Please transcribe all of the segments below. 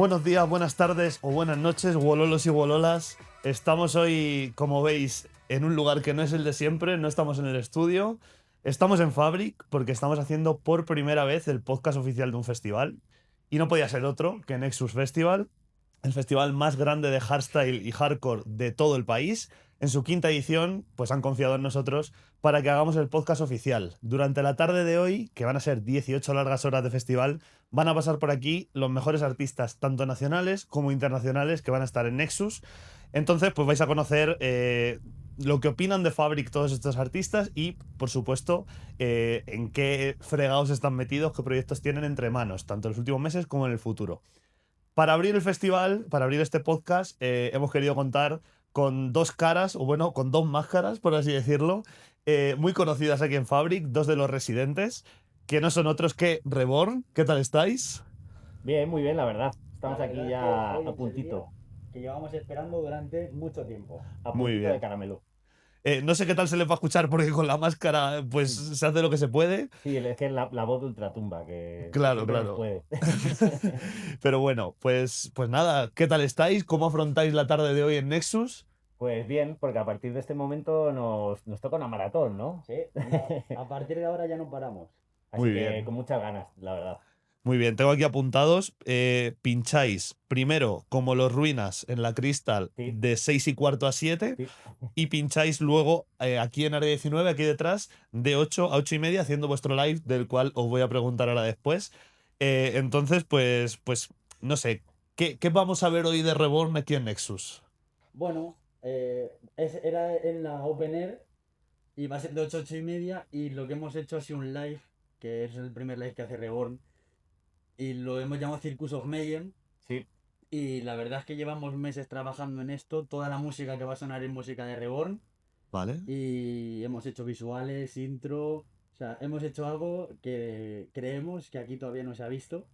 Buenos días, buenas tardes o buenas noches, wololos y wololas. Estamos hoy, como veis, en un lugar que no es el de siempre, no estamos en el estudio. Estamos en FABRIK porque estamos haciendo por primera vez el podcast oficial de un festival. Y no podía ser otro que Nexus Festival, el festival más grande de hardstyle y hardcore de todo el país. En su quinta edición, pues han confiado en nosotros para que hagamos el podcast oficial. Durante la tarde de hoy, que van a ser 18 largas horas de festival, van a pasar por aquí los mejores artistas, tanto nacionales como internacionales, que van a estar en Nexus. Entonces, pues vais a conocer lo que opinan de FABRIK todos estos artistas y, por supuesto, en qué fregados están metidos, qué proyectos tienen entre manos, tanto en los últimos meses como en el futuro. Para abrir el festival, para abrir este podcast, hemos querido contar con dos caras, o bueno, con dos máscaras, por así decirlo, muy conocidas aquí en FABRIK, dos de los residentes, que no son otros que Reborn. ¿Qué tal estáis? Bien, muy bien, la verdad. Estamos La aquí verdad es que ya hoy a es el día puntito, que llevamos esperando durante mucho tiempo. a Muy puntito de bien. caramelo. No sé qué tal se les va a escuchar porque con la máscara pues se hace lo que se puede. Sí, es que es la voz de ultratumba, que Claro, siempre nos claro. puede. Pero bueno, pues nada, ¿qué tal estáis? ¿Cómo afrontáis la tarde de hoy en Nexus? Pues bien, porque a partir de este momento nos toca una maratón, ¿no? Sí, a partir de ahora ya no paramos. Así Muy que con bien. muchas ganas, la verdad. Muy bien, tengo aquí apuntados. Pincháis primero, como los ruinas, en la Crystal Sí, de 6:15 a 7 sí. y pincháis luego aquí en Área 19, aquí detrás, de 8 a 8:30, haciendo vuestro live, del cual os voy a preguntar ahora después. Entonces, pues, no sé, ¿qué vamos a ver hoy de Reborn aquí en Nexus? Bueno, era en la Open Air y va a ser de 8 a 8 y media y lo que hemos hecho ha sido un live, que es el primer live que hace Reborn y lo hemos llamado Circus of Mayhem Sí, y la verdad es que llevamos meses trabajando en esto, toda la música que va a sonar es música de Reborn ¿Vale? y hemos hecho visuales, intro, o sea, hemos hecho algo que creemos que aquí todavía no se ha visto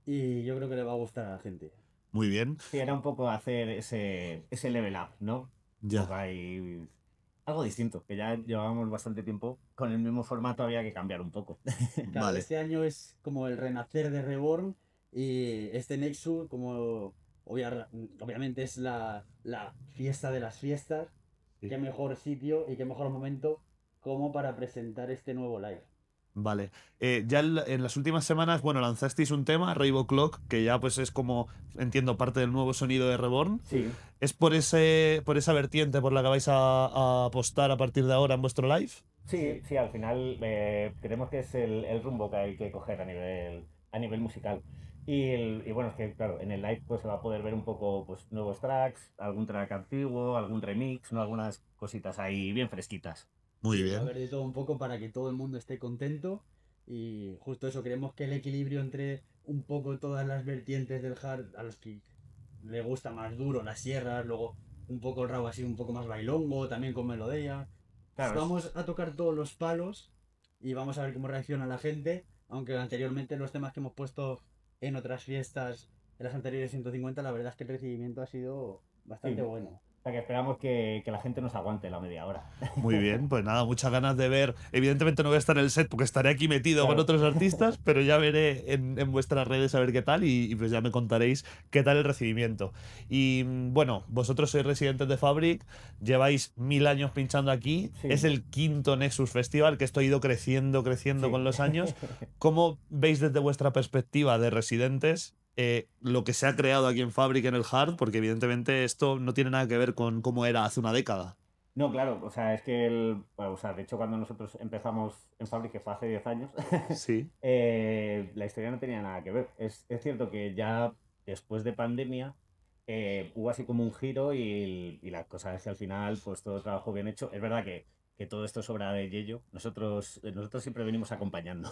y yo creo que le va a gustar a la gente. Muy bien. sí, era un poco hacer ese level up, ¿no? Un Ya. poco ahí. Algo distinto, que ya llevábamos bastante tiempo con el mismo formato, había que cambiar un poco. Claro, Vale. este año es como el renacer de Reborn y este Nexus, como obviamente es la fiesta de las fiestas, Sí. qué mejor sitio y qué mejor momento como para presentar este nuevo live. Vale. Ya en las últimas semanas, bueno, lanzasteis un tema, Rainbow Clock, que ya pues es como, entiendo, parte del nuevo sonido de Reborn. Sí, Sí, ¿Es por esa vertiente por la que vais a apostar a partir de ahora en vuestro live? sí, sí, sí, al final creemos que es el rumbo que hay que coger a nivel musical. Y bueno, es que claro, en el live pues se va a poder ver un poco pues nuevos tracks, algún track antiguo, algún remix, ¿no? Algunas cositas ahí bien fresquitas. Muy sí, va a bien. haber de todo un poco para que todo el mundo esté contento y justo eso, creemos que el equilibrio entre un poco todas las vertientes del hard a los que le gusta más duro, las sierras, luego un poco el rap así un poco más bailongo, también con melodía. Claro, Vamos a tocar todos los palos y vamos a ver cómo reacciona la gente, aunque anteriormente los temas que hemos puesto en otras fiestas, en las anteriores 150, la verdad es que el recibimiento ha sido bastante sí. bueno. O sea que esperamos que la gente nos aguante la media hora. Muy bien, pues nada, muchas ganas de ver. Evidentemente no voy a estar en el set porque estaré aquí metido con Claro. otros artistas, pero ya veré en vuestras redes a ver qué tal y pues ya me contaréis qué tal el recibimiento. Y bueno, vosotros sois residentes de FABRIK, lleváis 1000 años pinchando aquí, Sí, es el quinto Nexus Festival, que esto ha ido creciendo, creciendo sí. con los años. ¿Cómo veis desde vuestra perspectiva de residentes lo que se ha creado aquí en FABRIK en el Hard? Porque evidentemente esto no tiene nada que ver con cómo era hace una década. No, claro, o sea, es que bueno, o sea, de hecho cuando nosotros empezamos en FABRIK, que fue hace 10 años, Sí. la historia no tenía nada que ver. Es cierto que ya después de pandemia hubo así como un giro y la cosa es que al final, pues todo trabajo bien hecho. Es verdad que todo esto es obra de Yello. Nosotros siempre venimos acompañando.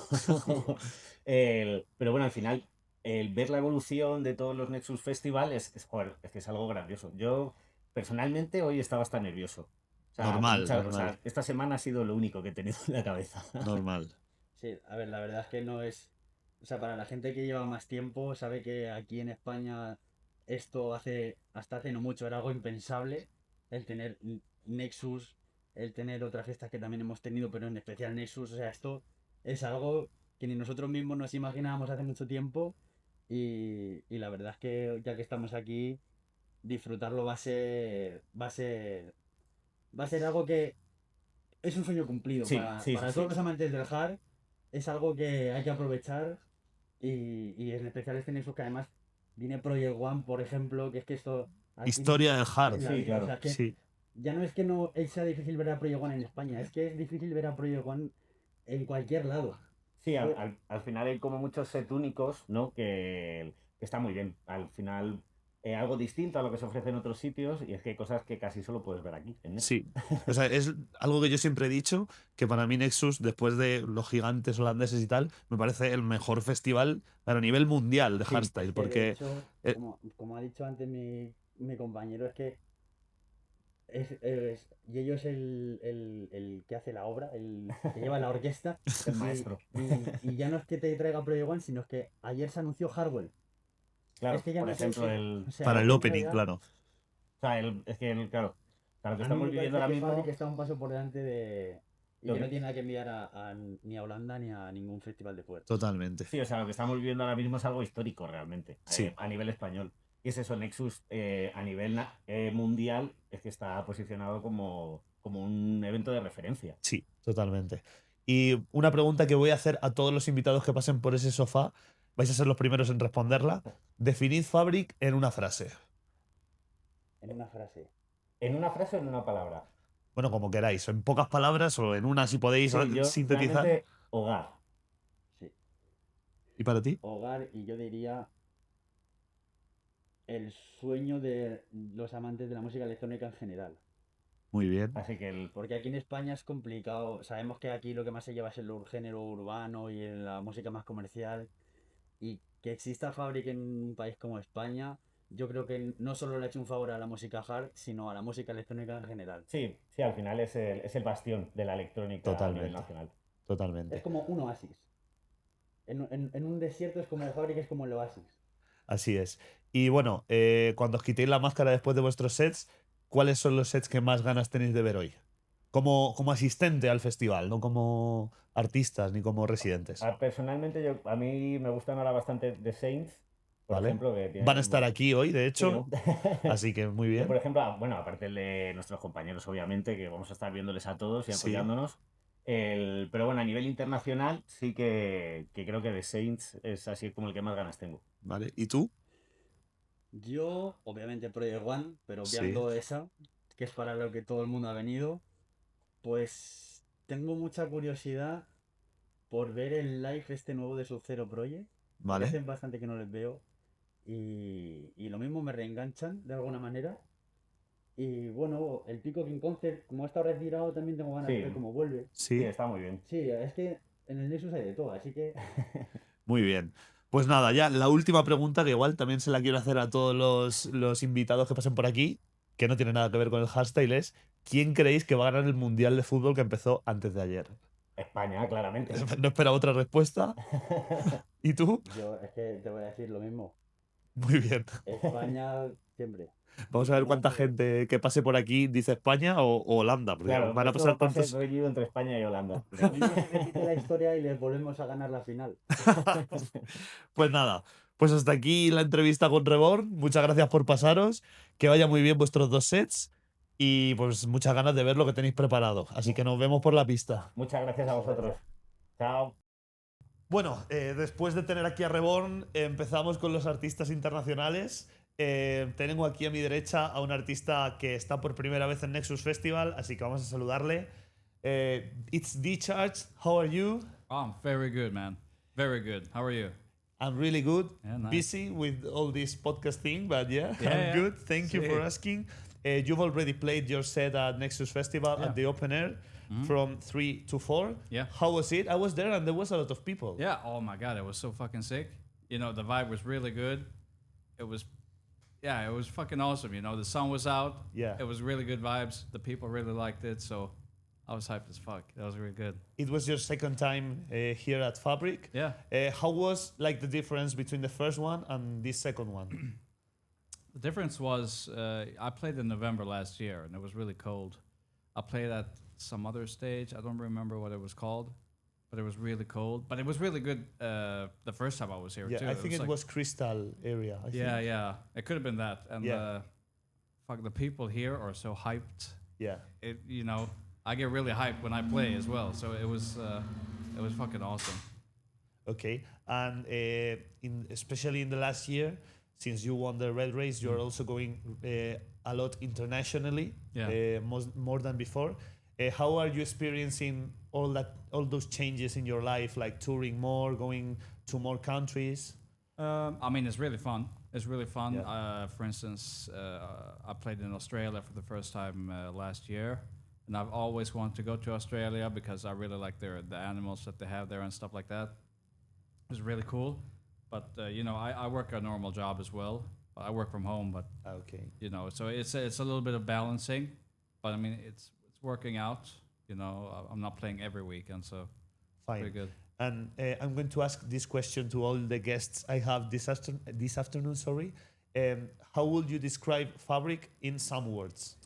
Pero bueno, al final, el ver la evolución de todos los Nexus Festival joder, es que es algo grandioso. Yo personalmente hoy estaba hasta nervioso. O sea, Normal, normal, esta semana ha sido lo único que he tenido en la cabeza. normal. Sí, a ver, la verdad es que no es... O sea, para la gente que lleva más tiempo, sabe que aquí en España esto hasta hace no mucho era algo impensable, el tener Nexus, el tener otras fiestas que también hemos tenido, pero en especial Nexus, o sea, esto es algo que ni nosotros mismos nos imaginábamos hace mucho tiempo Y la verdad es que ya que estamos aquí, disfrutarlo va a ser algo que es un sueño cumplido Sí, sí, para sí, todos sí. los amantes del hard. Es algo que hay que aprovechar y en especial este Nexus que además viene Project One, por ejemplo, que es que esto aquí Historia del hard. en la Sí, vida, o claro. sea, que Sí. ya no es que no sea difícil ver a Project One en España, es que es difícil ver a Project One en cualquier lado. Sí, al final hay como muchos set únicos, ¿no? Que está muy bien. Al final, algo distinto a lo que se ofrece en otros sitios, y es que hay cosas que casi solo puedes ver aquí, en Nexus. Sí. O sea, es algo que yo siempre he dicho, que para mí Nexus, después de los gigantes holandeses y tal, me parece el mejor festival a nivel mundial de Sí, hardstyle, es que de porque hecho, eh, como ha dicho antes mi compañero, es que y ellos es el que hace la obra, el que lleva la orquesta. El maestro. Y ya no es que te traiga Project One, sino es que ayer se anunció Hardwell. Claro, Es que ya por no sé ejemplo, o sea, para es el que opening, ya- claro. O sea, es que, claro, lo que A mí estamos me viviendo parece ahora que mismo. FABRIK está un paso por delante de. Y Lo que no que- tiene nada que enviar ni a Holanda ni a ningún festival de fuera. Totalmente. Sí, o sea, lo que estamos viviendo ahora mismo es algo histórico realmente, Sí. a nivel español. Y es eso, Nexus a nivel mundial es que está posicionado como un evento de referencia. Sí, totalmente. Y una pregunta que voy a hacer a todos los invitados que pasen por ese sofá, vais a ser los primeros en responderla. Definid FABRIK en una frase. En una frase. ¿En una frase o en una palabra? Bueno, como queráis, en pocas palabras o en una si podéis Sí, yo sintetizar. realmente hogar. Sí. ¿Y para ti? Hogar, y yo diría el sueño de los amantes de la música electrónica en general. Muy bien. Así que Porque aquí en España es complicado. Sabemos que aquí lo que más se lleva es el género urbano y la música más comercial. Y que exista Fabric en un país como España, yo creo que no solo le ha hecho un favor a la música hard, sino a la música electrónica en general. sí, sí, al final es el bastión de la electrónica a nivel Totalmente. nacional. Es Totalmente. como un oasis. En un desierto es como el Fabric, es como el oasis. Así es. Y bueno, cuando os quitéis la máscara después de vuestros sets, ¿cuáles son los sets que más ganas tenéis de ver hoy? Como asistente al festival, no como artistas ni como residentes. Personalmente, a mí me gustan ahora bastante The Saints, por ¿Vale? ejemplo, que Van a tienen. estar aquí hoy, de Sí, hecho, ¿no? así que muy Yo, por bien. ejemplo, bueno, aparte de nuestros compañeros, obviamente, que vamos a estar viéndoles a todos y Sí, apoyándonos. Pero bueno, a nivel internacional sí que creo que The Saints es así como el que más ganas tengo. ¿vale? ¿Y tú? Yo, obviamente Project One, pero Sí, obviando esa, que es para lo que todo el mundo ha venido, pues tengo mucha curiosidad por ver el live este nuevo de Sub-Zero Project, porque ¿vale? hace bastante que no les veo. Y lo mismo me reenganchan de alguna manera. Y bueno, el Pico King Concert, como ha estado retirado, también tengo ganas de ver Sí, cómo vuelve. sí, Sí, está muy bien. Sí, es que en el Nexus hay de todo, así que muy bien. Pues nada, ya la última pregunta, que igual también se la quiero hacer a todos los invitados que pasen por aquí, que no tiene nada que ver con el hardstyle, es ¿quién creéis que va a ganar el Mundial de Fútbol que empezó antes de ayer? España, claramente. No esperaba otra respuesta. ¿Y tú? yo es que te voy a decir lo mismo. Muy bien. España siempre. Vamos a ver cuánta gente que pase por aquí dice España o Holanda, porque Claro, van a esto va pasar a pasar tantos. reñido entre España y Holanda. Un día se repite la historia y les volvemos a ganar la final. Pues nada, pues hasta aquí la entrevista con Reborn. Muchas gracias por pasaros. Que vaya muy bien vuestros dos sets. Y pues muchas ganas de ver lo que tenéis preparado. Así que nos vemos por la pista. Muchas gracias a Muchas vosotros. gracias. Chao. Bueno, después de tener aquí a Reborn, empezamos con los artistas internacionales. Tengo aquí a mi derecha a un artista que está por primera vez en Nexus Festival, así que vamos a saludarle. It's D-Charge, how are you? Oh, I'm very good, man. Very good. How are you? I'm really good. Yeah, nice. Busy with all this podcast thing, but yeah, Yeah, I'm yeah. good. Thank you for Sick. asking. You've already played your set at Nexus Festival Yeah. at the open air from 3 to 4. Yeah. How was it? I was there and there was a lot of people. Yeah. Oh my God, it was so fucking sick. You know, the vibe was really good. It was, yeah, it was fucking awesome. You know, the sun was out. Yeah. It was really good vibes. The people really liked it, so I was hyped as fuck. That was really good. It was your second time here at FABRIK. Yeah. How was like the difference between the first one and this second one? The difference was I played in November last year, and it was really cold. I played at some other stage. I don't remember what it was called, but it was really cold. But it was really good the first time I was here Yeah, too. I think it like, was Crystal area. I yeah, think. yeah. It could have been that. And Yeah. fuck, the people here are so hyped. Yeah. It, you know, I get really hyped when I play as well. So it was fucking awesome. Okay, and especially in the last year, since you won the Red Race, you're also going a lot internationally, Yeah. more than before. How are you experiencing all those changes in your life, like touring more, going to more countries? I mean, it's really fun. It's really fun. Yeah. For instance, I played in Australia for the first time last year, and I've always wanted to go to Australia because I really like the animals that they have there and stuff like that. It was really cool. But you know, I work a normal job as well. I work from home, but Okay. you know, so it's a little bit of balancing. But I mean, it's working out. You know, I'm not playing every weekend, so Fine. pretty good. And I'm going to ask this question to all the guests I have this afternoon. Sorry. How would you describe FABRIK in some words?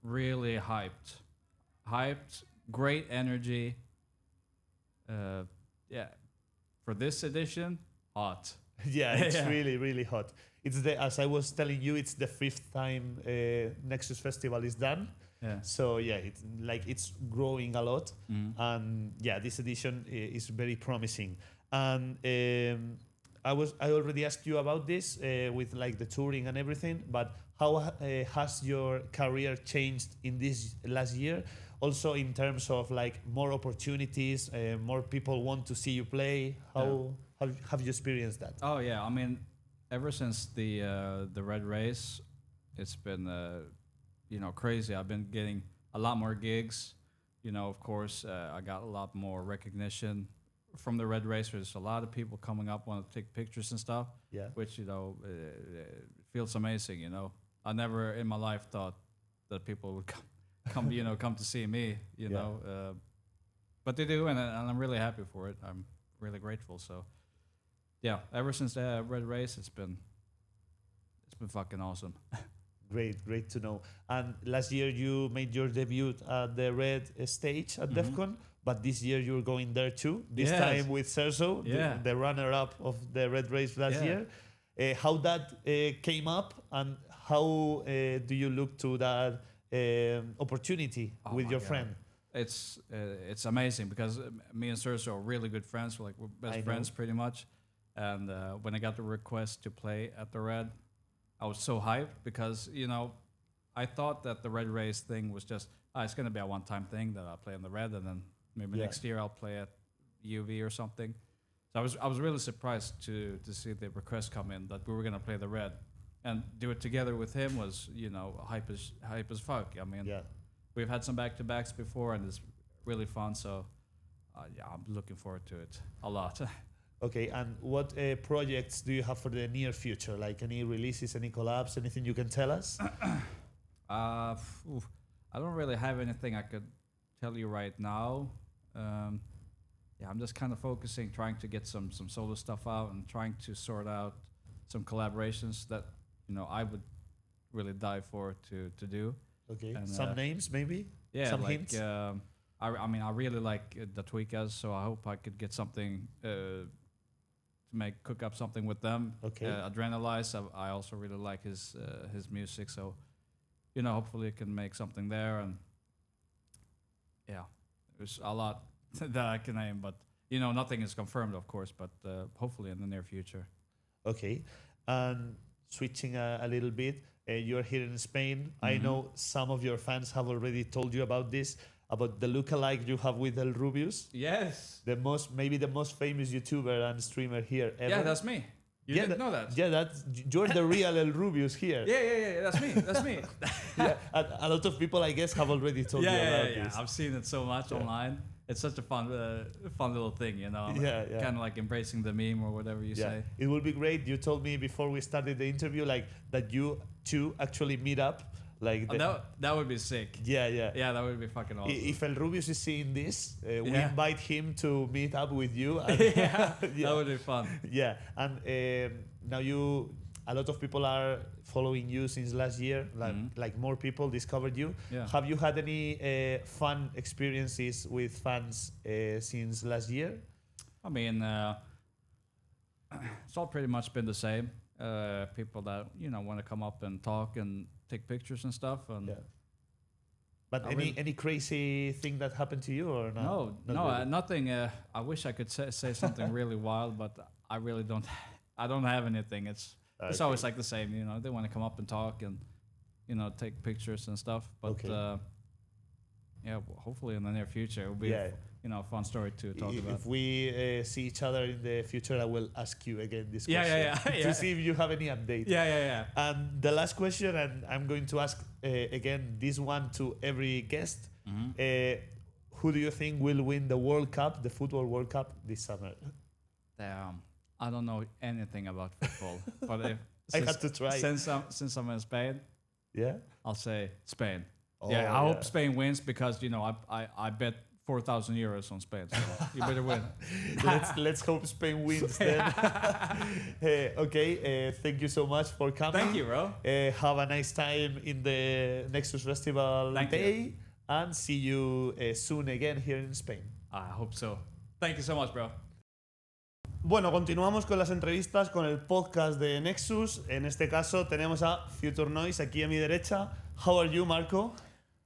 Really hyped, great energy. Yeah, for this edition, hot. Yeah, it's Yeah. really, really hot. It's as I was telling you, it's the 5th time Nexus Festival is done. Yeah. So yeah, it's growing a lot, Mhm. and yeah, this edition is very promising. And I already asked you about this with like the touring and everything, but how has your career changed in this last year? Also in terms of like more opportunities, more people want to see you play. How have you experienced that? Oh yeah, I mean, ever since the Red Race, it's been you know, crazy. I've been getting a lot more gigs. You know, of course, I got a lot more recognition from the Red Race. There's a lot of people coming up, want to take pictures and stuff. Yeah. Which, you know, feels amazing. You know, I never in my life thought that people would come you know, come to see me. You Yeah. know, but they do, and I'm really happy for it. I'm really grateful. So, yeah, ever since the Red Race, it's been fucking awesome. Great to know. And last year you made your debut at the Red stage at DEF CON, but this year you're going there too. This Yes. time with Serso, Yeah. the runner-up of the Red Race last Yeah. year. How that came up, and how do you look to that opportunity Oh with my your God. friend? It's amazing because me and Sergio are really good friends. We're best I friends know. pretty much. And when I got the request to play at the Red, I was so hyped because, you know, I thought that the Red Race thing was just, it's going to be a one-time thing that I'll play in the Red, and then maybe Yeah. next year I'll play at UV or something. So I was really surprised to see the request come in that we were going to play the Red. And do it together with him was, you know, hype as fuck. I mean, Yeah. we've had some back-to-backs before, and it's really fun. So, yeah, I'm looking forward to it a lot. Okay, and what projects do you have for the near future? Like any releases, any collabs, anything you can tell us? I don't really have anything I could tell you right now. Yeah, I'm just kind of focusing, trying to get some solo stuff out, and trying to sort out some collaborations that, you know, I would really die for to do. Okay, And, some names maybe? Yeah, Some like hints? I mean, I really like the Tweakers, so I hope I could get something to cook up something with them. Okay. Adrenalize, I also really like his music, so, you know, hopefully I can make something there. And yeah, there's a lot that I can name, but, you know, nothing is confirmed, of course, but hopefully in the near future. Okay, and switching a little bit, you're here in Spain. I know some of your fans have already told you about this, about the lookalike you have with El Rubius, Yes. maybe the most famous YouTuber and streamer here ever. Yeah, that's me. You didn't know that? Yeah, you're the real El Rubius here. Yeah, that's me. That's me. Yeah, a lot of people, I guess, have already told you about this. I've seen it so much online. It's such a fun little thing, you know. Yeah. Kind of like embracing the meme or whatever you say. It will be great. You told me before we started the interview, like that you two actually meet up, like That would be sick. yeah. Yeah, that would be fucking awesome. If El Rubius is seeing this, we Yeah. invite him to meet up with you. And That would be fun. Yeah, and now a lot of people are following you since last year. Like more people discovered you. Yeah. Have you had any fun experiences with fans since last year? I mean, it's all pretty much been the same. People that want to come up and talk and take pictures and stuff. And But any crazy thing that happened to you or no? no, Not really? nothing. I wish I could say something really wild, but I really don't. I don't have anything. It's always like the same. They want to come up and talk and take pictures and stuff. But hopefully in the near future it will be a fun story to talk about. If we see each other in the future, I will ask you again this question Yeah. to see if you have any update. Yeah. And the last question, and I'm going to ask again this one to every guest. Who do you think will win the World Cup, the Football World Cup this summer? Damn, I don't know anything about football, but I had to try. Since I'm in Spain, I'll say Spain. Oh, I hope Spain wins because I bet 4,000 euros on Spain, so you better win. Let's hope Spain wins then. Thank you so much for coming. Thank you, bro. Have a nice time in the Nexus Festival day, and see you soon again here in Spain. I hope so. Thank you so much, bro. Bueno, continuamos con las entrevistas con el podcast de Nexus. En este caso tenemos a Phuture Noize aquí a mi derecha. How are you, Marco?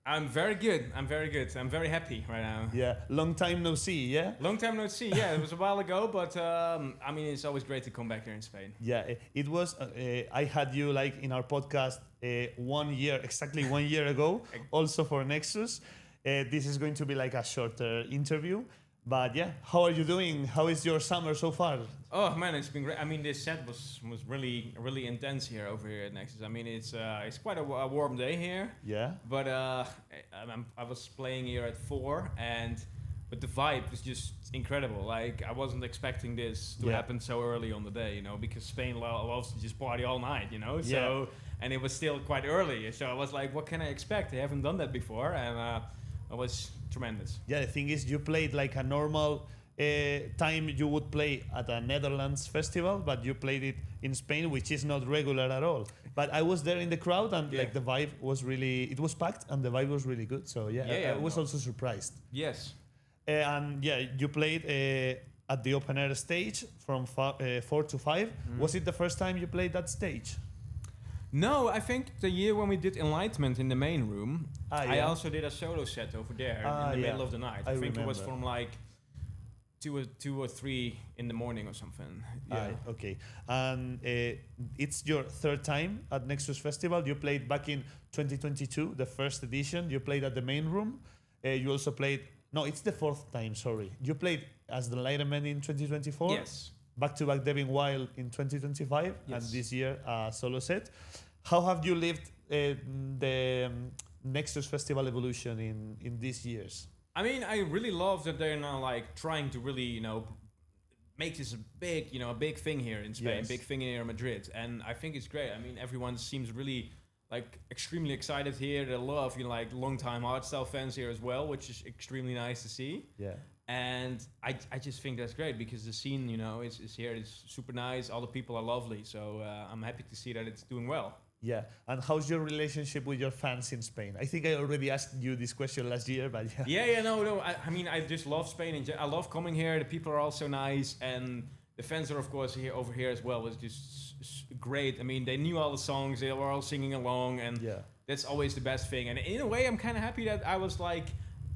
I'm very good. I'm very happy right now. Yeah, long time no see, yeah? Long time no see. Yeah, it was a while ago, but I mean, it's always great to come back here in Spain. Yeah, it was. I had you like in our podcast exactly 1 year ago, also for Nexus. This is going to be like a shorter interview. But yeah, how are you doing? How is your summer so far? Oh man, it's been great. I mean, this set was really intense here over here at Nexus. I mean, it's quite a warm day here. Yeah. But I was playing here at 4, but the vibe was just incredible. Like I wasn't expecting this to happen so early on the day, because Spain loves to just party all night, So and it was still quite early, so I was like, what can I expect? I haven't done that before, and it was tremendous. Yeah, the thing is, you played like a normal time you would play at a Netherlands festival, but you played it in Spain, which is not regular at all. But I was there in the crowd, and like the vibe was it was packed, and the vibe was really good. So I was also surprised. Yes. And you played at the open air stage from 4 to 5. Was it the first time you played that stage? No, I think the year when we did Enlightenment in the main room, I yeah. also did a solo set over there in the middle of the night. I think it was from like 2 or 3 in the morning or something. Yeah. Okay. And it's your third time at Nexus Festival. You played back in 2022, the first edition. You played at the main room. You also played... No, it's the fourth time, sorry. You played as the Enlightenment in 2024. Yes. Back-to-back Devin Wild in 2025, and this year a solo set. How have you lived the Nexus Festival evolution in these years? I mean, I really love that they're now like trying to really, make this a big thing here in Spain, big thing here in Madrid, and I think it's great. I mean, everyone seems really like extremely excited here. They love like long-time hardstyle fans here as well, which is extremely nice to see. Yeah. And I just think that's great because the scene, is here. It's super nice. All the people are lovely. So I'm happy to see that it's doing well. Yeah. And how's your relationship with your fans in Spain? I think I already asked you this question last year, but yeah. No. I mean, I just love Spain. And I love coming here. The people are all so nice. And the fans are, of course, over here as well. It's just great. I mean, they knew all the songs. They were all singing along. And that's always the best thing. And in a way, I'm kind of happy that I was like...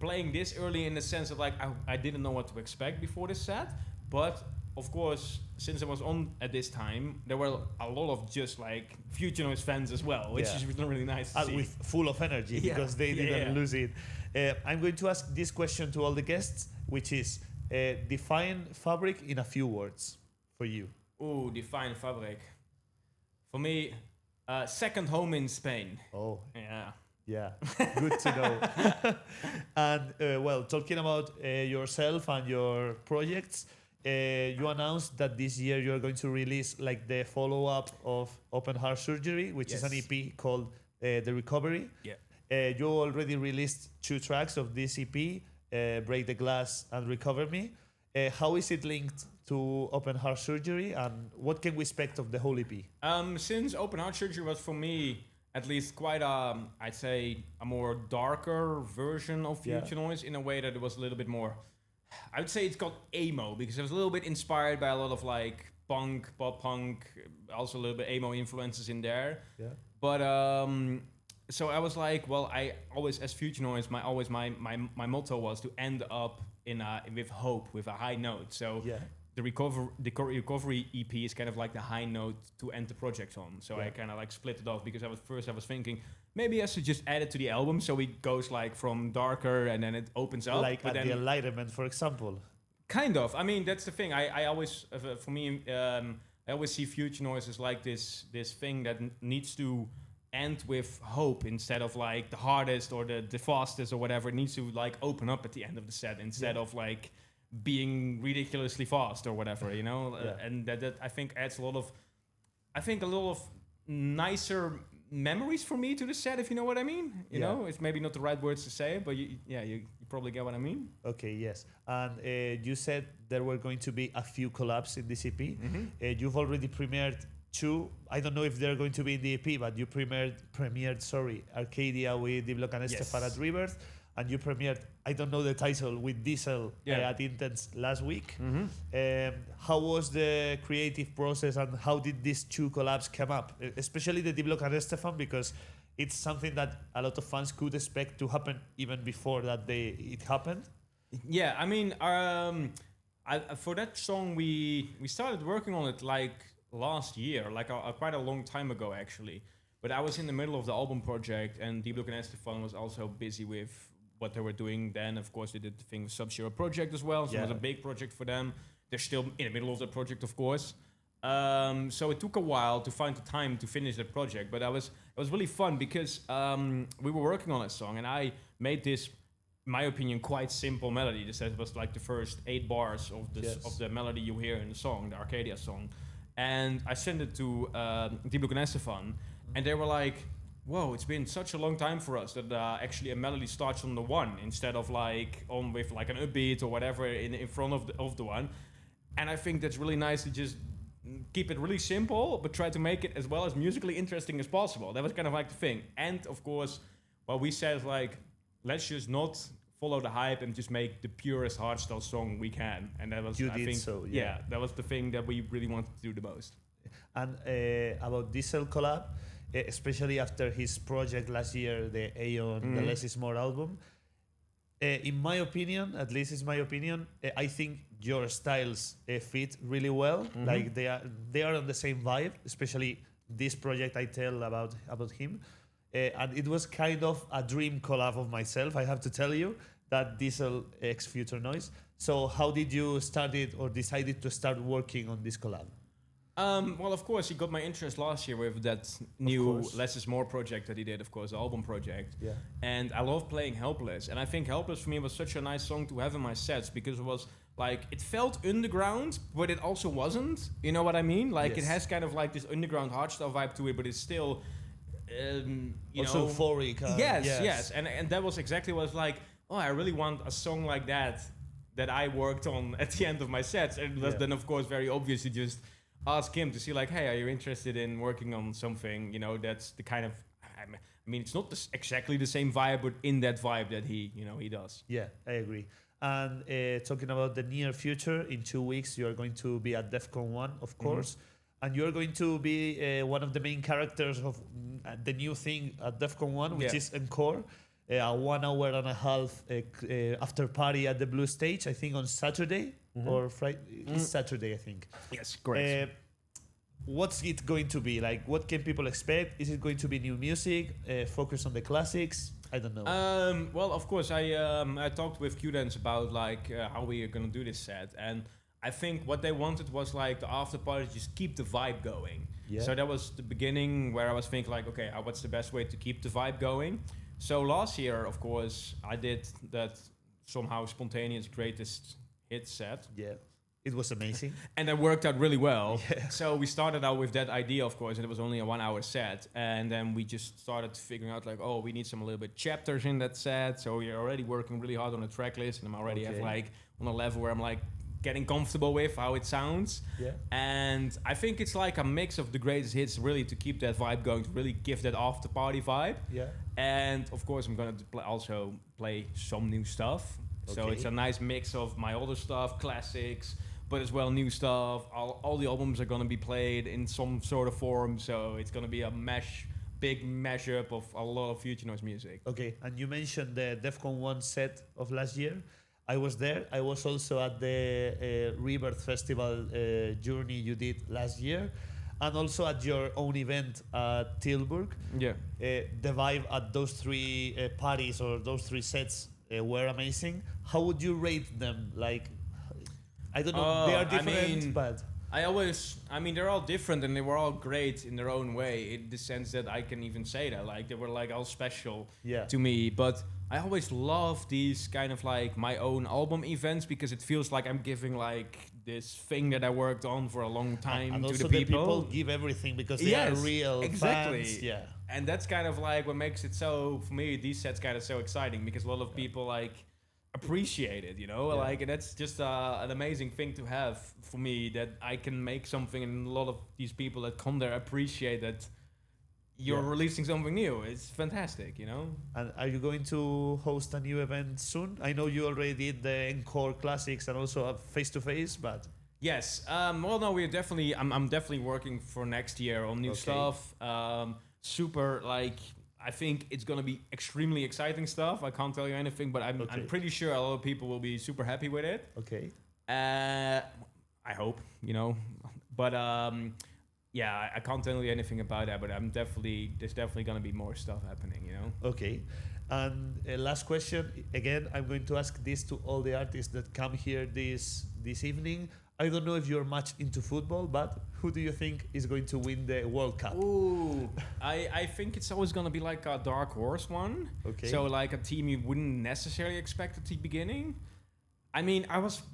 playing this early in the sense of like I didn't know what to expect before this set, but of course since I was on at this time there were a lot of just like Phuture Noize fans as well, which is really nice to see. With full of energy because they didn't lose it. I'm going to ask this question to all the guests, which is define FABRIK in a few words for you. Ooh, define FABRIK. For me, second home in Spain. Oh. Yeah. Yeah, good to know. And talking about yourself and your projects, you announced that this year you are going to release like the follow-up of Open Heart Surgery, which is an EP called The Recovery. Yeah. You already released 2 tracks of this EP, Break the Glass and Recover Me. How is it linked to open heart surgery, and what can we expect of the whole EP? Since open heart surgery was for me at least quite I'd say a more darker version of Phuture Noize in a way that it was a little bit more. I would say it's got emo because it was a little bit inspired by a lot of like punk, pop punk, also a little bit emo influences in there. Yeah. But so I was like, well, I always as Phuture Noize, my motto was to end up with hope, with a high note. So the recovery EP is kind of like the high note to end the project on. So I kind of like split it off because I was thinking maybe I should just add it to the album so it goes like from darker and then it opens up. Like at the Enlightenment, for example. Kind of. I mean, that's the thing. I always, for me, I always see Phuture Noize as like this thing that needs to end with hope instead of like the hardest or the fastest or whatever. It needs to like open up at the end of the set instead of like being ridiculously fast or whatever, you know. And that I think adds a lot of nicer memories for me to the set, if you know what I mean. You know, it's maybe not the right words to say, but you probably get what I mean. Okay, yes. And you said there were going to be a few collabs in this EP. You've already premiered 2. I don't know if they're going to be in the EP, but you premiered Arcadia with D-Block and Estefan at Rebirth, and you premiered, I don't know the title, with Diesel at Intense last week. How was the creative process, and how did these 2 collabs come up? Especially the D-Block and Estefan, because it's something that a lot of fans could expect to happen even before that it happened. Yeah, I mean, for that song, we started working on it like last year, like quite a long time ago actually. But I was in the middle of the album project, and D-Block and Estefan was also busy with what they were doing then. Of course, they did the thing with Sub-Zero project as well, so it was a big project for them. They're still in the middle of the project, of course. So it took a while to find the time to finish that project, but it was really fun because we were working on a song, and I made this, in my opinion, quite simple melody. This was like the first 8 bars of the melody you hear in the song, the Arcadia song. And I sent it to D-Block and Estefan, and they were like, whoa, it's been such a long time for us that actually a melody starts on the 1 instead of like on with like an upbeat or whatever in front of the 1. And I think that's really nice to just keep it really simple, but try to make it as well as musically interesting as possible. That was kind of like the thing. And of course, what we said is like, let's just not follow the hype and just make the purest hardstyle song we can. And that was, that was the thing that we really wanted to do the most. And about Diesel collab, especially after his project last year, the Aeon, the Less is More album, in my opinion, at least it's my opinion, I think your styles fit really well. Like they are on the same vibe, especially this project I tell about him. And it was kind of a dream collab of myself, I have to tell you, that Diesel x Phuture Noize. So how did you start it or decided to start working on this collab? Well, of course, he got my interest last year with that new Less is More project that he did, of course, the album project. Yeah. And I love playing Helpless. And I think Helpless for me was such a nice song to have in my sets because it was like, it felt underground, but it also wasn't. You know what I mean? Like, it has kind of like this underground hardstyle vibe to it, but it's still, also euphoric. Yes. And that was exactly what I was like, oh, I really want a song like that I worked on at the end of my sets. And it was then, of course, very obvious to just ask him to see like, hey, are you interested in working on something, you know, that's the kind of, I mean, it's not exactly the same vibe, but in that vibe that he does. Yeah, I agree. And talking about the near future, in 2 weeks, you're going to be at DEFCON 1, of course, and you're going to be one of the main characters of the new thing at DEFCON 1, which is Encore, a 1 hour and a half after party at the Blue Stage, I think on Saturday. Or Friday, it's Saturday, I think. Yes, correct. What's it going to be? Like, what can people expect? Is it going to be new music, focus on the classics? I don't know. Well, of course, I talked with Q-Dance about like how we are going to do this set. And I think what they wanted was like the after party, just keep the vibe going. Yeah. So that was the beginning where I was thinking like, okay, what's the best way to keep the vibe going? So last year, of course, I did that somehow spontaneous greatest hit set. Yeah, it was amazing. And that worked out really well. Yeah. So we started out with that idea, of course, and it was only a 1 hour set. And then we just started figuring out like, oh, we need some a little bit chapters in that set. So we're already working really hard on the track list, and I'm already at like on a level where I'm like getting comfortable with how it sounds. Yeah. And I think it's like a mix of the greatest hits, really, to keep that vibe going, to really give that after party vibe. Yeah. And of course, I'm gonna also play some new stuff. So Okay. it's a nice mix of my older stuff, classics, but as well new stuff. All the albums are gonna be played in some sort of form. So it's gonna be a big mashup of a lot of Phuture Noize music. Okay, and you mentioned the DEFCON 1 set of last year. I was there. I was also at the Rebirth Festival journey you did last year, and also at your own event at Tilburg. Yeah. The vibe at those three parties or those three sets were amazing. How would you rate them? Like, I don't know, they are different, but... they're all different and they were all great in their own way, in the sense that I can even say that. Like, they were like all special to me. But I always love these kind of like my own album events because it feels like I'm giving like this thing that I worked on for a long time and to also the people. The people give everything because they are real fans. Yeah. And that's kind of like what makes it so, for me, these sets kind of so exciting because a lot of people like appreciate it, you know? Yeah. Like, and that's just an amazing thing to have for me, that I can make something and a lot of these people that come there appreciate that you're releasing something new. It's fantastic, you know? And are you going to host a new event soon? I know you already did the Encore Classics and also a face-to-face, but... Yes. Well, no, we're definitely... I'm definitely working for next year on new stuff. Super, like... I think it's going to be extremely exciting stuff. I can't tell you anything, but I'm pretty sure a lot of people will be super happy with it. Okay. I hope, you know. But yeah, I can't tell you anything about that, but there's definitely going to be more stuff happening, you know. Okay. And last question, again, I'm going to ask this to all the artists that come here this evening. I don't know if you're much into football, but who do you think is going to win the World Cup? Ooh, I think it's always going to be like a dark horse one. Okay. So like a team you wouldn't necessarily expect at the beginning. I mean,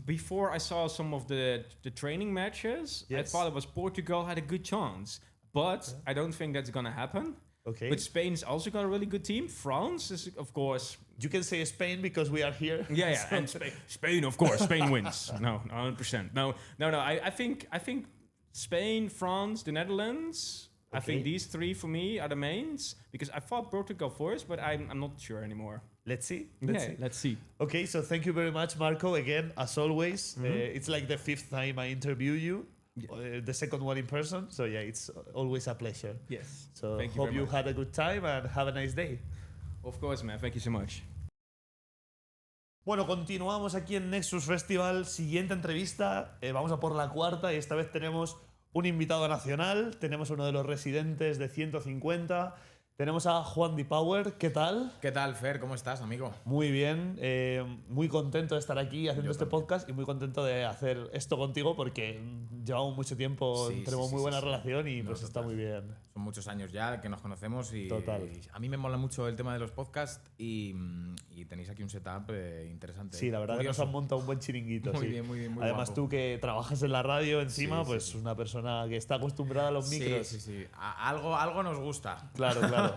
before I saw some of the training matches, I thought it was Portugal had a good chance. But I don't think that's going to happen. Okay. But Spain's also got a really good team. France is, of course... You can say Spain because we are here. Yeah, yeah. And Spain, of course. Spain wins. No, 100%. No. I think Spain, France, the Netherlands... Okay. I think these three for me are the mains. Because I thought Portugal first, but I'm not sure anymore. Let's see. Let's see. Okay, so thank you very much, Marco. Again, as always, it's like the 5th time I interview you. Yeah. The second one in person. So yeah, it's always a pleasure. Yes. So thank you hope you had a good time and have a nice day. Of course, man. Thank you so much. Bueno, continuamos aquí en Nexus Festival. Siguiente entrevista. Vamos a por la cuarta y esta vez tenemos un invitado nacional. Tenemos uno de los residentes de 150. Tenemos a Juandy Power. ¿Qué tal? ¿Qué tal, Fer? ¿Cómo estás, amigo? Muy bien. Muy contento de estar aquí haciendo este podcast y muy contento de hacer esto contigo porque llevamos mucho tiempo, tenemos muy buena relación y pues está muy bien. Son muchos años ya que nos conocemos y Total. A mí me mola mucho el tema de los podcasts y tenéis aquí un setup interesante. Sí, la verdad que nos han montado un buen chiringuito. Muy bien, muy bien. Muy Además guapo. tú que trabajas en la radio encima, pues una persona que está acostumbrada a los micros. Sí. Algo nos gusta. Claro.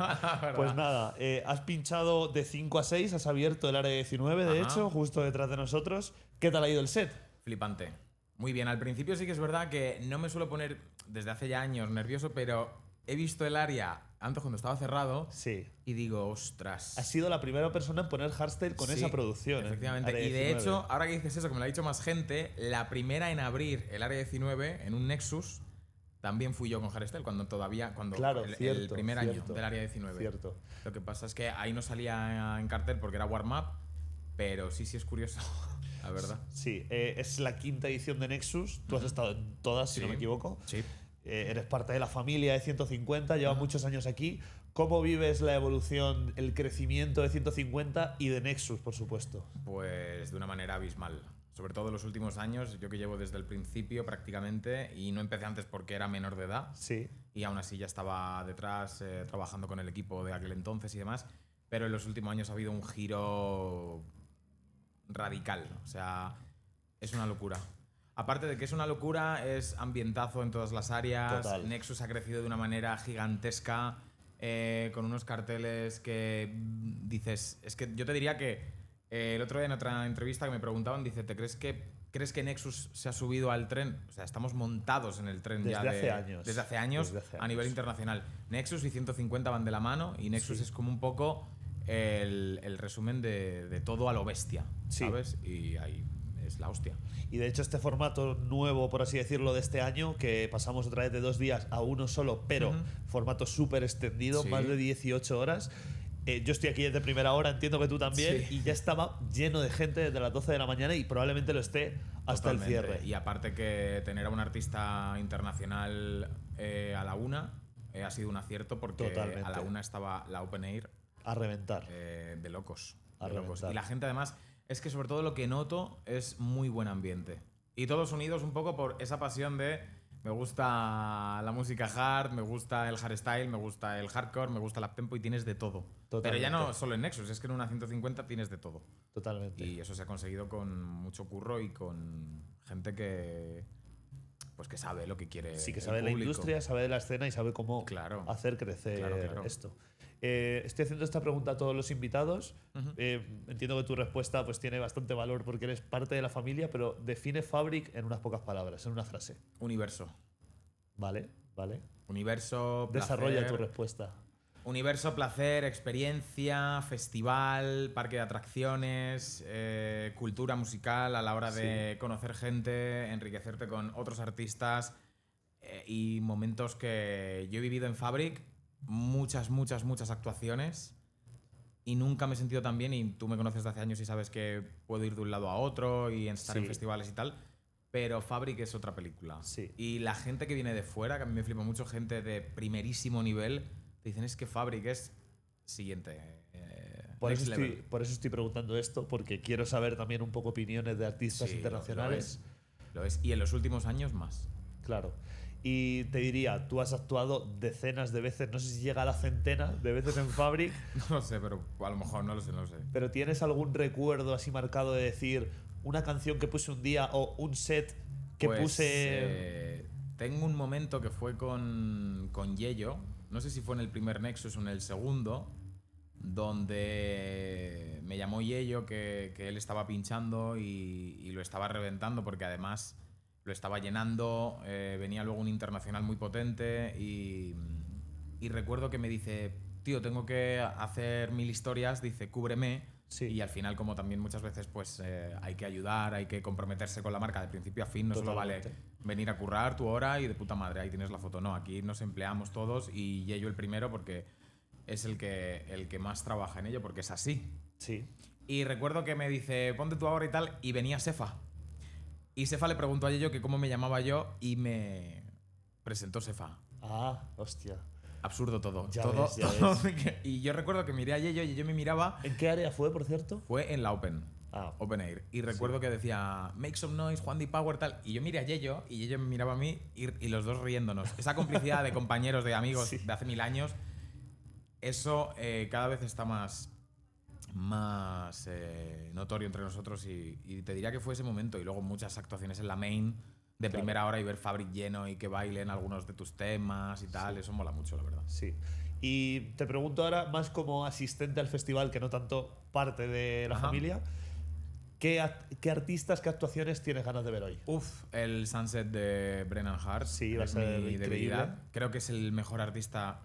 Pues nada, has pinchado de 5 a 6, has abierto el área 19, de hecho, justo detrás de nosotros. ¿Qué tal ha ido el set? Flipante. Muy bien, al principio sí que es verdad que no me suelo poner desde hace ya años nervioso, pero he visto el área antes cuando estaba cerrado y digo, ostras. Has sido la primera persona en poner hardstyle con esa producción. Efectivamente. Y de hecho, ahora que dices eso, que me lo ha dicho más gente, la primera en abrir el área 19 en un Nexus también fui yo con hardstyle cuando el primer año del área 19. Cierto. Lo que pasa es que ahí no salía en cartel porque era warm-up, pero sí es curioso, la verdad. Sí, es la quinta edición de Nexus. Tú has estado en todas, si no me equivoco. Sí. Eres parte de la familia de 150, llevas muchos años aquí. ¿Cómo vives la evolución, el crecimiento de 150 y de Nexus, por supuesto? Pues de una manera abismal. Sobre todo en los últimos años, yo que llevo desde el principio prácticamente, y no empecé antes porque era menor de edad, y aún así ya estaba detrás trabajando con el equipo de aquel entonces y demás, pero en los últimos años ha habido un giro radical, o sea, es una locura. Aparte de que es una locura, es ambientazo en todas las áreas. Total. Nexus ha crecido de una manera gigantesca, con unos carteles que dices, es que yo te diría que el otro día en otra entrevista que me preguntaban, dice, ¿te crees que ¿Crees que Nexus se ha subido al tren? O sea, estamos montados en el tren desde ya hace años. Desde hace años a nivel internacional. Nexus y 150 van de la mano y Nexus es como un poco el resumen de todo a lo bestia, ¿sabes? Y ahí es la hostia. Y de hecho este formato nuevo, por así decirlo, de este año, que pasamos otra vez de 2 días a uno solo, pero formato súper extendido, más de 18 horas. Yo estoy aquí desde primera hora, entiendo que tú también, y ya estaba lleno de gente desde las 12 de la mañana y probablemente lo esté hasta el cierre. Y aparte que tener a un artista internacional a la 1 ha sido un acierto porque a la 1 estaba la Open Air a reventar. De locos. A de locos. reventar. Y la gente además, es que sobre todo lo que noto es muy buen ambiente. Y todos unidos un poco por esa pasión de me gusta la música hard, me gusta el hardstyle, me gusta el hardcore, me gusta el uptempo y tienes de todo. Totalmente. Pero ya no solo en Nexus, es que en una 150 tienes de todo. Totalmente. Y eso se ha conseguido con mucho curro y con gente que pues que sabe lo que quiere. Sí, que sabe de la industria, sabe de la escena y sabe cómo hacer crecer esto. Estoy haciendo esta pregunta a todos los invitados. Entiendo que tu respuesta pues tiene bastante valor porque eres parte de la familia, pero define FABRIK en unas pocas palabras, en una frase. Universo. Vale. Universo, placer. Desarrolla tu respuesta. Universo, placer, experiencia, festival, parque de atracciones, cultura musical a la hora de conocer gente, enriquecerte con otros artistas y momentos que yo he vivido en FABRIK, muchas actuaciones y nunca me he sentido tan bien, y tú me conoces de hace años y sabes que puedo ir de un lado a otro y estar en festivales y tal, pero FABRIK es otra película. Y la gente que viene de fuera, que a mí me flipa mucho, gente de primerísimo nivel, te dicen es que FABRIK es siguiente. Por eso estoy preguntando esto, porque quiero saber también un poco opiniones de artistas internacionales. Lo es. Y en los últimos años más. Claro. Y te diría, tú has actuado decenas de veces, no sé si llega a la centena de veces en FABRIK. No lo sé, pero a lo mejor no lo sé. Pero ¿tienes algún recuerdo así marcado de decir una canción que puse un día o un set que puse? Tengo un momento que fue con Yello. No sé si fue en el primer Nexus o en el segundo, donde me llamó Yello que él estaba pinchando y lo estaba reventando porque además lo estaba llenando, venía luego un internacional muy potente y recuerdo que me dice, tío, tengo que hacer 1000 historias, dice, cúbreme. Y al final, como también muchas veces pues hay que ayudar, hay que comprometerse con la marca de principio a fin, no solo vale venir a currar tu hora y de puta madre, ahí tienes la foto, no, aquí nos empleamos todos y Yello el primero porque es el que más trabaja en ello, porque es así. Y recuerdo que me dice, ponte tú ahora y tal, y venía Sefa. Y Sefa le preguntó a Yello que cómo me llamaba yo y me presentó Sefa. Ah, hostia. Absurdo todo. Ya todo. ves. Y yo recuerdo que miré a Yello y yo me miraba. ¿En qué área fue, por cierto? Fue en la Open. Open Air. Y recuerdo que decía, make some noise, Juandy Power, tal. Y yo miré a Yello y Yello me miraba a mí y los dos riéndonos. Esa complicidad de compañeros, de amigos de hace 1000 años, eso cada vez está más notorio entre nosotros y te diría que fue ese momento. Y luego muchas actuaciones en la main de primera hora y ver FABRIK lleno y que bailen algunos de tus temas y tal, eso mola mucho, la verdad. Sí. Y te pregunto ahora, más como asistente al festival, que no tanto parte de la familia, ¿qué artistas, qué actuaciones tienes ganas de ver hoy? El Sunset de Brennan Hart. Sí, va a ser increíble. Creo que es el mejor artista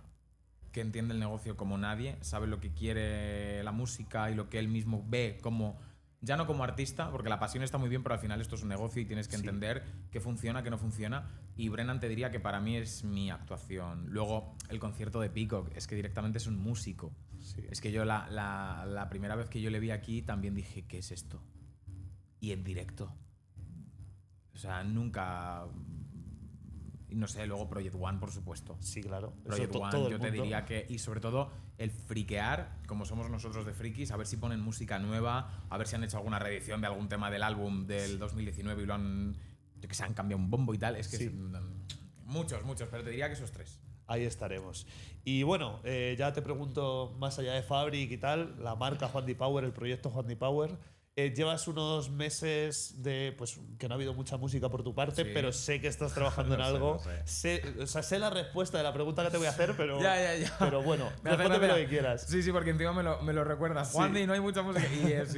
que entiende el negocio como nadie, sabe lo que quiere la música y lo que él mismo ve como... Ya no como artista, porque la pasión está muy bien, pero al final esto es un negocio y tienes que entender qué funciona, qué no funciona. Y Brennan te diría que para mí es mi actuación. Luego, el concierto de Peacock, es que directamente es un músico. Es que yo la primera vez que yo le vi aquí también dije, ¿qué es esto? Y en directo. O sea, nunca... No sé, luego Project One, por supuesto. Sí, claro. Project One, yo te diría que... Y sobre todo, el friquear, como somos nosotros de frikis, a ver si ponen música nueva, a ver si han hecho alguna reedición de algún tema del álbum del 2019 y lo han... Yo que sé, han cambiado un bombo y tal. Es que muchos, pero te diría que esos 3. Ahí estaremos. Y bueno, ya te pregunto, más allá de FABRIK y tal, la marca Juandy Power, el proyecto Juandy Power, Llevas unos meses de pues que no ha habido mucha música por tu parte, Sí. pero sé que estás trabajando en Lo sé, algo. lo sé. O sea, sé la respuesta de la pregunta que te voy a hacer, pero, Ya. pero bueno, Me hace respóndeme lo gracia. que quieras. Sí, porque encima me lo recuerdas. Sí. Juandy, no hay mucha música.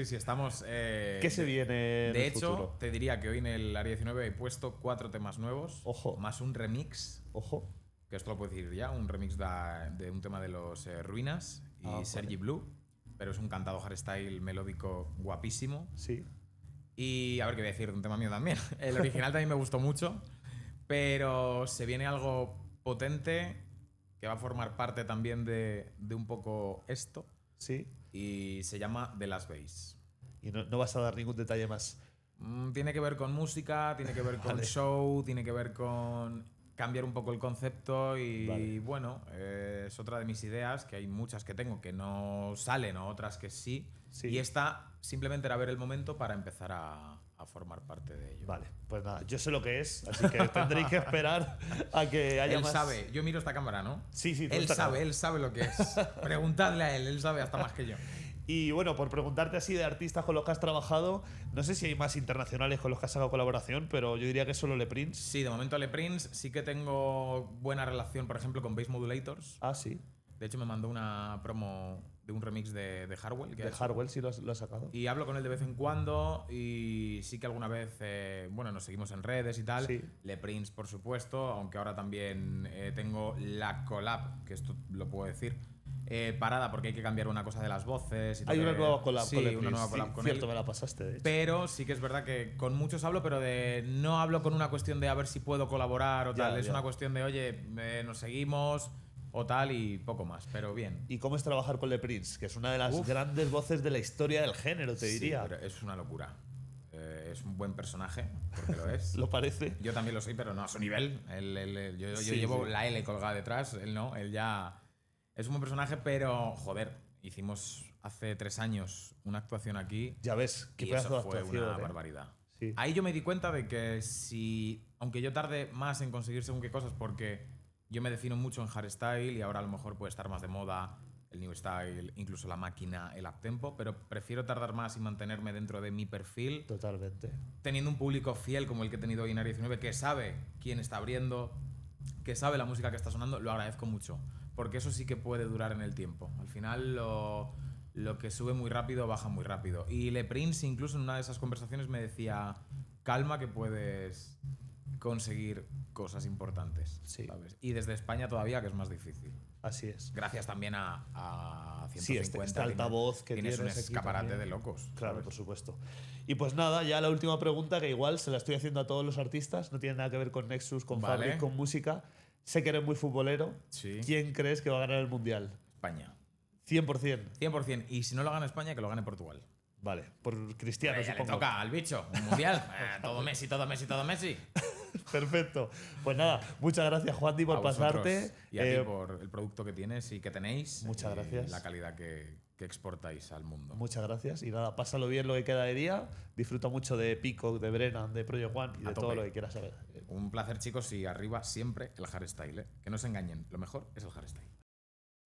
Y sí, estamos. ¿Qué se viene en De el hecho, futuro? te diría que hoy en el Área 19 he puesto 4 temas nuevos. Ojo. Más un remix. Ojo. Que esto lo puedo decir ya. Un remix de un tema de los Ruinas y Vale. Sergi Blue. Pero es un cantado hardstyle melódico guapísimo. Sí. Y a ver qué voy a decir de un tema mío también. El original también me gustó mucho. Pero se viene algo potente que va a formar parte también de un poco esto. Sí. Y se llama The Last Base. Y no vas a dar ningún detalle más. Tiene que ver con música, tiene que ver con Vale. show, tiene que ver con cambiar un poco el concepto y Vale. bueno, es otra de mis ideas, que hay muchas que tengo que no salen o otras que sí. Sí. Y esta simplemente era ver el momento para empezar a formar parte de ello. Vale, pues nada, yo sé lo que es, así que tendréis que esperar a que haya Él más. sabe, yo miro esta cámara, ¿no? Sí, tú Él está claro. él sabe lo que es. Preguntadle a él sabe hasta más que yo. Y bueno, por preguntarte así de artistas con los que has trabajado, no sé si hay más internacionales con los que has sacado colaboración, pero yo diría que solo Le Prince. Sí, de momento Le Prince sí que tengo buena relación, por ejemplo, con Bass Modulators. Ah, sí. De hecho, me mandó una promo de un remix de Hardwell. Que ha De hecho. Hardwell sí lo has sacado. Y hablo con él de vez en cuando y sí que alguna vez, bueno, nos seguimos en redes y tal. Sí. Le Prince, por supuesto, aunque ahora también tengo la collab, que esto lo puedo decir, parada porque hay que cambiar una cosa de las voces. Y Hay todo una que- nueva collab sí, con Le una Prince. nueva collab Sí, con cierto, él. me la pasaste, de hecho. Pero sí que es verdad que con muchos hablo, pero no hablo con una cuestión de a ver si puedo colaborar o Ya, tal. Es ya. una cuestión de, oye, nos seguimos o tal y poco más, pero bien. ¿Y cómo es trabajar con Le Prince? Que es una de las Uf. grandes voces de la historia del género, te Sí, diría. pero es una locura. Es un buen personaje, porque lo es. ¿Lo parece? Yo también lo soy, pero no a su nivel. Yo Sí, llevo sí. la L colgada detrás, él no, él ya es un buen personaje, pero joder, hicimos hace 3 años una actuación aquí Ya ves, qué y pedazo de eso fue actuación. una ¿eh? barbaridad. Sí. Ahí yo me di cuenta de que si, aunque yo tarde más en conseguir según qué cosas, porque yo me defino mucho en hardstyle y ahora a lo mejor puede estar más de moda el new style, incluso la máquina, el uptempo, pero prefiero tardar más y mantenerme dentro de mi perfil, Totalmente. teniendo un público fiel como el que he tenido hoy en Área 19, que sabe quién está abriendo, que sabe la música que está sonando, lo agradezco mucho, porque eso sí que puede durar en el tiempo. Al final lo que sube muy rápido baja muy rápido. Y Le Prince incluso en una de esas conversaciones me decía, calma que puedes conseguir cosas importantes, Sí. ¿sabes? Y desde España todavía, que es más difícil. Así es. Gracias también a 150. Sí, este altavoz que tienes un tienes aquí escaparate también. de locos. Claro, ¿sabes? por supuesto. Y pues nada, ya la última pregunta, que igual se la estoy haciendo a todos los artistas, no tiene nada que ver con Nexus, con Vale. FABRIK, con música. Sé que eres muy futbolero. Sí. ¿Quién crees que va a ganar el Mundial? España. 100%. 100%. Y si no lo gana España, que lo gane Portugal. Vale, por Cristiano, Ya le supongo. toca al bicho. Un mundial. Todo Messi, todo Messi, todo Messi. Perfecto. Pues nada, muchas gracias, Juandy, por A vosotros pasarte. Y a ti por el producto que tienes y que tenéis. Muchas y gracias. La calidad que exportáis al mundo. Muchas gracias. Y nada, pásalo bien lo que queda de día. Disfruta mucho de Peacock, de Brennan, de Project One y A de tope. todo lo que quieras saber. Un placer, chicos, y arriba siempre el hardstyle. ¿Eh? Que no se engañen. Lo mejor es el hardstyle.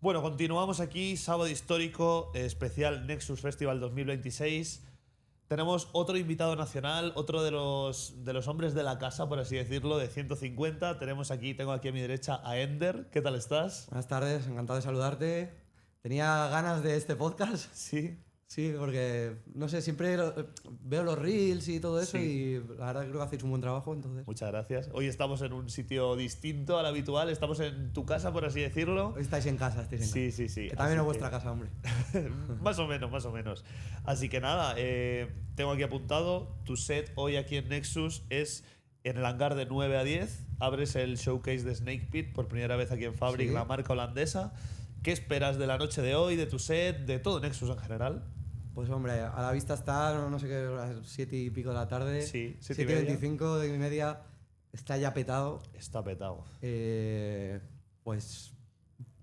Bueno, continuamos aquí, sábado histórico, especial Nexus Festival 2026. Tenemos otro invitado nacional, otro de los hombres de la casa, por así decirlo, de 150. Tengo aquí a mi derecha a Ender. ¿Qué tal estás? Buenas tardes, encantado de saludarte. Tenía ganas de este podcast, Sí. sí, porque, no sé, siempre veo los reels y todo eso Sí. y la verdad creo que hacéis un buen trabajo, entonces. Muchas gracias. Hoy estamos en un sitio distinto al habitual. Estamos en tu casa, por así decirlo. Hoy estáis en casa, estáis en Sí, casa. sí, sí. Que también Así es vuestra casa, hombre. Más o menos, más o menos. Así que nada, tengo aquí apuntado, tu set hoy aquí en Nexus es en el hangar de 9 a 10. Abres el showcase de Snake Pit por primera vez aquí en FABRIK, Sí. la marca holandesa. ¿Qué esperas de la noche de hoy, de tu set, de todo Nexus en general? Pues hombre, a la vista está, no sé qué, a las 7 y pico de la tarde. Sí, 7:30. 7:25 y media, está ya petado. Está petado. Pues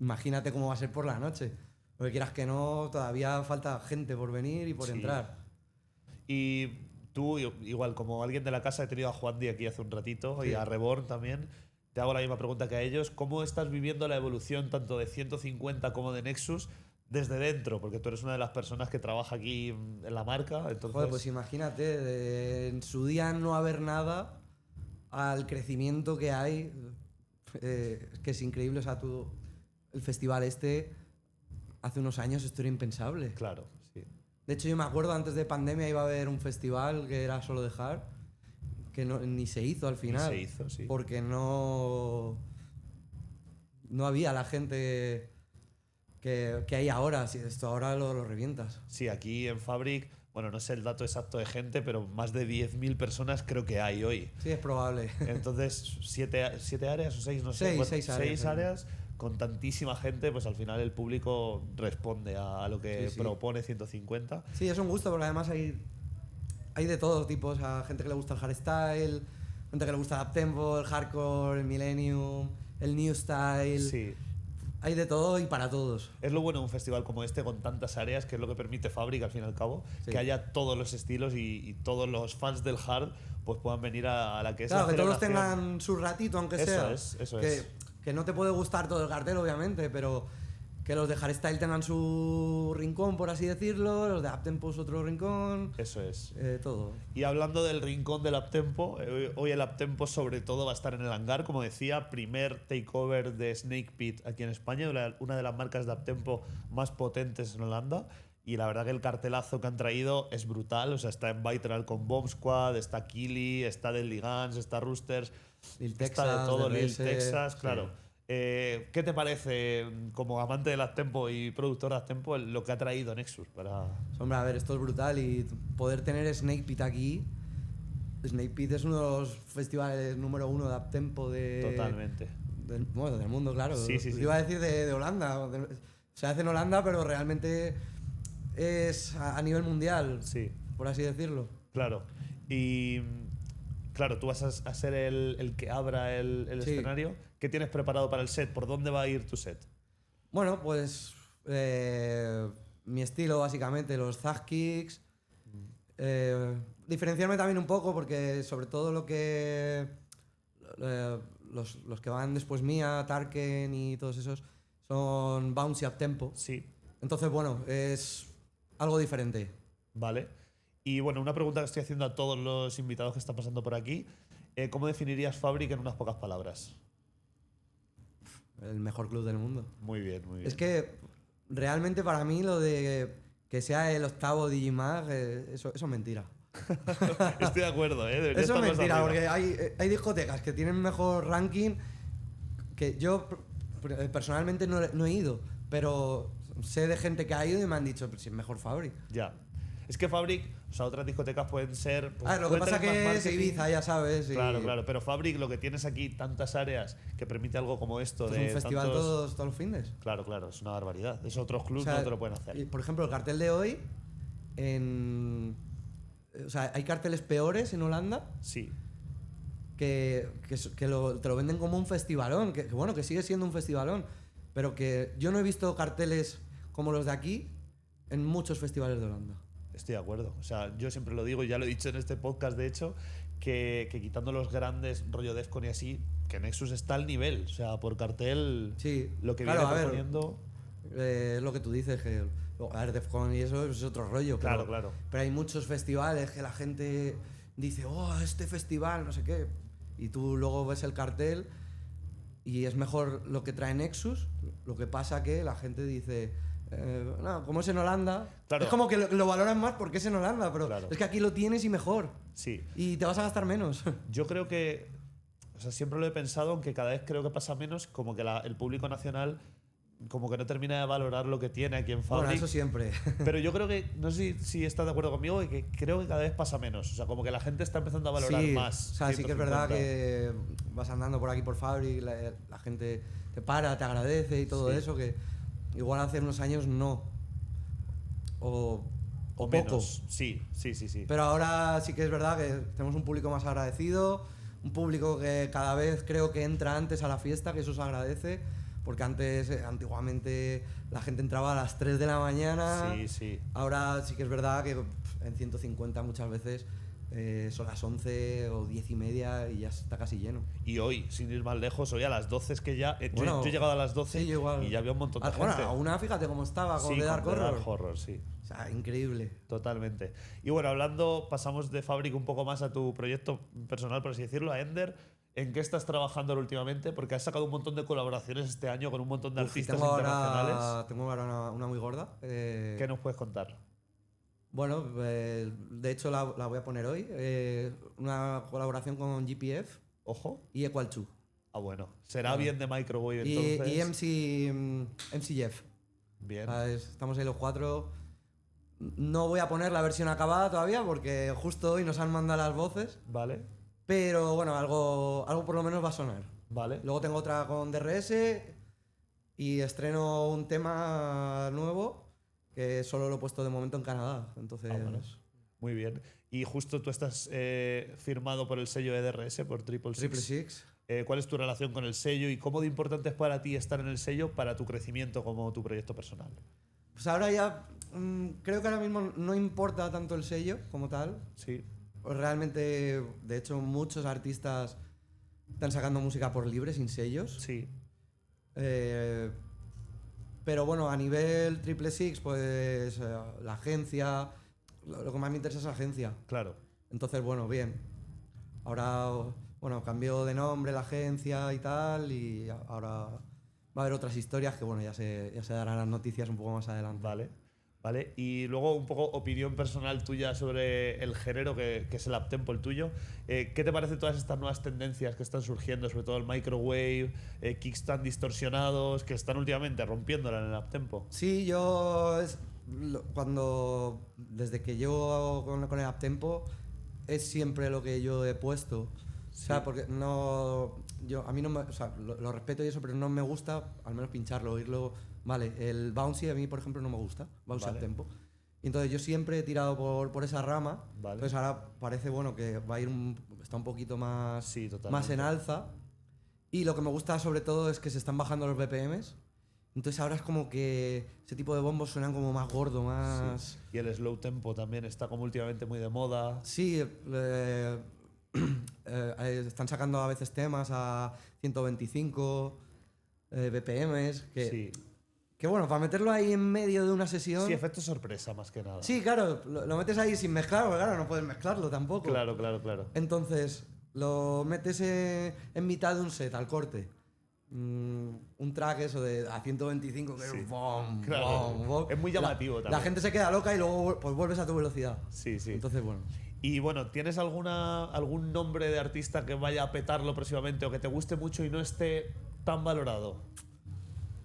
imagínate cómo va a ser por la noche. Lo que quieras que no, todavía falta gente por venir y por Sí. entrar. Y tú, igual como alguien de la casa, he tenido a Juandy aquí hace un ratito y Sí. a Reborn también. Te hago la misma pregunta que a ellos. ¿Cómo estás viviendo la evolución tanto de 150 como de Nexus desde dentro, porque tú eres una de las personas que trabaja aquí en la marca. Entonces... Joder, pues imagínate, en su día no haber nada al crecimiento que hay, que es increíble. O sea, el festival este, hace unos años esto era impensable. Claro, sí. De hecho, yo me acuerdo, antes de pandemia iba a haber un festival que era solo de hard, que ni se hizo al final. Ni se hizo, sí. Porque no había la gente que hay ahora. Si esto ahora lo revientas. Sí, aquí en FABRIK, bueno, no sé el dato exacto de gente, pero más de 10.000 personas creo que hay hoy. Sí, es probable. Entonces, ¿siete áreas o 6? No sé. Seis áreas. 6 áreas con tantísima gente, pues al final el público responde a lo que propone 150. Sí, es un gusto, porque además hay de todo tipo. O sea, gente que le gusta el hardstyle, gente que le gusta el uptempo, el hardcore, el millennium, el new style. Sí. Hay de todo y para todos. Es lo bueno de un festival como este, con tantas áreas, que es lo que permite FABRIK al fin y al cabo, que haya todos los estilos y todos los fans del hard pues puedan venir a la que es la Claro, que todos celebración. tengan su ratito, aunque Eso sea. es. Que no te puede gustar todo el cartel, obviamente, pero que los de hardstyle tengan su rincón, por así decirlo, los de uptempo otro rincón. Eso es. Todo. Y hablando del rincón del uptempo, hoy el uptempo sobre todo va a estar en el hangar, como decía, primer takeover de Snake Pit aquí en España, una de las marcas de uptempo más potentes en Holanda. Y la verdad que el cartelazo que han traído es brutal. O sea, está en Vitral con Bomb Squad, está Kili, está Deadly Guns, está Roosters, está de todo, Lil Texas, claro. Sí. ¿Qué te parece, como amante del uptempo y productor de uptempo, lo que ha traído Nexus para...? Hombre, a ver, esto es brutal, y poder tener Snake Pit aquí. Snake Pit es uno de los festivales número 1 de uptempo Totalmente. del mundo, claro. Sí. Iba a decir de Holanda. Se hace en Holanda, pero realmente es a nivel mundial, por así decirlo. Claro. Y claro, tú vas a ser el que abra el escenario. ¿Qué tienes preparado para el set? ¿Por dónde va a ir tu set? Bueno, pues mi estilo, básicamente, los thug kicks. Diferenciarme también un poco, porque sobre todo los que van después mía, Tarken y todos esos, son bouncy up tempo. Sí. Entonces, bueno, es algo diferente. Vale. Y bueno, una pregunta que estoy haciendo a todos los invitados que están pasando por aquí. ¿Cómo definirías FABRIK en unas pocas palabras? El mejor club del mundo. Muy bien, muy bien. Es que realmente para mí lo de que sea el 8º Digimag, eso es mentira. Estoy de acuerdo, ¿eh? Eso es mentira, porque hay discotecas que tienen mejor ranking que yo personalmente no he ido, pero sé de gente que ha ido y me han dicho, pero si es mejor FABRIK. Ya. Es que FABRIK, o sea, otras discotecas pueden ser... Pues, lo que pasa que es Ibiza, ya sabes. Claro, pero FABRIK, lo que tienes aquí, tantas áreas que permite algo como esto Es de un festival todos los fines. Claro, es una barbaridad. Es otros clubs no te lo pueden hacer. Por ejemplo, el cartel de hoy, o sea, hay carteles peores en Holanda. Sí. Que te lo venden como un festivalón, que bueno, que sigue siendo un festivalón, pero que yo no he visto carteles como los de aquí en muchos festivales de Holanda. Estoy de acuerdo. O sea, yo siempre lo digo, y ya lo he dicho en este podcast, de hecho, que quitando los grandes, rollo Defcon y así, que Nexus está al nivel. O sea, por cartel, lo que viene proponiendo... lo que tú dices, que a ver, Defcon y eso es otro rollo. Claro. Pero hay muchos festivales que la gente dice, oh, este festival, no sé qué. Y tú luego ves el cartel y es mejor lo que trae Nexus. Lo que pasa que la gente dice... no, como es en Holanda, es como que lo valoran más porque es en Holanda, pero es que aquí lo tienes y mejor. Sí. Y te vas a gastar menos. Yo creo que, o sea, siempre lo he pensado, aunque cada vez creo que pasa menos, como que el público nacional como que no termina de valorar lo que tiene aquí en FABRIK. Bueno, eso siempre. Pero yo creo que, no sé si estás de acuerdo conmigo, que creo que cada vez pasa menos. O sea, como que la gente está empezando a valorar más. O sea, sí que es verdad que vas andando por aquí por FABRIK, la gente te para, te agradece y todo eso, que igual hace unos años no. O poco. Menos. Sí. Pero ahora sí que es verdad que tenemos un público más agradecido, un público que cada vez creo que entra antes a la fiesta, que eso se agradece. Porque antiguamente la gente entraba a las 3 de la mañana. Sí. Ahora sí que es verdad que en 150 muchas veces Son las 11 o 10:30 y ya está casi lleno. Y hoy, sin ir más lejos, hoy a las 12 es que ya... Bueno, yo he llegado a las 12 sí, yo igual. y ya había un montón de gente. Bueno, a una fíjate cómo estaba con sí, The Dark con The Horror. Dark Horror, sí. O sea, increíble. Totalmente. Y bueno, pasamos de FABRIK un poco más a tu proyecto personal, por así decirlo, a Ender. ¿En qué estás trabajando últimamente? Porque has sacado un montón de colaboraciones este año con un montón de artistas internacionales. Tengo ahora una muy gorda. ¿Qué nos puedes contar? Bueno, de hecho la voy a poner hoy. Una colaboración con GPF. Ojo. Y Equal 2. Ah, bueno. Será bien de Microwave Y entonces. MC Jeff. Bien. Estamos ahí los 4. No voy a poner la versión acabada todavía porque justo hoy nos han mandado las voces. Vale. Pero bueno, algo por lo menos va a sonar. Vale. Luego tengo otra con DRS y estreno un tema nuevo que solo lo he puesto de momento en Canadá. Entonces, bueno. Muy bien. Y justo tú estás firmado por el sello de DRS, por Triple Six. ¿Cuál es tu relación con el sello y cómo de importante es para ti estar en el sello para tu crecimiento como tu proyecto personal? Pues ahora ya creo que ahora mismo no importa tanto el sello como tal. Sí. Realmente, de hecho, muchos artistas están sacando música por libre, sin sellos. Sí. Pero bueno, a nivel Triple Six, pues la agencia, lo que más me interesa es la agencia. Claro. Entonces, bueno, bien. Ahora, bueno, cambió de nombre la agencia y tal, y ahora va a haber otras historias que, bueno, ya se darán las noticias un poco más adelante. Vale. Y luego un poco opinión personal tuya sobre el género que es el uptempo, el tuyo. ¿Qué te parece todas estas nuevas tendencias que están surgiendo, sobre todo el microwave, kicks tan distorsionados, que están últimamente rompiéndola en el uptempo? Sí, desde que yo con el uptempo es siempre lo que yo he puesto. Sí. O sea, porque a mí no o sea, lo respeto y eso, pero no me gusta al menos pincharlo, oírlo. Vale, el bouncy a mí, por ejemplo, no me gusta, bouncy uptempo. Y entonces yo siempre he tirado por esa rama. Vale. Entonces ahora parece bueno que va a ir está un poquito más en alza. Y lo que me gusta sobre todo es que se están bajando los BPMs. Entonces ahora es como que ese tipo de bombos suenan como más gordo, más... Sí. Y el slow tempo también está como últimamente muy de moda. Sí, están sacando a veces temas a 125 BPMs que bueno, para meterlo ahí en medio de una sesión... Sí, efecto sorpresa más que nada. Sí, claro, lo metes ahí sin mezclar, porque claro, no puedes mezclarlo tampoco. Claro. Entonces, lo metes en mitad de un set, al corte. Un track eso a 125 que es bom, bom. Es muy llamativo también. La gente se queda loca y luego pues vuelves a tu velocidad. Sí. Entonces, bueno. Y bueno, ¿tienes algún nombre de artista que vaya a petarlo próximamente o que te guste mucho y no esté tan valorado?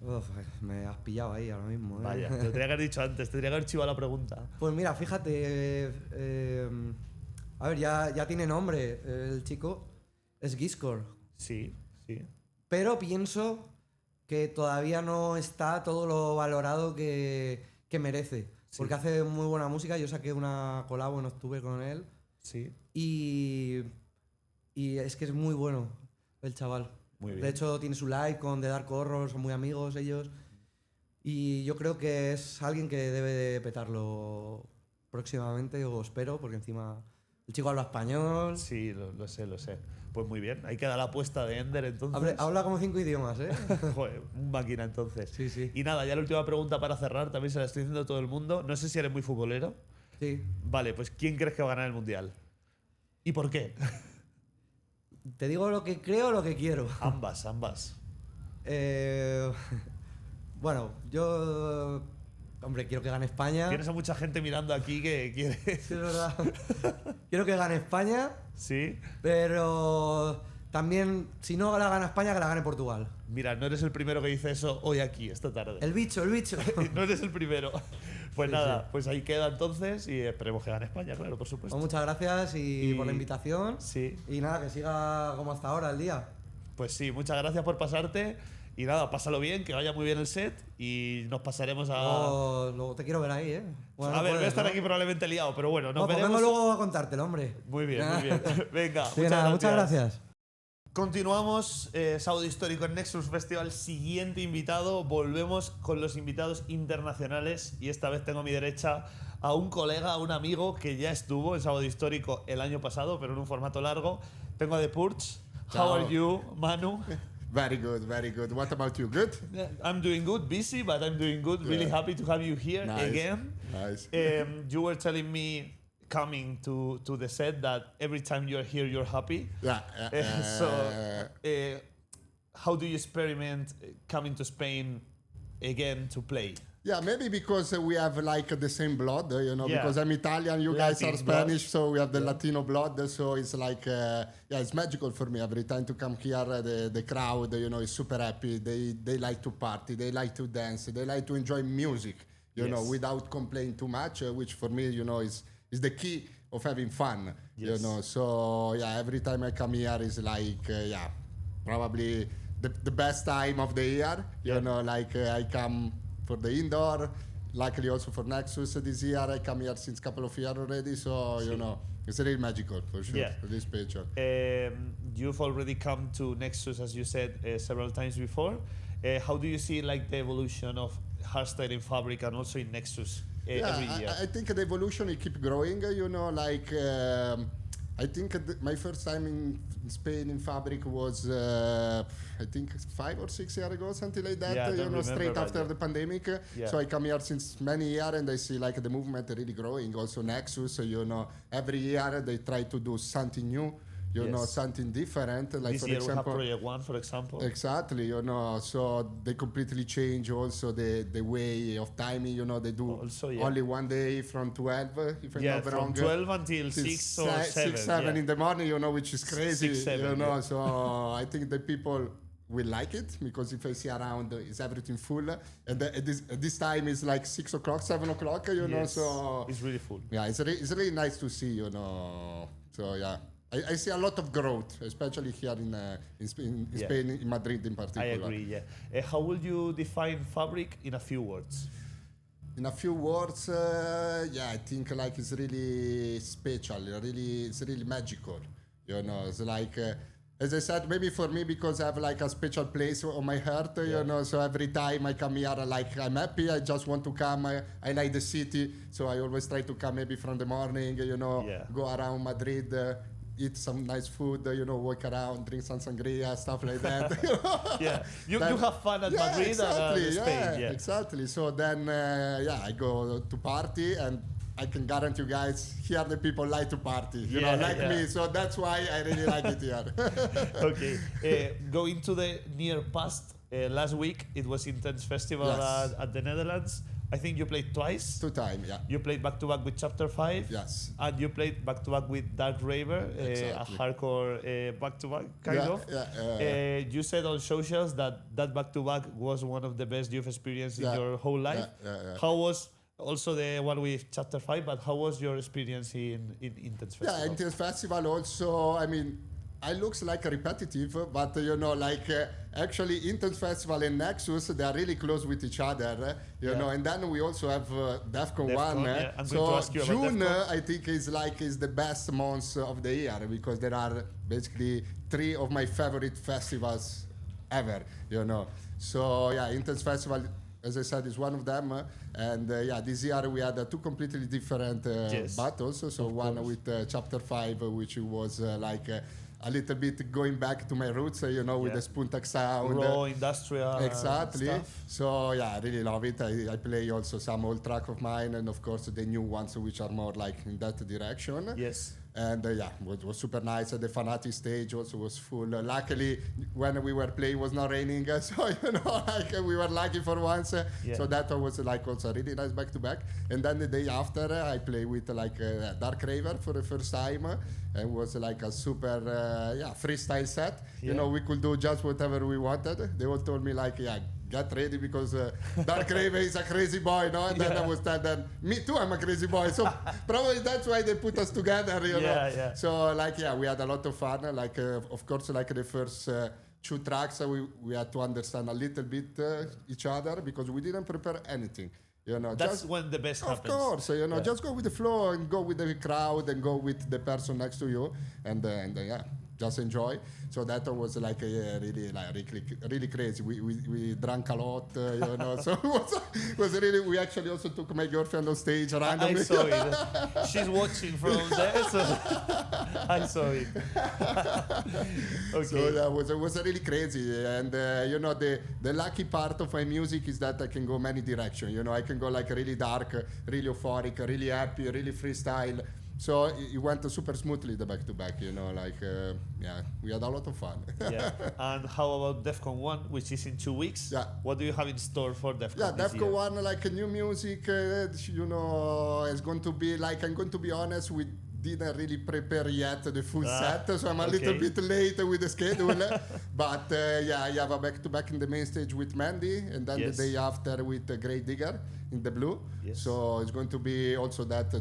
Uf, me has pillado ahí ahora mismo. Vaya, te lo tenía que haber dicho antes, te tendría que haber chivado la pregunta. Pues mira, fíjate, a ver, ya tiene nombre el chico, es Giscore. Sí. Pero pienso que todavía no está todo lo valorado que merece. Sí. Porque hace muy buena música, yo saqué una colabo en octubre con él. Sí. Y es que es muy bueno el chaval. Muy bien. De hecho, tiene su live con The Dark Horror, son muy amigos ellos. Y yo creo que es alguien que debe de petarlo próximamente, o espero, porque encima el chico habla español. Sí, lo sé. Pues muy bien, ahí queda la apuesta de Ender entonces. Habla como 5 idiomas, ¿eh? Joder, un máquina entonces. Sí. Y nada, ya la última pregunta para cerrar, también se la estoy diciendo a todo el mundo. No sé si eres muy futbolero. Sí. Vale, pues ¿quién crees que va a ganar el Mundial? ¿Y por qué? ¿Te digo lo que creo o lo que quiero? Ambas. Bueno, yo... Hombre, quiero que gane España. Tienes a mucha gente mirando aquí que quiere... Sí, es verdad. Quiero que gane España. Sí. Pero también, si no la gana España, que la gane Portugal. Mira, no eres el primero que dice eso hoy aquí, esta tarde. El bicho. No eres el primero. Pues sí, nada, sí. Pues ahí queda entonces y esperemos que gane España, claro, por supuesto. Pues muchas gracias y por la invitación. Sí. Y nada, que siga como hasta ahora el día. Pues sí, muchas gracias por pasarte. Y nada, pásalo bien, que vaya muy bien el set y nos pasaremos a... Luego te quiero ver ahí, ¿eh? Bueno, a ver, voy a estar ¿no? aquí probablemente liado, pero bueno, nos veremos. Pues vengo luego a contártelo, hombre. Muy bien. Venga, sí, muchas gracias. Continuamos, sábado histórico en Nexus Festival, siguiente invitado. Volvemos con los invitados internacionales y esta vez tengo a mi derecha a un colega, a un amigo que ya estuvo en Sábado Histórico el año pasado, pero en un formato largo. Tengo a The Purge. How are you, Manu? Very good, very good. What about you? Good? I'm doing good. Busy, but I'm doing good. Really happy to have you here again. Nice. You were telling me coming to the set that every time you're here, you're happy. Yeah. How do you experiment coming to Spain again to play? Yeah, maybe because we have like the same blood, because I'm Italian, you guys Latin are Spanish, blood. so we have the Latino blood, so it's like, it's magical for me. Every time to come here, the crowd, is super happy. They like to party, they like to dance, they like to enjoy music, without complaining too much, which for me, is the key of having fun, So, every time I come here is like, probably the best time of the year, I come for the indoor, luckily also for Nexus this year. I come here since a couple of years already, so it's really magical for sure. Yeah. Really special. You've already come to Nexus, as you said, several times before. How do you see like the evolution of hardstyle in FABRIK and also in Nexus every year? I think the evolution it keep growing. I think my first time in Spain in FABRIK was, I think 5 or 6 years ago, something like that, straight after the pandemic. So I come here since many years and I see like the movement really growing. Also Nexus, every year they try to do something new. Something different. Like this for year example, we have Project One, for example. Exactly, so they completely change also the way of timing. They do also, only one day from 12, if I'm not wrong. From 12 until 6 or 7. 6, 7 in the morning, which is crazy. 6, 7, So I think the people will like it because if I see around, is everything full. And at this time is like 6 o'clock, 7 o'clock, so it's really full. Yeah, it's really nice to see, So yeah. I see a lot of growth, especially here in Spain, in Madrid in particular. I agree, yeah. How would you define FABRIK in a few words? In a few words, I think like it's really special, it's really magical. It's like, as I said, maybe for me because I have like a special place on my heart, so every time I come here, like I'm happy, I just want to come, I like the city, so I always try to come maybe from the morning, go around Madrid, eat some nice food, walk around, drink some sangria, stuff like that. You have fun at Madrid exactly, and Spain. Exactly. So then, I go to party, and I can guarantee you guys, here the people like to party, me. So that's why I really like it here. Okay. Going to the near past, last week it was Intense Festival at the Netherlands. I think you played twice. 2 times, yeah. You played back-to-back with Chapter 5. Yes. And you played back-to-back with Dark Raver, a hardcore back-to-back, kind of. Yeah. You said on socials that back-to-back was one of the best you've experienced in your whole life. How was also the one with Chapter 5, but how was your experience in Intense Festival? Yeah, Intense Festival also, I mean, it looks like repetitive, but actually Intense Festival and Nexus, they are really close with each other, and then we also have Defcon 1. Yeah. I'm so going to ask you about June, Defcon. I think is the best month of the year because there are basically 3 of my favorite festivals ever, So Intense Festival, as I said, is one of them. And this year we had 2 completely different battles. So one with Chapter 5, which was a little bit going back to my roots, with the Spuntak sound. Raw, industrial exactly. stuff. So I really love it. I play also some old track of mine and of course the new ones which are more like in that direction. Yes. And it was super nice. The Fanatic stage also was full. Luckily, when we were playing, it was not raining. So, we were lucky for once. So that was also really nice back to back. And then the day after, I played with Dark Raver for the first time. And it was like a super freestyle set. We could do just whatever we wanted. They all told me get ready because Dark Raven is a crazy boy, no? And then I was telling them, me too, I'm a crazy boy. So probably that's why they put us together, know? So we had a lot of fun. Of course, the first 2 tracks, we had to understand a little bit each other because we didn't prepare anything. That's when the best happens. Of course, just go with the flow and go with the crowd and go with the person next to you. And just enjoy. So that was like really crazy. We drank a lot, you know. So it was really. We actually also took my girlfriend on stage randomly. I saw it. She's watching from there, so I saw it. Okay. So that was really crazy, and you know, the lucky part of my music is that I can go many directions. You know, I can go like really dark, really euphoric, really happy, really freestyle. So it went super smoothly, the back-to-back, you know, like, yeah, we had a lot of fun. Yeah. And how about DEFCON 1, which is in 2 weeks? Yeah. What do you have in store for DEFCON Yeah, this DEFCON year? 1, like new music, you know, is going to be, like, I'm going to be honest, we didn't really prepare yet the full set, so I'm a little bit late with the schedule. But yeah, I have a back-to-back in the main stage with Mandy, and then the day after with Grey Digger in the blue. Yes. So it's going to be also that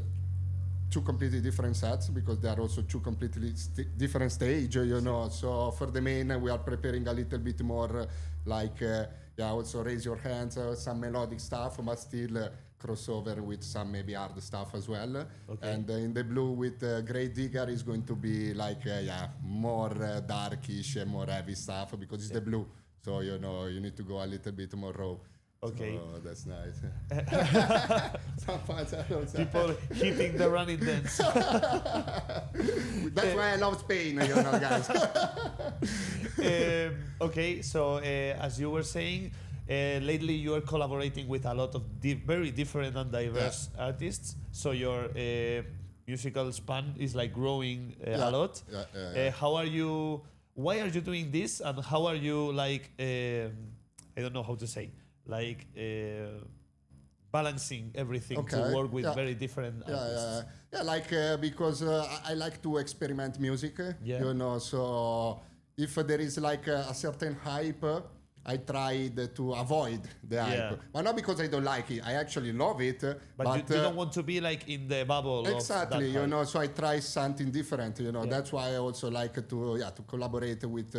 2 completely different sets, because they are also 2 completely different stage, you know. So for the main, we are preparing a little bit more like, yeah, also raise your hands, some melodic stuff, but still crossover with some maybe hard stuff as well. Okay. And in the blue with Grey Digger is going to be like, yeah, more darkish and more heavy stuff, because it's the blue. So, you know, you need to go a little bit more raw. Okay. Oh, that's nice. Some fans people hitting the running dance. That's why I love Spain, you know, guys. Okay, so as you were saying, lately you are collaborating with a lot of very different and diverse artists. So your musical span is like growing a lot. How are you? Why are you doing this? And how are you like? I don't know how to say. Like balancing everything to work with very different artists. Yeah, like because I like to experiment music, you know, so if there is like a certain hype, I tried to avoid the hype. But not because I don't like it, I actually love it. But you don't want to be like in the bubble. Exactly, of that you know, so I try something different, you know. That's why I also like to collaborate with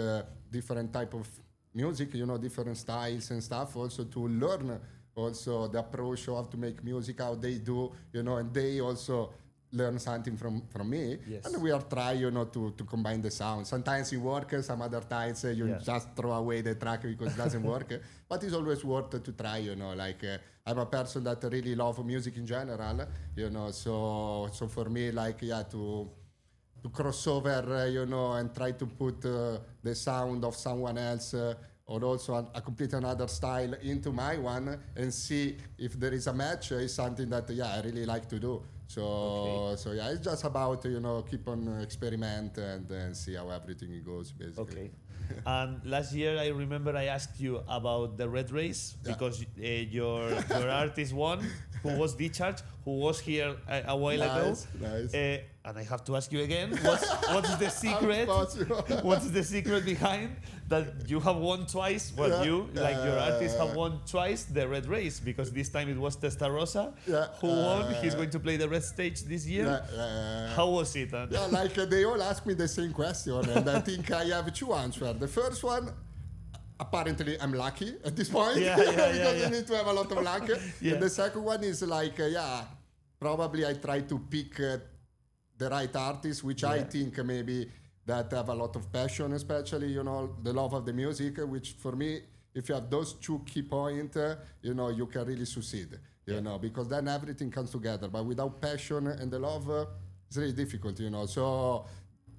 different type of music, you know, different styles and stuff, also to learn also the approach of how to make music, how they do, you know, and they also learn something from me. Yes. And we are trying, you know, to combine the sound. Sometimes it works, some other times you just throw away the track because it doesn't work. But it's always worth to try, you know, like I'm a person that really love music in general, you know, so for me, like, to crossover, you know, and try to put the sound of someone else or also a complete another style into my one and see if there is a match is something that, I really like to do. So yeah, it's just about, you know, keep on experiment and see how everything goes, basically. Okay. And last year, I remember I asked you about the Red Race because your artist won, who was Discharge, who was here a while ago. Nice. And I have to ask you again, what's the secret? What's the secret behind that you have won twice? Well, like your artist, have won twice the Red Race, because this time it was Testarossa who won. He's going to play the Red Stage this year. How was it? Like they all ask me the same question, and I think I have 2 answers. The first one, apparently I'm lucky at this point, because you need to have a lot of luck. And the second one is like, probably I try to pick the right artist, which I think maybe that have a lot of passion, especially, you know, the love of the music, which for me, if you have those 2 key points, you know, you can really succeed, you know, because then everything comes together. But without passion and the love, it's really difficult, you know. So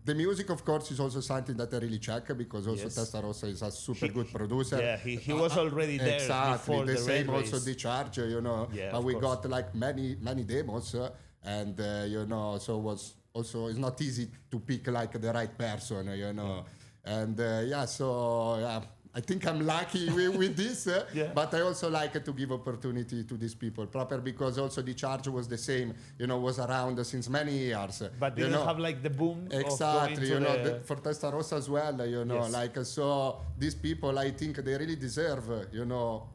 the music, of course, is also something that I really check, because also Testarossa is a super good producer. Yeah, he was already there. Exactly, the same Red also Race. Discharge, you know. But we got like many demos, and you know, so it was also, it's not easy to pick like the right person, you know. And I think I'm lucky with this, but I also like to give opportunity to these people, proper because also Discharge was the same, you know, was around since many years. But didn't have like the boom. Exactly, you know, for Testarossa as well, you know, like, so these people, I think they really deserve, you know,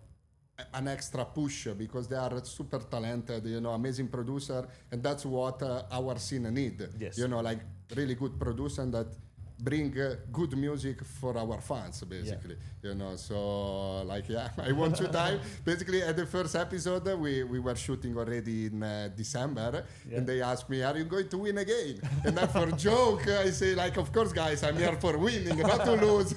an extra push, because they are super talented, you know, amazing producer, and that's what our scene need. You know, like really good producer that bring good music for our fans, basically. You know, so like, yeah, I want to time. Basically, at the first episode, we were shooting already in December, and they asked me, "Are you going to win again?" And then for joke, I say like, "Of course, guys, I'm here for winning, not to lose."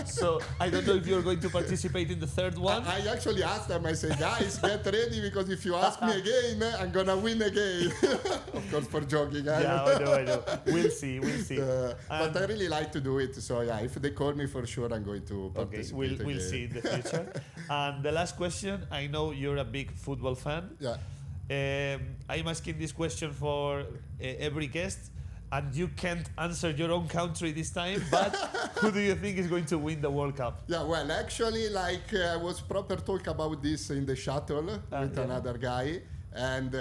So I don't know if you're going to participate in the third one. I actually asked them. I say, "Guys, get ready because if you ask me again, I'm gonna win again." Of course, for joking. I know. We'll see. But I really like to do it. So yeah, if they call me for sure, I'm going to participate. We'll see in the future. And the last question, I know you're a big football fan. Yeah. I'm asking this question for every guest, and you can't answer your own country this time, but who do you think is going to win the World Cup? Yeah, well, actually, like, I was proper talk about this in the shuttle with another guy, and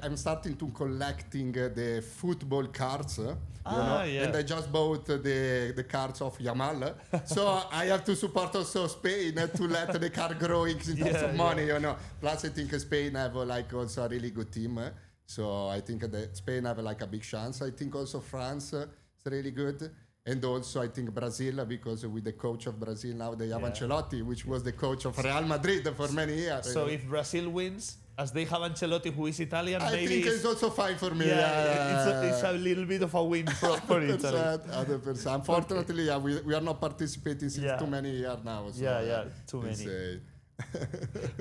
I'm starting to collecting the football cards. And I just bought the cards of Yamal, so I have to support also Spain to let the card grow in terms of money, you know. Plus, I think Spain have like also a really good team, so I think that Spain have like a big chance. I think also France is really good, and also I think Brazil, because with the coach of Brazil now they have Ancelotti, which was the coach of Real Madrid for many years. So if Brazil wins, as they have Ancelotti, who is Italian, I maybe think it's also fine for me. It's a little bit of a win for Italy. 100%. Unfortunately, we are not participating since too many years now. So, too many.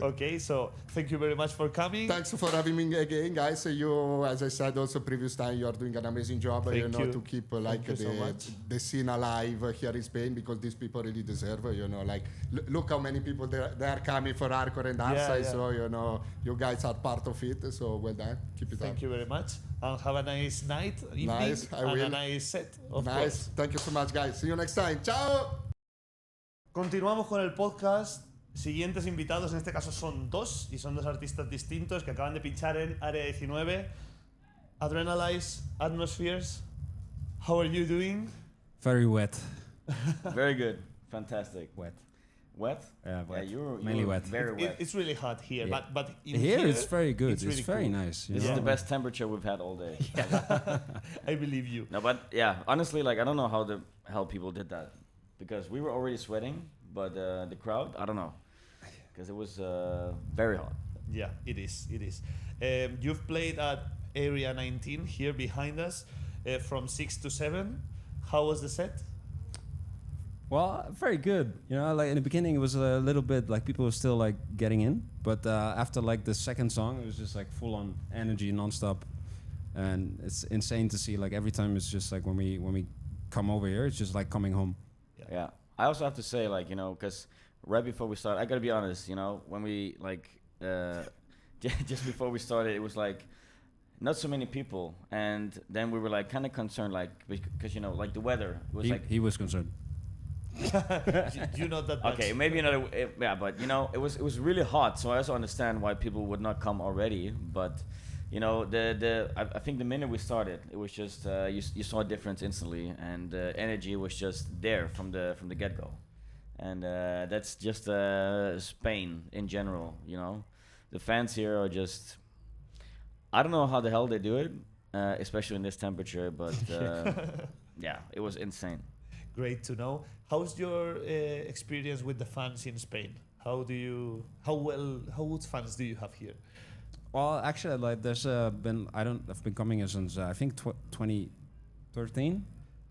Okay, so thank you very much for coming. Thanks for having me again, guys. You, as I said also previous time, you are doing an amazing job. To keep like the scene alive here in Spain, because these people really deserve. Like look how many people they are coming for hardcore and hardstyle. So you guys are part of it. So well done. Keep it up. Thank you very much, and have a nice night, evening, and a nice set. Of course. Thank you so much, guys. See you next time. Ciao. Continuamos con el podcast. Siguientes invitados, en este caso son dos, y son dos artistas distintos que acaban de pinchar en Área 19. Adrenalize Atmozfears, how are you doing? Very wet. Very good. Fantastic. Wet? Wet? Yeah, wet. You're mainly wet. Very wet. It's really hot here, but here it's very good. It's really very cool. nice. This is the best temperature we've had all day. I believe you. No, but yeah, honestly, like I don't know how the hell people did that, because we were already sweating, but the crowd, I don't know. Because it was very hot. Yeah, it is. You've played at Area 19 here behind us from 6 to 7. How was the set? Well, very good. Like in the beginning it was a little bit like people were still like getting in, but after like the second song it was just like full on energy non-stop, and it's insane to see. Like every time it's just like when we come over here, it's just like coming home. Yeah. I also have to say, like, because right before we started, I gotta be honest, when we like just before we started, it was like not so many people, and then we were like kind of concerned, like because like the weather was he was concerned. You know that. Okay, maybe another. Yeah, but it was really hot, so I also understand why people would not come already. But I think the minute we started, it was just you saw a difference instantly, and the energy was just there from the get go. And that's just Spain in general, The fans here are just... I don't know how the hell they do it, especially in this temperature, but yeah, it was insane. Great to know. How's your experience with the fans in Spain? How good fans do you have here? Well, actually, like there's I've been coming here since I think 2013.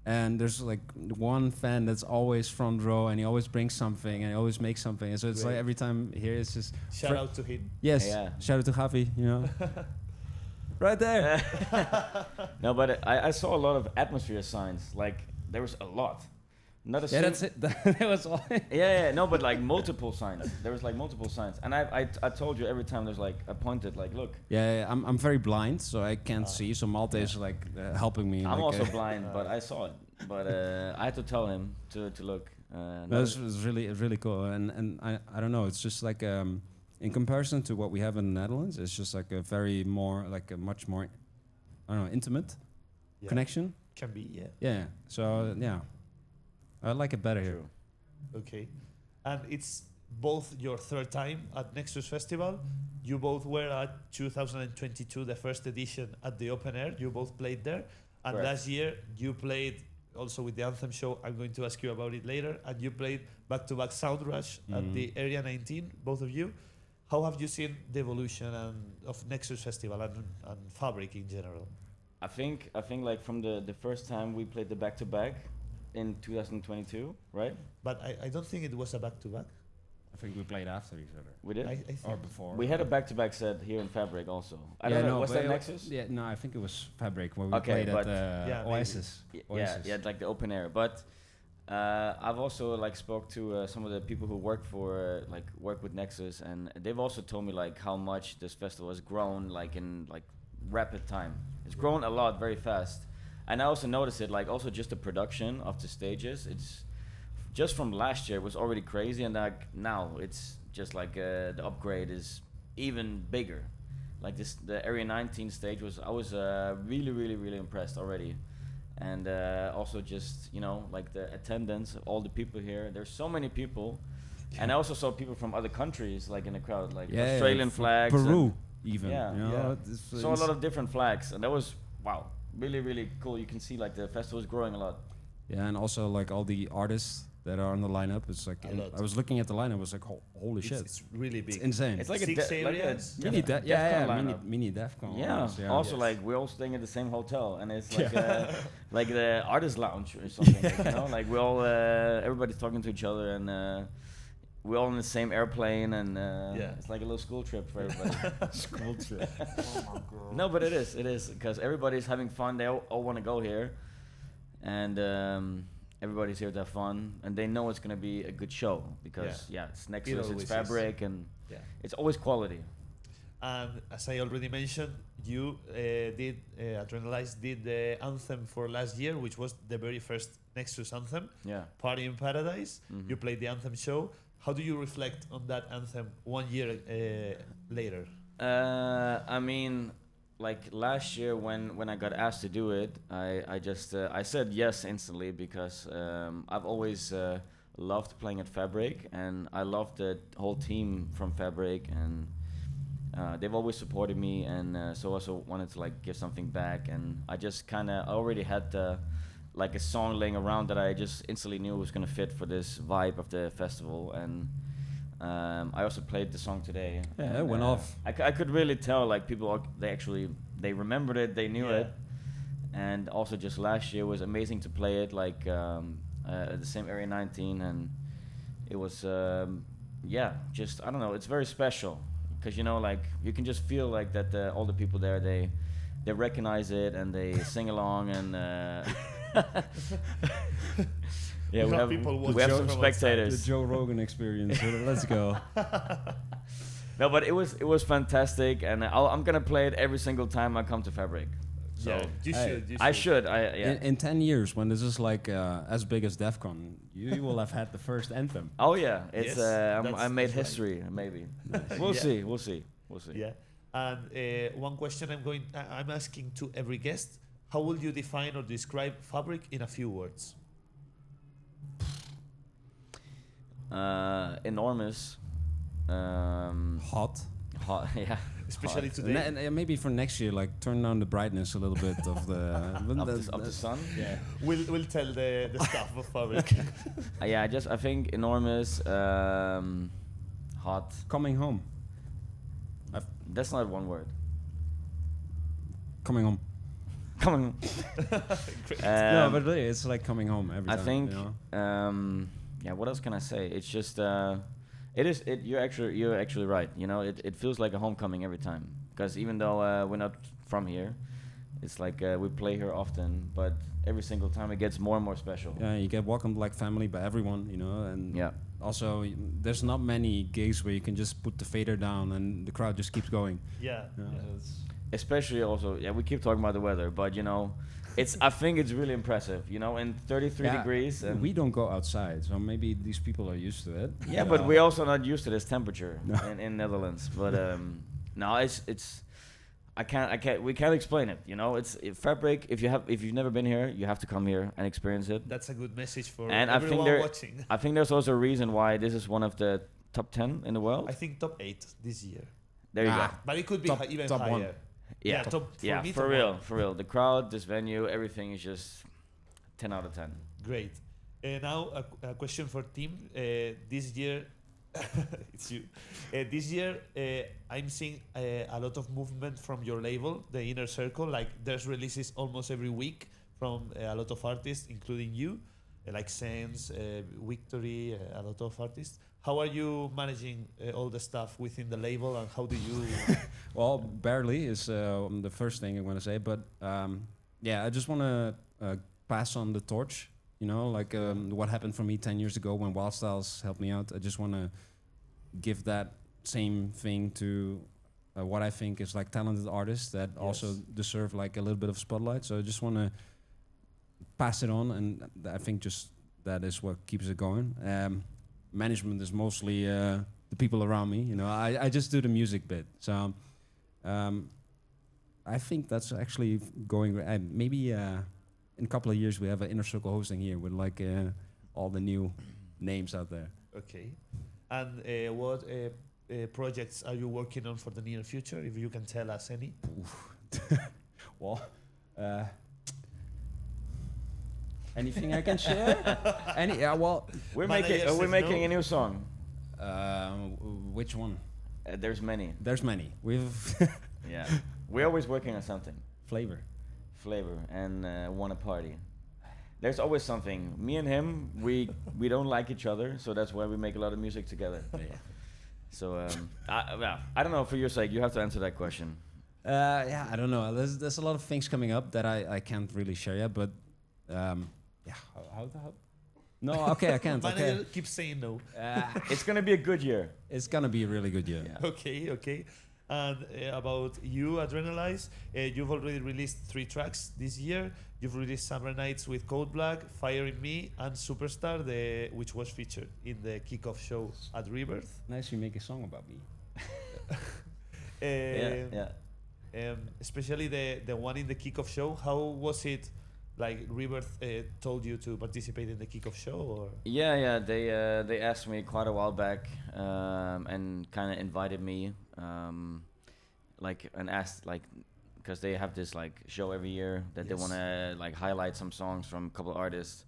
And there's like one fan that's always front row, and he always brings something, and he always makes something. And so it's like every time here, it's just shout out to him. Yes, shout out to Javi. Right there. No, but I saw a lot of atmosphere signs. Like there was a lot. Not a that's it. That was all. No, but like multiple signs. There was like multiple signs, and I told you every time there's like I pointed like look. I'm very blind, so I can't see. So Malte is like helping me. I'm also blind, but I saw it. But I had to tell him to look. It was really cool, and I don't know. It's just like in comparison to what we have in the Netherlands, it's just like a much more I don't know, intimate connection. Can be, Yeah. So I like it better here. Okay. And it's both your third time at Nexus Festival. You both were at 2022, the first edition at the open air. You both played there. And Correct. last year you played also with the Anthem show. I'm going to ask you about it later. And you played back-to-back Sound Rush at the Area 19, both of you. How have you seen the evolution of Nexus Festival and FABRIK in general? I think like from the first time we played the back-to-back in 2022, right? But I don't think it was a back-to-back. I think we played after each other. We did? I think Or before. We had a back-to-back set here in FABRIK also. I don't know, was that Nexus? Yeah, no, I think it was FABRIK where we Okay, played but at Oasis. Yeah, like the open air. But I've also like spoke to some of the people who work with Nexus, and they've also told me like how much this festival has grown like in like rapid time. It's grown a lot very fast. And I also noticed it like also just the production of the stages. It's just from last year it was already crazy, and like now it's just like the upgrade is even bigger. Like the Area 19 stage I was really impressed already. And also just, you know, like the attendance, all the people here. There's so many people. And I also saw people from other countries like in the crowd, like Australian flags. Peru even. Yeah. You know, Saw a lot of different flags, and that was, wow, really cool. You can see like the festival is growing a lot. Yeah, and also like all the artists that are on the lineup. It's like I was looking at the lineup. I was like, holy shit! It's really big. It's insane. It's like Six areas. Mini DEFCON. Yeah. almost, Also, like we're all staying at the same hotel, and it's like like the artist lounge or something. Like, you know, like we all everybody's talking to each other, and we're all in the same airplane, and it's like a little school trip for everybody. School trip. Oh my god. No, but it is because everybody's having fun. They all want to go here, and everybody's here to have fun, and they know it's gonna be a good show because it's Nexus, it's FABRIK, and it's always quality. And as I already mentioned, you did Adrenalize did the anthem for last year, which was the very first Nexus anthem. Yeah. Party in Paradise. You played the anthem show. How do you reflect on that anthem 1 year later? I mean, like last year when I got asked to do it, I just I said yes instantly because I've always loved playing at FABRIK, and I loved the whole team from FABRIK, and they've always supported me, and so also wanted to like give something back, and I just kind of already had like a song laying around that I just instantly knew was gonna fit for this vibe of the festival, and I also played the song today. Yeah, it went off. I could really tell like people they remembered it, they knew it, and also just last year was amazing to play it like at the same Area 19, and it was just I don't know, it's very special because you know like you can just feel like that all the people there they recognize it and they sing along, and yeah, we have some spectators. The Joe Rogan experience. Let's go. No, but it was fantastic, and I'm gonna play it every single time I come to FABRIK. So Yeah, you should. You I should. should. In 10 years, when this is like as big as DEF CON, you will have had the first anthem. Oh yeah, it's Yes, I made that's right. history maybe. We'll see. We'll see. Yeah. And one question I'm asking to every guest: how will you define or describe FABRIK in a few words? Enormous. Hot. Yeah. Especially Hot. today. And maybe for next year, like turn down the brightness a little bit of the of the sun. Yeah. We'll tell the staff of FABRIK. I think enormous. Hot. Coming home. That's not one word. Coming home. Coming. No, but really, it's like coming home every I time. think. You know? What else can I say? It's just. You're actually right. You know, it feels like a homecoming every time. Because even though we're not from here, it's like we play here often. But every single time it gets more and more special. Yeah, you get welcomed like family by everyone, you know, and also there's not many gigs where you can just put the fader down and the crowd just keeps going. Yeah. Especially also, we keep talking about the weather, but you know, I think it's really impressive, you know, in 33 degrees. And we don't go outside, so maybe these people are used to it. Yeah, but we're also not used to this temperature in Netherlands. But no, we can't explain it. You know, it's FABRIK. If you've never been here, you have to come here and experience it. That's a good message for and everyone watching. I think there's also a reason why this is one of the top 10 in the world. I think top 8 this year. There you go. But it could be even top higher. One. Yeah, for me, for real. The crowd, this venue, everything is just 10 out of 10. Great. Now a question for Tim. This year, it's you. This year, I'm seeing a lot of movement from your label, the Inner Circle. Like there's releases almost every week from a lot of artists, including you, like Sense, Victory, a lot of artists. How are you managing all the stuff within the label, and how do you? Well, barely is the first thing I'm going to say, but yeah, I just want to pass on the torch. You know, like what happened for me 10 years ago when Wild Styles helped me out. I just want to give that same thing to what I think is like talented artists that also deserve like a little bit of spotlight. So I just want to pass it on, and I think just that is what keeps it going. Management is mostly the people around me. You know, I just do the music bit. So I think that's actually going. Maybe in a couple of years we have an Inner Circle hosting here with like all the new names out there. Okay. And what projects are you working on for the near future? If you can tell us any. Well, anything I can share? Well, we're making a new song. Which one? There's many. There's many. Yeah, we're always working on something. Flavor, and want to party. There's always something. Me and him, we don't like each other, so that's why we make a lot of music together. Yeah. So I don't know. For your sake, you have to answer that question. Yeah, I don't know. There's a lot of things coming up that I can't really share yet, but yeah. How? No, okay, I can't. Okay. Keep saying no. It's gonna be a good year. It's gonna be a really good year. Yeah. Okay. And about you, Adrenalize, you've already released 3 tracks this year. You've released Summer Nights with Code Black, Fire in Me, and Superstar, which was featured in the kickoff show at Rebirth. Nice you make a song about me. Especially the one in the kickoff show. How was it? Like Rebirth told you to participate in the kickoff show, or? Yeah. They asked me quite a while back, and kind of invited me, and asked because they have this like show every year that they want to like highlight some songs from a couple artists,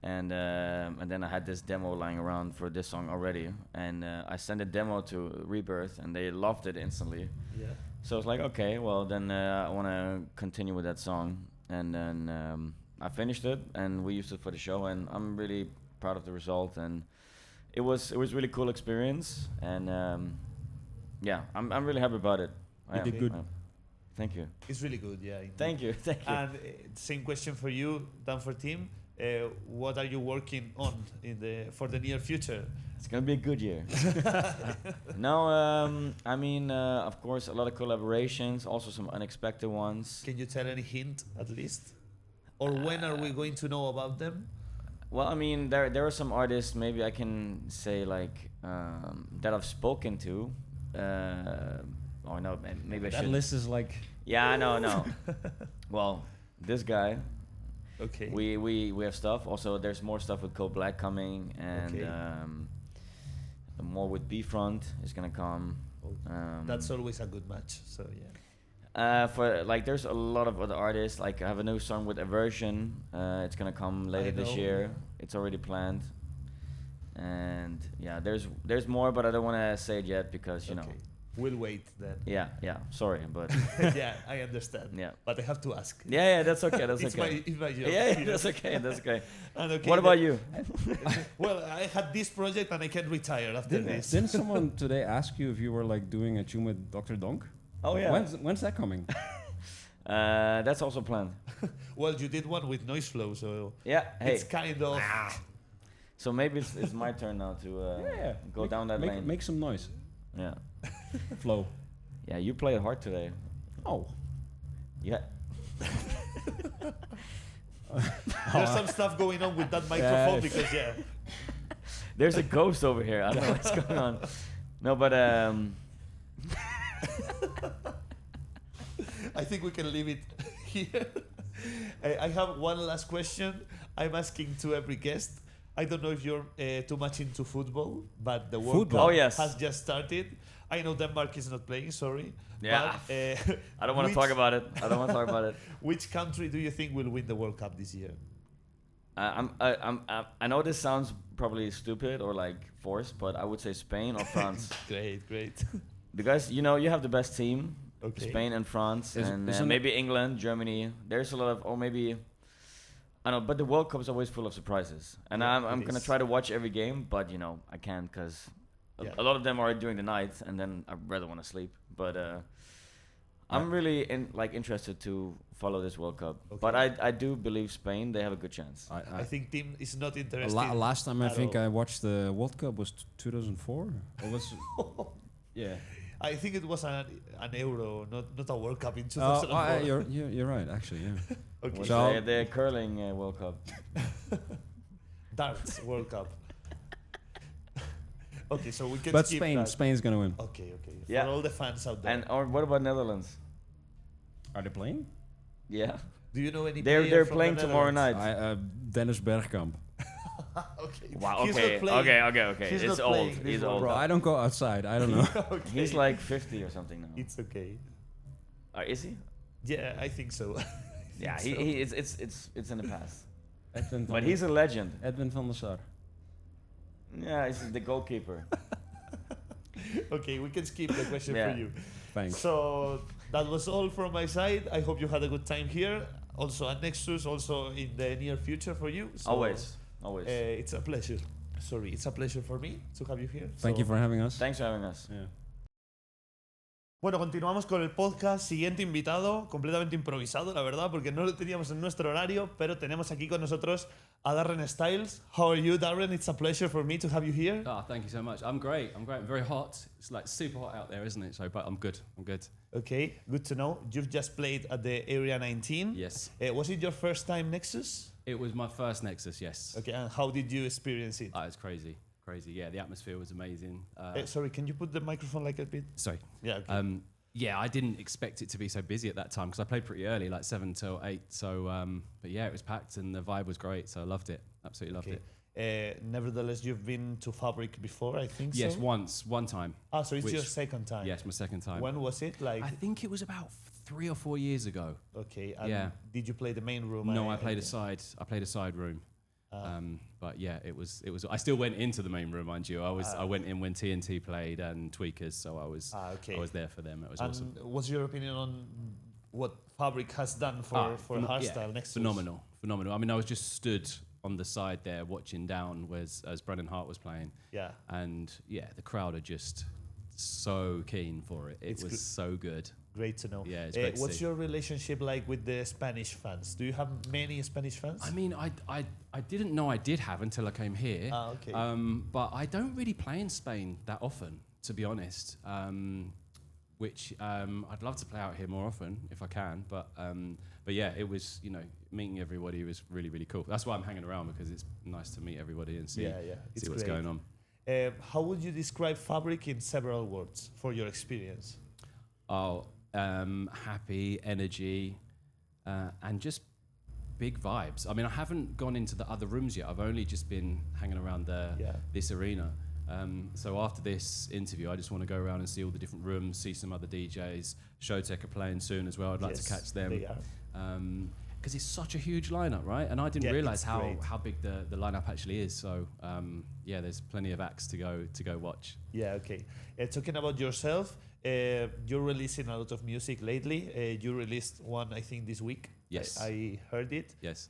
and then I had this demo lying around for this song already, and I sent a demo to Rebirth, and they loved it instantly. Yeah. So it's like, okay, well then I want to continue with that song. And then I finished it, and we used it for the show, and I'm really proud of the result. And it was really cool experience, and yeah, I'm really happy about it. You did good. Thank you. It's really good, yeah. Indeed. Thank you. And same question for you, Dan, for Tim. What are you working on for the near future? It's gonna be a good year. No, I mean, of course, a lot of collaborations, also some unexpected ones. Can you tell any hint, at least? Or when are we going to know about them? Well, I mean, there are some artists, maybe I can say, like, that I've spoken to. Oh, no, maybe I should. That list is like... Yeah, I know. Well, this guy... Okay. We have stuff. Also, there's more stuff with Code Black coming, and more with B-Front is gonna come. That's always a good match. So yeah. For like, there's a lot of other artists. Like, I have a new song with Aversion. It's gonna come later this year. Yeah. It's already planned. And yeah, there's more, but I don't want to say it yet because you know. We'll wait then. Yeah. Sorry, but yeah, I understand. Yeah, but I have to ask. Yeah, that's okay. That's it's okay. It's my job. Yeah, that's okay. That's okay. And what about you? Well, I had this project and I can retire after this. Didn't someone today ask you if you were like doing a tune with Dr. Donk? Oh yeah. When's that coming? That's also planned. Well, you did one with Noise Flow, so yeah. Hey. It's kind of. So maybe it's my turn now to go down that lane. Make some noise. Yeah. Flow. Yeah, you played hard today. Oh. Yeah. There's some stuff going on with that microphone because there's a ghost over here. I don't know what's going on. No, but I think we can leave it here. I have one last question. I'm asking to every guest. I don't know if you're too much into football, but the World Cup has just started. I know Denmark is not playing, sorry. Yeah. But, I don't want to talk about it. Which country do you think will win the World Cup this year? I know this sounds probably stupid or like forced, but I would say Spain or France. Great. Because you know you have the best team, Okay. Spain and France, and isn't maybe England, Germany. There's a lot of, or maybe I don't know. But the World Cup is always full of surprises, and Yeah, I'm it gonna is. try to watch every game, but you know I can't because Yeah. a lot of them are during the night, and then I rather want to sleep. But I'm really interested to follow this World Cup. Okay. But I do believe Spain, they have a good chance. I think team is not interested. Last time I at think all. I watched the World Cup was 2004. Or was yeah. I think it was an Euro, not a World Cup in Oh, 2004. you're right. Actually, yeah. Okay. Was So- the curling World Cup. Darts World Cup. Okay, so we can But skip Spain, that. Spain's gonna win. Okay. Yeah. For all the fans out there. And or what about Netherlands? Are they playing? Yeah, do you know any they're player from playing the tomorrow Netherlands? night. Dennis Bergkamp. Okay. Wow. He's Okay. not playing. Okay. He's It's not old. playing this He's World old. Bro, Cup. I don't go outside. I don't know. Okay. He's like 50 or something now. It's okay. Is he? Yeah, I think so. Yeah. so. It's in the past. Edwin But he's a legend. Edwin van der Sar. Yeah, he's the goalkeeper. Okay, we can skip the question Yeah. for you. Thanks. So that was all from my side. I hope you had a good time here. Also at Nexus, also in the near future for you. So, Always. it's a pleasure. Sorry, it's a pleasure for me to have you here. Thank you for having us. Thanks for having us. Yeah. Bueno, continuamos con el podcast. Siguiente invitado, completamente improvisado, la verdad, porque no lo teníamos en nuestro horario, pero tenemos aquí con nosotros a Darren Styles. How are you, Darren? It's a pleasure for me to have you here. Oh, thank you so much. I'm great. I'm very hot. It's like super hot out there, isn't it? So, but I'm good. Okay, good to know. You've just played at the Area 19. Yes. Was it your first time Nexus? It was my first Nexus, yes. Okay, and how did you experience it? It's crazy. Yeah, the atmosphere was amazing. Sorry, can you put the microphone like a bit? Sorry. Yeah, okay. Yeah, I didn't expect it to be so busy at that time because I played pretty early, like 7 till 8. So, but yeah, it was packed and the vibe was great. So I loved it. Absolutely loved it. Nevertheless, you've been to FABRIK before, I think Yes, so? one time. Ah, so it's your second time? Yes, my second time. When was it? Like, I think it was about 3 or 4 years ago. okay, and Yeah. did you play the main room? No, I played a side room. But yeah, it was. I still went into the main room, mind you. I went in when TNT played and Tweakers, so I was there for them. It was awesome. What's your opinion on what FABRIK has done for hardstyle Nexus? Phenomenal. I mean, I was just stood on the side there watching down as Brennan Hart was playing. Yeah. And yeah, the crowd are just so keen for it. It was so good. Great to know. Yeah, it's great to what's see. your relationship like with the Spanish fans? Do you have many Spanish fans? I mean, I didn't know I did have until I came here. Okay. But I don't really play in Spain that often, to be honest. Which I'd love to play out here more often if I can. But yeah, it was, meeting everybody was really, really cool. That's why I'm hanging around, because it's nice to meet everybody and see It's what's great. going on. How would you describe FABRIK in several words for your experience? Happy, energy, and just big vibes. I mean, I haven't gone into the other rooms yet. I've only just been hanging around this arena. So after this interview, I just want to go around and see all the different rooms, see some other DJs. Showtech are playing soon as well. I'd like to catch them. They are. Because it's such a huge lineup, right? And I didn't realize how big the lineup actually is. So yeah, there's plenty of acts to go watch. Yeah, okay. Talking about yourself, you're releasing a lot of music lately. You released one, I think, this week. Yes. I heard it. Yes.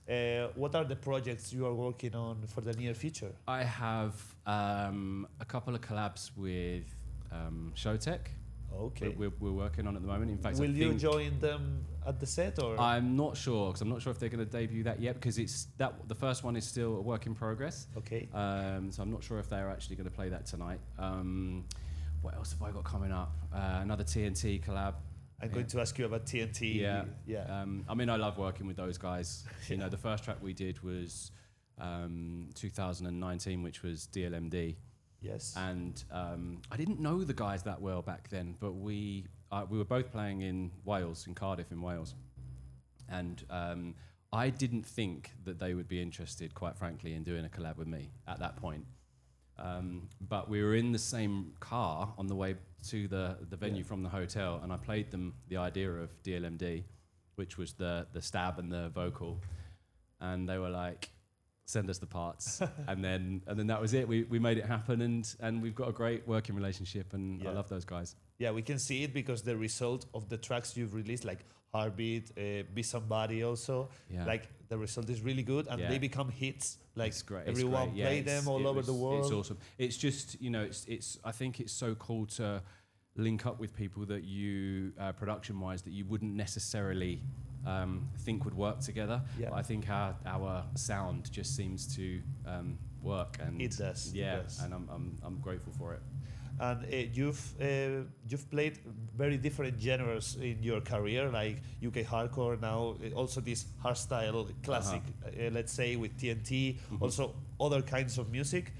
What are the projects you are working on for the near future? I have a couple of collabs with Showtech. Okay. We're working on at the moment. In fact, will you join them at the set, or? I'm not sure, because I'm not sure if they're going to debut that yet, because the first one is still a work in progress. Okay. So I'm not sure if they're actually going to play that tonight. What else have I got coming up? Another TNT collab. I'm going to ask you about TNT. Yeah. I mean, I love working with those guys. The first track we did was 2019, which was DLMD. Yes. And I didn't know the guys that well back then, but we were both playing in Wales, in Cardiff in Wales. And I didn't think that they would be interested, quite frankly, in doing a collab with me at that point. But we were in the same car on the way to the venue from the hotel, and I played them the idea of DLMD, which was the stab and the vocal. And they were like, send us the parts, and then that was it. We made it happen, and we've got a great working relationship, and I love those guys. Yeah, we can see it because the result of the tracks you've released, like Heartbeat, Be Somebody also, like the result is really good, and they become hits. Like it's great. Everyone play them all over the world. It's awesome. It's just, you know, it's. I think it's so cool to link up with people that you, production-wise, that you wouldn't necessarily think would work together. Yeah. But I think our sound just seems to work, and it does. Yeah, it does. and I'm grateful for it. And you've played very different genres in your career, like UK hardcore, now also this hardstyle classic, let's say with TNT, also other kinds of music.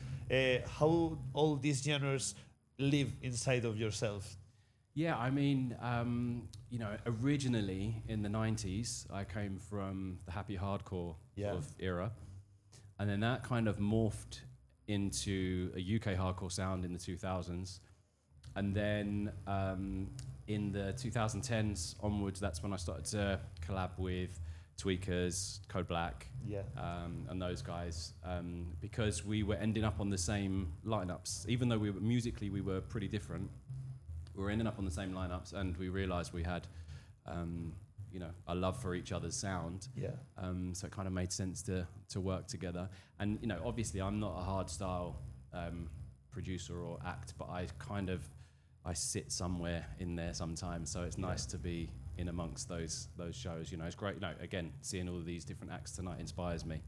How all these genres live inside of yourself? Yeah, I mean, you know, originally in the 90s, I came from the happy hardcore sort of era, and then that kind of morphed into a UK hardcore sound in the 2000s, and then in the 2010s onwards, that's when I started to collab with Tweakers, Code Black, and those guys, because we were ending up on the same lineups. Even though we were musically we were pretty different, we were ending up on the same lineups, and we realized we had you know, a love for each other's sound. So it kind of made sense to work together. And you know, obviously I'm not a hardstyle producer or act, but I sit somewhere in there sometimes. So it's nice to be in amongst those shows. You know, it's great. You know, again, seeing all of these different acts tonight inspires me.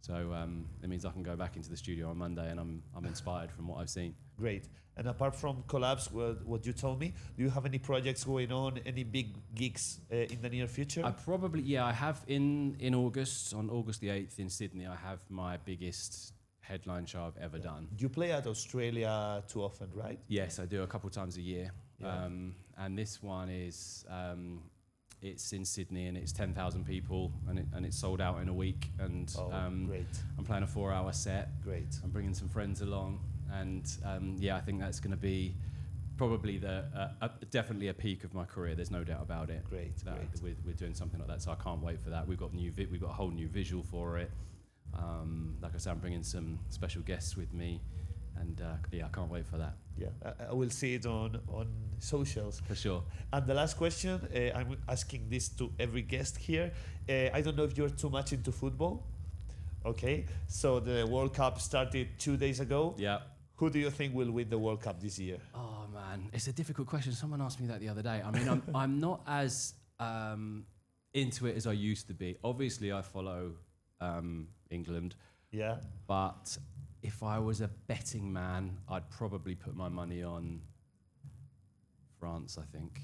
So it means I can go back into the studio on Monday, and I'm inspired from what I've seen. Great. And apart from collabs, what you told me, do you have any projects going on, any big gigs in the near future? I have in August, on August the 8th in Sydney, I have my biggest headline show I've ever done. You play at Australia too often, right? Yes, I do a couple times a year. And this one is, it's in Sydney, and it's 10,000 people, and it's sold out in a week. And great. I'm playing a 4-hour set. Great. I'm bringing some friends along. And I think that's going to be probably definitely a peak of my career. There's no doubt about it. Great. We're doing something like that, so I can't wait for that. We've got a whole new visual for it. Like I said, I'm bringing some special guests with me, and I can't wait for that. Yeah, I will see it on socials for sure. And the last question, I'm asking this to every guest here. I don't know if you're too much into football. Okay, so the World Cup started 2 days ago. Yeah. Who do you think will win the World Cup this year? Oh man, it's a difficult question. Someone asked me that the other day. I mean, I'm not as into it as I used to be. Obviously, I follow England. Yeah. But if I was a betting man, I'd probably put my money on France, I think.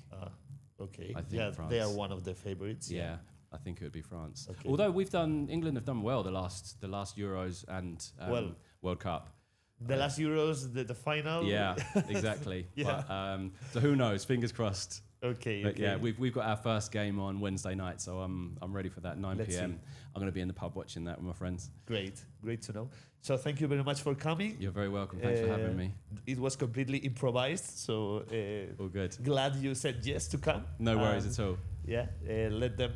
Okay. I think France. They are one of the favorites. Yeah. I think it would be France. Okay. Although England have done well the last Euros and World Cup. The last Euros, the final. Yeah, exactly. Yeah. But, so who knows? Fingers crossed. Okay. But yeah, we've got our first game on Wednesday night, so I'm ready for that. 9 p.m. I'm going to be in the pub watching that with my friends. Great to know. So thank you very much for coming. You're very welcome. Thanks for having me. It was completely improvised, so all good. Glad you said yes to come. No worries at all. Yeah, let them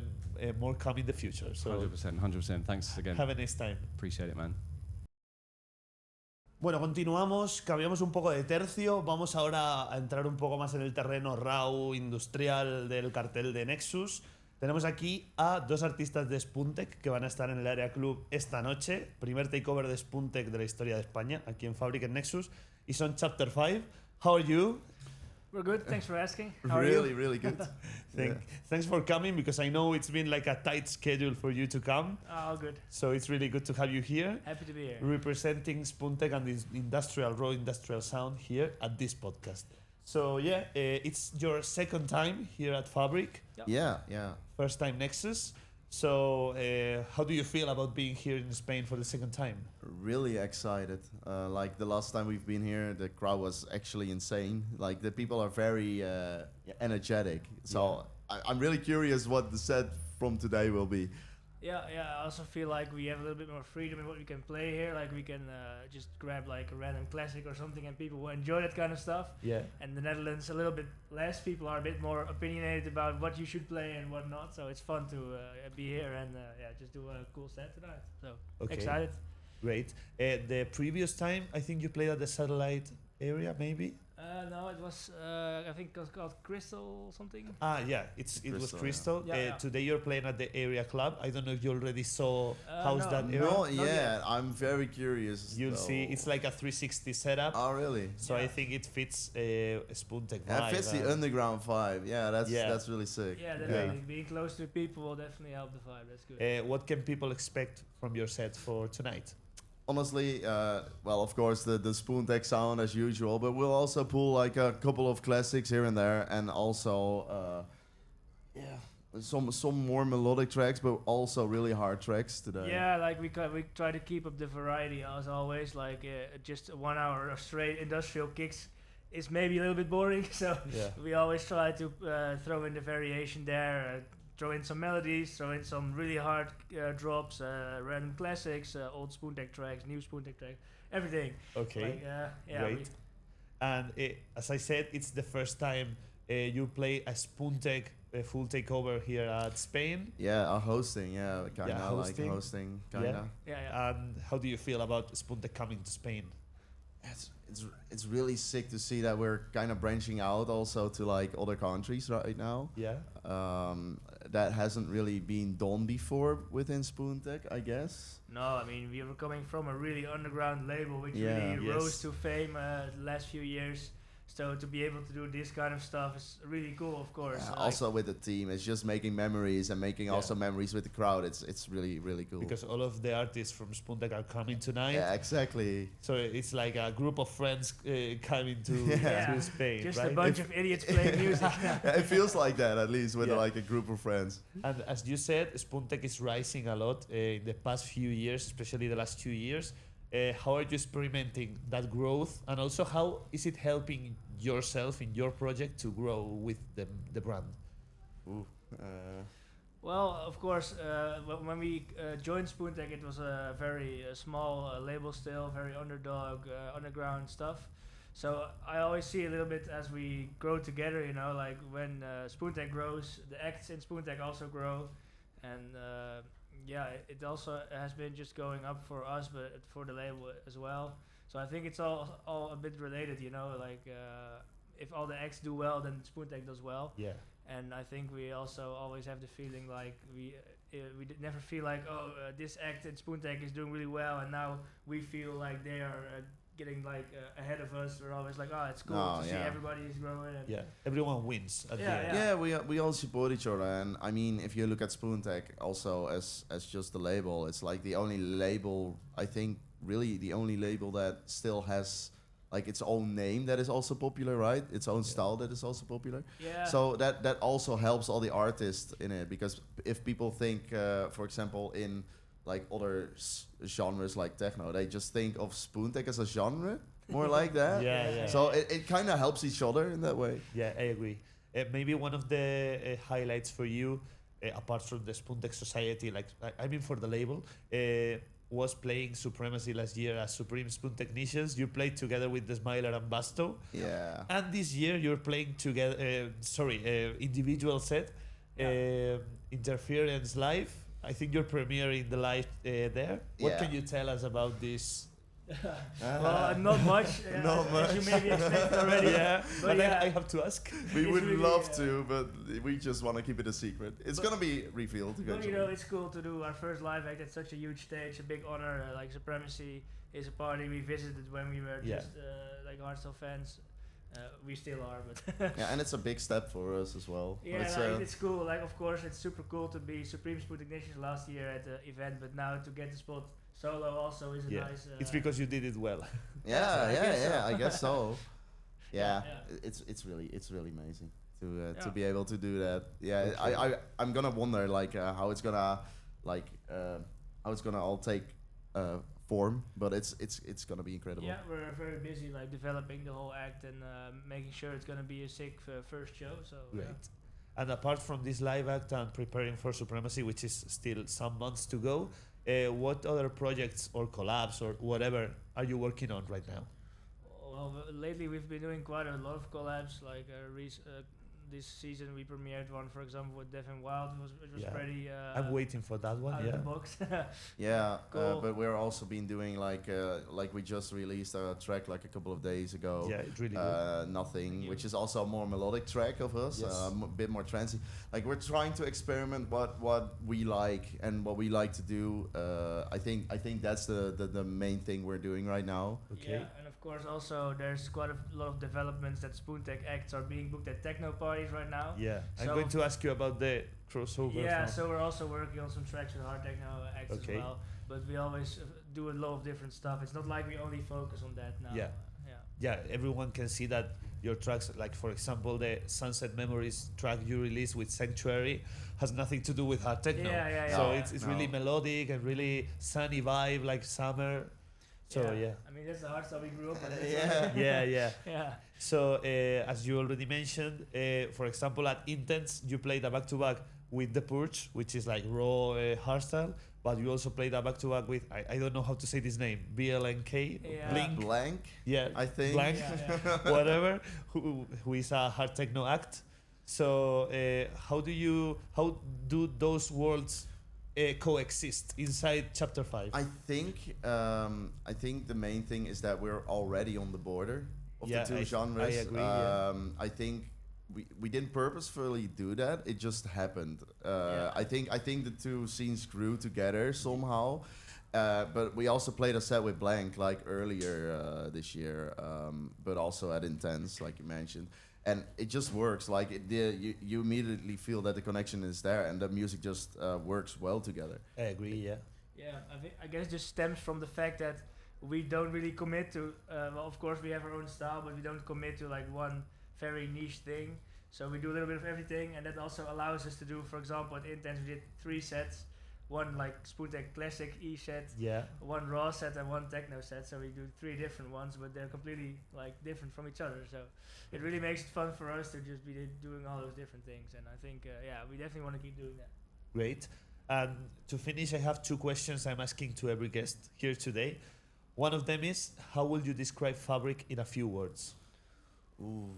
more come in the future. So 100%. Thanks again. Have a nice time. Appreciate it, man. Bueno, continuamos, cambiamos un poco de tercio, vamos ahora a entrar un poco más en el terreno raw, industrial del cartel de Nexus. Tenemos aquí a dos artistas de Spuntek que van a estar en el Área Club esta noche. Primer takeover de Spuntek de la historia de España, aquí en FABRIK en Nexus. Y son Chapter 5. How are you? We're good, thanks for asking. How are you? Really good. Thanks for coming, because I know it's been like a tight schedule for you to come. Oh, good. So it's really good to have you here. Happy to be here. Representing Spuntek and this raw industrial sound here at this podcast. So yeah, it's your second time here at FABRIK. Yeah. First time Nexus. So how do you feel about being here in Spain for the second time? Really excited. Like the last time we've been here, the crowd was actually insane. Like the people are very energetic. So I'm really curious what the set from today will be. Yeah, I also feel like we have a little bit more freedom in what we can play here. Like we can just grab like a random classic or something, and people will enjoy that kind of stuff. Yeah. And the Netherlands, a little bit less. People are a bit more opinionated about what you should play and what not. So it's fun to be here and just do a cool set tonight. So excited. Great. The previous time, I think you played at the satellite area, maybe? No, it was I think it was called Crystal something. Yeah, it was Crystal. Yeah. Today you're playing at the area club. I don't know if you already saw how's no. that area. Not yet. I'm very curious. You'll though. see, it's like a 360 setup. Oh, really? So I think it fits Spuntek vibe. Yeah, it fits the underground vibe. Yeah, that's really sick. Yeah, definitely. Being close to people will definitely help the vibe. That's good. What can people expect from your set for tonight? Honestly, well, of course, the Spuntek sound as usual, but we'll also pull like a couple of classics here and there, and also, some more melodic tracks, but also really hard tracks today. Yeah, like we try to keep up the variety as always. Like just 1 hour of straight industrial kicks is maybe a little bit boring, so we always try to throw in the variation there. Throw in some melodies, throw in some really hard drops, random classics, old Spuntek tracks, new Spuntek tracks, everything. Okay, Like, great. And as I said, it's the first time you play a Spuntek full takeover here at Spain. Yeah, hosting, kind of like hosting, kind of. Yeah. And how do you feel about Spuntek coming to Spain? It's really sick to see that we're kind of branching out also to like other countries right now. Yeah. That hasn't really been done before within Spuntek, I guess. No, I mean we were coming from a really underground label which really rose to fame the last few years. So to be able to do this kind of stuff is really cool, of course. Yeah, also with the team, it's just making memories and making also memories with the crowd. It's really, really cool. Because all of the artists from Spuntek are coming tonight. Yeah, exactly. So it's like a group of friends coming to Spain, just right? a bunch of idiots playing music. Yeah, it feels like that, at least with like a group of friends. And as you said, Spuntek is rising a lot in the past few years, especially the last 2 years. How are you experimenting that growth, and also how is it helping yourself in your project to grow with the brand? Well, of course, when we joined Spuntek, it was a very small label still, very underground stuff. So I always see a little bit as we grow together, you know, like when Spuntek grows, the acts in Spuntek also grow, and it also has been just going up for us, but for the label as well. So I think it's all a bit related, you know, like if all the acts do well, then Spuntek does well. Yeah. And I think we also always have the feeling like we never feel like, this act in Spuntek is doing really well, and now we feel like they are getting like ahead of us. We're always like, it's cool to see everybody is growing. And everyone wins at the end. Yeah, we all support each other, and I mean, if you look at Spuntek also as just the label, it's like the only label, I think, really the only label that still has like its own name that is also popular, right? Its own style that is also popular. Yeah. So that also helps all the artists in it, because if people think, for example, in like other genres like techno, they just think of Spuntek as a genre, more like that. Yeah. So it kind of helps each other in that way. Yeah, I agree. Maybe one of the highlights for you, apart from the Spuntek Society, like I mean for the label, was playing Supremacy last year as Supreme Spoon Technicians. You played together with the Smiler and Basto. Yeah. And this year you're playing together, individual set, Interference Live. I think you're premiering the live there. What can you tell us about this? Well, not much. As you maybe expected already. But I have to ask. We would love to, but we just want to keep it a secret. It's gonna be revealed eventually. But you know, it's cool to do our first live act at such a huge stage, a big honor. Like Supremacy is a party we visited when we were just like hardstyle fans. We still are, but yeah, and it's a big step for us as well. Yeah, it's cool. Like, of course, it's super cool to be Supreme Spoon Technicians last year at the event, but now to get the spot solo also is a nice. It's because you did it well. I guess so. Yeah, it's really amazing to be able to do that. Yeah, I'm gonna wonder like how it's gonna all take form, but it's gonna be incredible. Yeah, we're very busy like developing the whole act and making sure it's gonna be a sick first show. So great. And apart from this live act and preparing for Supremacy, which is still some months to go, what other projects or collabs or whatever are you working on right now? Well, lately we've been doing quite a lot of collabs. Like this season we premiered one, for example, with Deaf and Wild. It was pretty. I'm waiting for that one. Out of the box. Yeah, Cool. but we're also been doing like we just released a track like a couple of days ago. Yeah, it's really good. Nothing, which is also a more melodic track of us, Yes. a bit more trancey. Like we're trying to experiment what we like and what we like to do. I think that's the main thing we're doing right now. Okay. Yeah, and of course also there's quite a lot of developments that Spoontech acts are being booked at techno parties right now. Yeah, I'm So- going to ask you about the crossover. Yeah, from- so we're also working on some tracks with hard techno acts Okay. as well. But we always do a lot of different stuff. It's not like we only focus on that now. Yeah. Yeah, everyone can see that your tracks, like for example, the Sunset Memories track you released with Sanctuary, has nothing to do with hard techno. Yeah. So it's really melodic and really sunny vibe, like summer. So yeah. I mean, that's the hardstyle we grew up with. Yeah. Yeah. So as you already mentioned, for example, at Intense, you played a back-to-back with the Purge, which is like raw hardstyle, but you also played a back-to-back with I don't know how to say this name, BLNK, Yeah. Blank. Yeah, I think. Blank, Yeah. whatever, who is a hard techno act. So how do those worlds coexist inside Chapter 5? I think the main thing is that we're already on the border of the two genres. I agree. I think we didn't purposefully do that. It just happened. I think the two scenes grew together somehow. But we also played a set with Blank like earlier this year, but also at Intense, like you mentioned. And it just works. Like you immediately feel that the connection is there, and the music just works well together. I agree. Yeah. Yeah, I guess it just stems from the fact that we don't really commit to. Well, of course, we have our own style, but we don't commit to like one very niche thing. So we do a little bit of everything, and that also allows us to do, for example, at Intense we did 3 sets. One like Spoontech classic E set, Yeah. one raw set, and one techno set. So we do 3 different ones, but they're completely like different from each other. So it really makes it fun for us to just be doing all those different things. And I think we definitely want to keep doing that. Great. And to finish, I have 2 questions I'm asking to every guest here today. One of them is, how will you describe FABRIK in a few words? Ooh.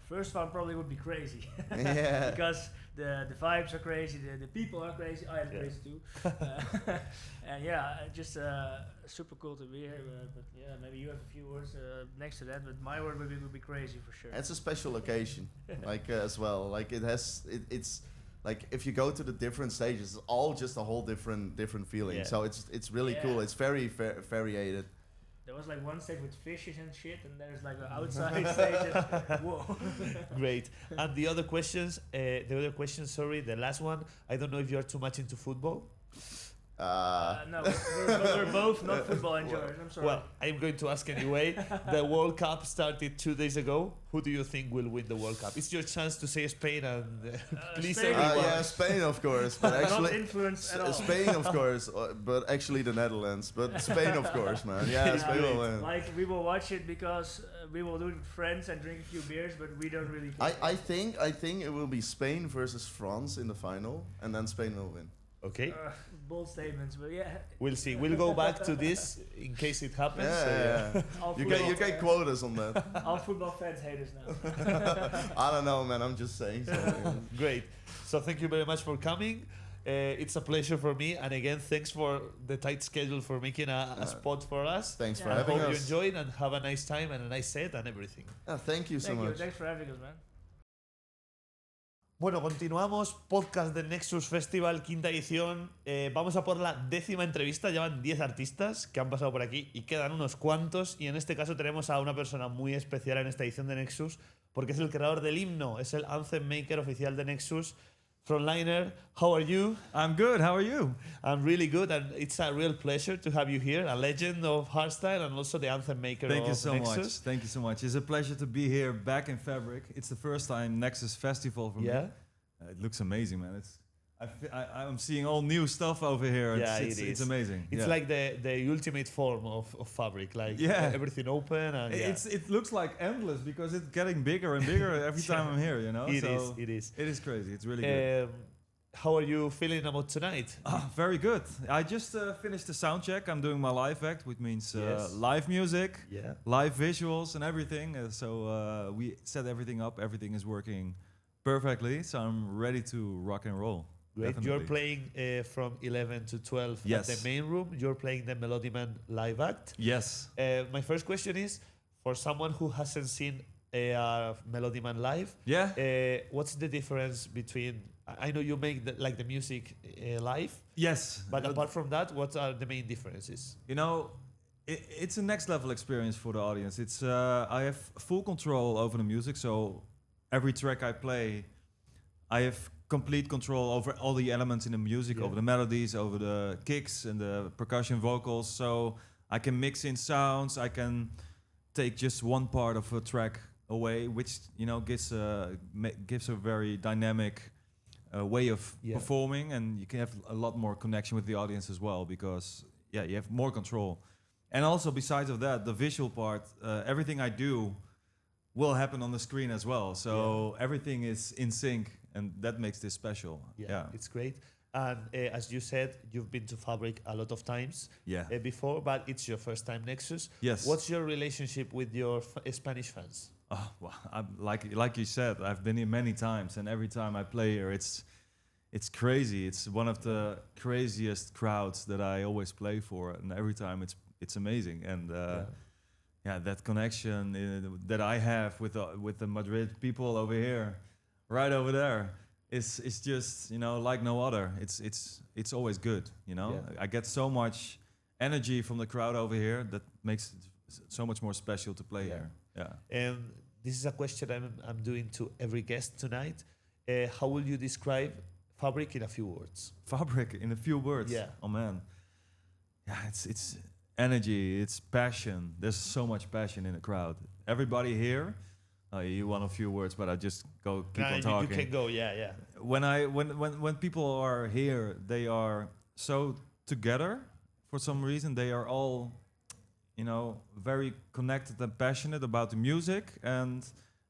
First one probably would be crazy. Yeah. Because the vibes are crazy, the people are crazy, I am crazy too. And just super cool to be here. But yeah, maybe you have a few words next to that, but my word would be crazy for sure. It's a special occasion, like as well. Like it's like if you go to the different stages, it's all just a whole different feeling. Yeah. So it's really cool. It's very variated. There was like one stage with fishes and shit, and there's like an outside stage. Whoa. Great. And the other question, the last one, I don't know if you're too much into football. No, we're both not football enjoyers. I'm sorry. Well, I'm going to ask anyway. The World Cup started 2 days ago. Who do you think will win the World Cup? It's your chance to say Spain and please Spain. everyone. Yeah, Spain of course, but actually not influenced at all. Spain of course, but actually the Netherlands. But Spain of course, man. Yeah, Spain will win. Like we will watch it because we will do it with friends and drink a few beers, but we don't really care. I think it will be Spain versus France in the final, and then Spain will win. Okay. Bold statements, but yeah. We'll see. We'll go back to this in case it happens. Yeah. All You football- get quotas on that. All football fans hate us now. I don't know, man. I'm just saying. Something. Great. So thank you very much for coming. It's a pleasure for me. And again, thanks for the tight schedule for making a spot for us. Thanks for I having hope you us. enjoyed and have a nice time and a nice set and everything. Thank you so Thank you. much. Thanks for having us, man. Bueno, continuamos. Podcast del Nexus Festival, quinta edición. Vamos a por la 10ª entrevista. Llevan 10 artistas que han pasado por aquí y quedan unos cuantos. Y en este caso tenemos a una persona muy especial en esta edición de Nexus porque es el creador del himno, es el anthem maker oficial de Nexus. Frontliner, how are you? I'm good. How are you? I'm really good, and it's a real pleasure to have you here, a legend of hardstyle and also the anthem maker Thank of you so Nexus. much. Thank you so much. It's a pleasure to be here back in FABRIK. It's the first time Nexus Festival for me. It looks amazing, man. I'm seeing all new stuff over here. It's amazing. It's like the ultimate form of FABRIK, like everything open. And it looks like endless because it's getting bigger and bigger every time I'm here, you know? It is. It is crazy. It's really good. how are you feeling about tonight? Very good. I just finished the sound check. I'm doing my live act, which means live music, live visuals and everything. So we set everything up. Everything is working perfectly. So I'm ready to rock and roll. Great. Definitely. You're playing from 11 to 12 at the main room. You're playing the Melody Man live act. Yes. My first question is, for someone who hasn't seen Melody Man live, what's the difference between... I know you make the music live. Yes. But apart from that, what are the main differences? You know, it's a next level experience for the audience. It's I have full control over the music. So every track I play, I have complete control over all the elements in the music, over the melodies, over the kicks and the percussion vocals. So I can mix in sounds. I can take just one part of a track away, which gives a very dynamic way of performing, and you can have a lot more connection with the audience as well, because you have more control. And also, besides of that, the visual part, everything I do will happen on the screen as well. So everything is in sync, and that makes this special. Yeah. It's great. And as you said, you've been to FABRIK a lot of times before, but it's your first time Nexus. Yes. What's your relationship with your Spanish fans? Oh, well, like you said, I've been here many times, and every time I play here, it's crazy. It's one of the craziest crowds that I always play for, and every time it's amazing. And that connection that I have with the Madrid people over here, right over there, is just like no other. It's always good. I get so much energy from the crowd over here that makes it so much more special to play here. Yeah. This is a question I'm doing to every guest tonight. How will you describe FABRIK in a few words? FABRIK in a few words? Yeah. Oh man. Yeah, it's energy, it's passion. There's so much passion in the crowd. Everybody here, you want a few words, but I just keep on talking. You can go, yeah. When people are here, they are so together for some reason. They are all very connected and passionate about the music, and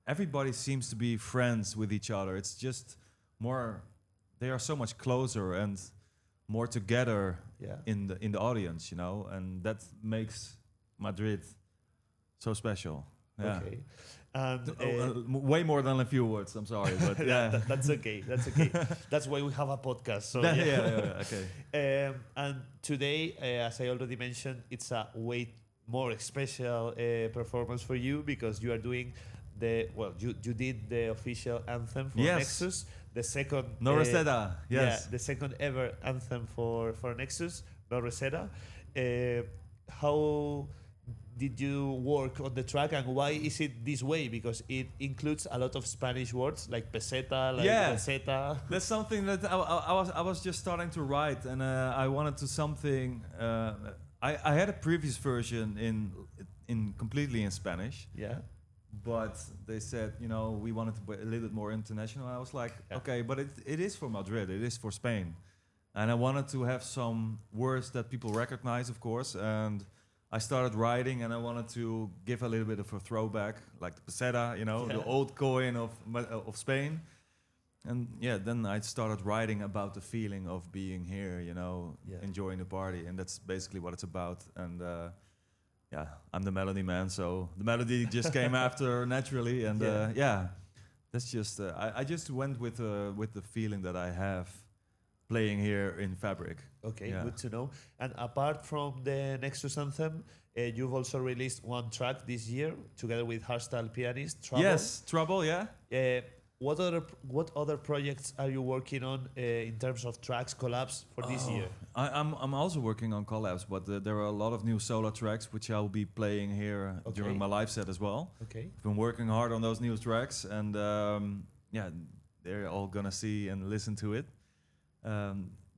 everybody seems to be friends with each other. It's just more, they are so much closer and more together in the audience, and that makes Madrid so special. Yeah. Okay. And way more than a few words, I'm sorry, but that's okay. That's why we have a podcast. So okay. And today, as I already mentioned, it's a way more special performance for you, because you are doing you did the official anthem for Nexus, the second No Receta, yes. the second ever anthem for Nexus, No Receta. How did you work on the track, and why is it this way? Because it includes a lot of Spanish words like peseta, like receta. That's something that I was just starting to write, and I wanted to something. I had a previous version in completely in Spanish. Yeah. But they said, we wanted to be a little bit more international. And I was like, okay, but it is for Madrid, it is for Spain. And I wanted to have some words that people recognize, of course. And I started writing, and I wanted to give a little bit of a throwback, like the peseta, the old coin of Spain. And then I started writing about the feeling of being here, enjoying the party. And that's basically what it's about. And I'm the melody man, so the melody just came after naturally. And that's just, I just went with the feeling that I have playing here in FABRIK. Okay, good to know. And apart from the Nexus anthem, you've also released one track this year together with hardstyle pianist Trouble. Yes, Trouble, What other projects are you working on in terms of tracks, collabs for this year? I'm also working on collabs, but there are a lot of new solo tracks which I'll be playing here during my live set as well. Okay. I've been working hard on those new tracks, and they're all gonna see and listen to it.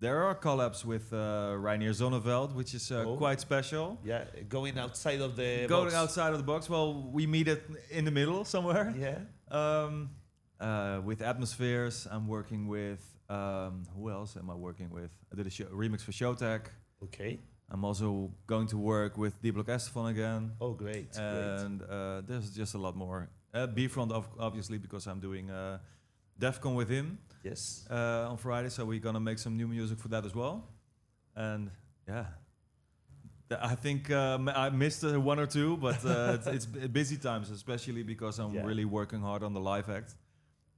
There are collabs with Reinier Zonneveld, which is quite special. Yeah, going outside of the box. Outside of the box. Well, we meet it in the middle somewhere. Yeah. With Atmozfears, I'm working with. Who else am I working with? I did a remix for Showtech. Okay. I'm also going to work with D Block Estefan again. Oh, great. And there's just a lot more. B-front, obviously, because I'm doing DEFCON with him. Yes. On Friday, so we're gonna make some new music for that as well. And yeah, I think I missed one or two, but it's busy times, especially because I'm really working hard on the live act,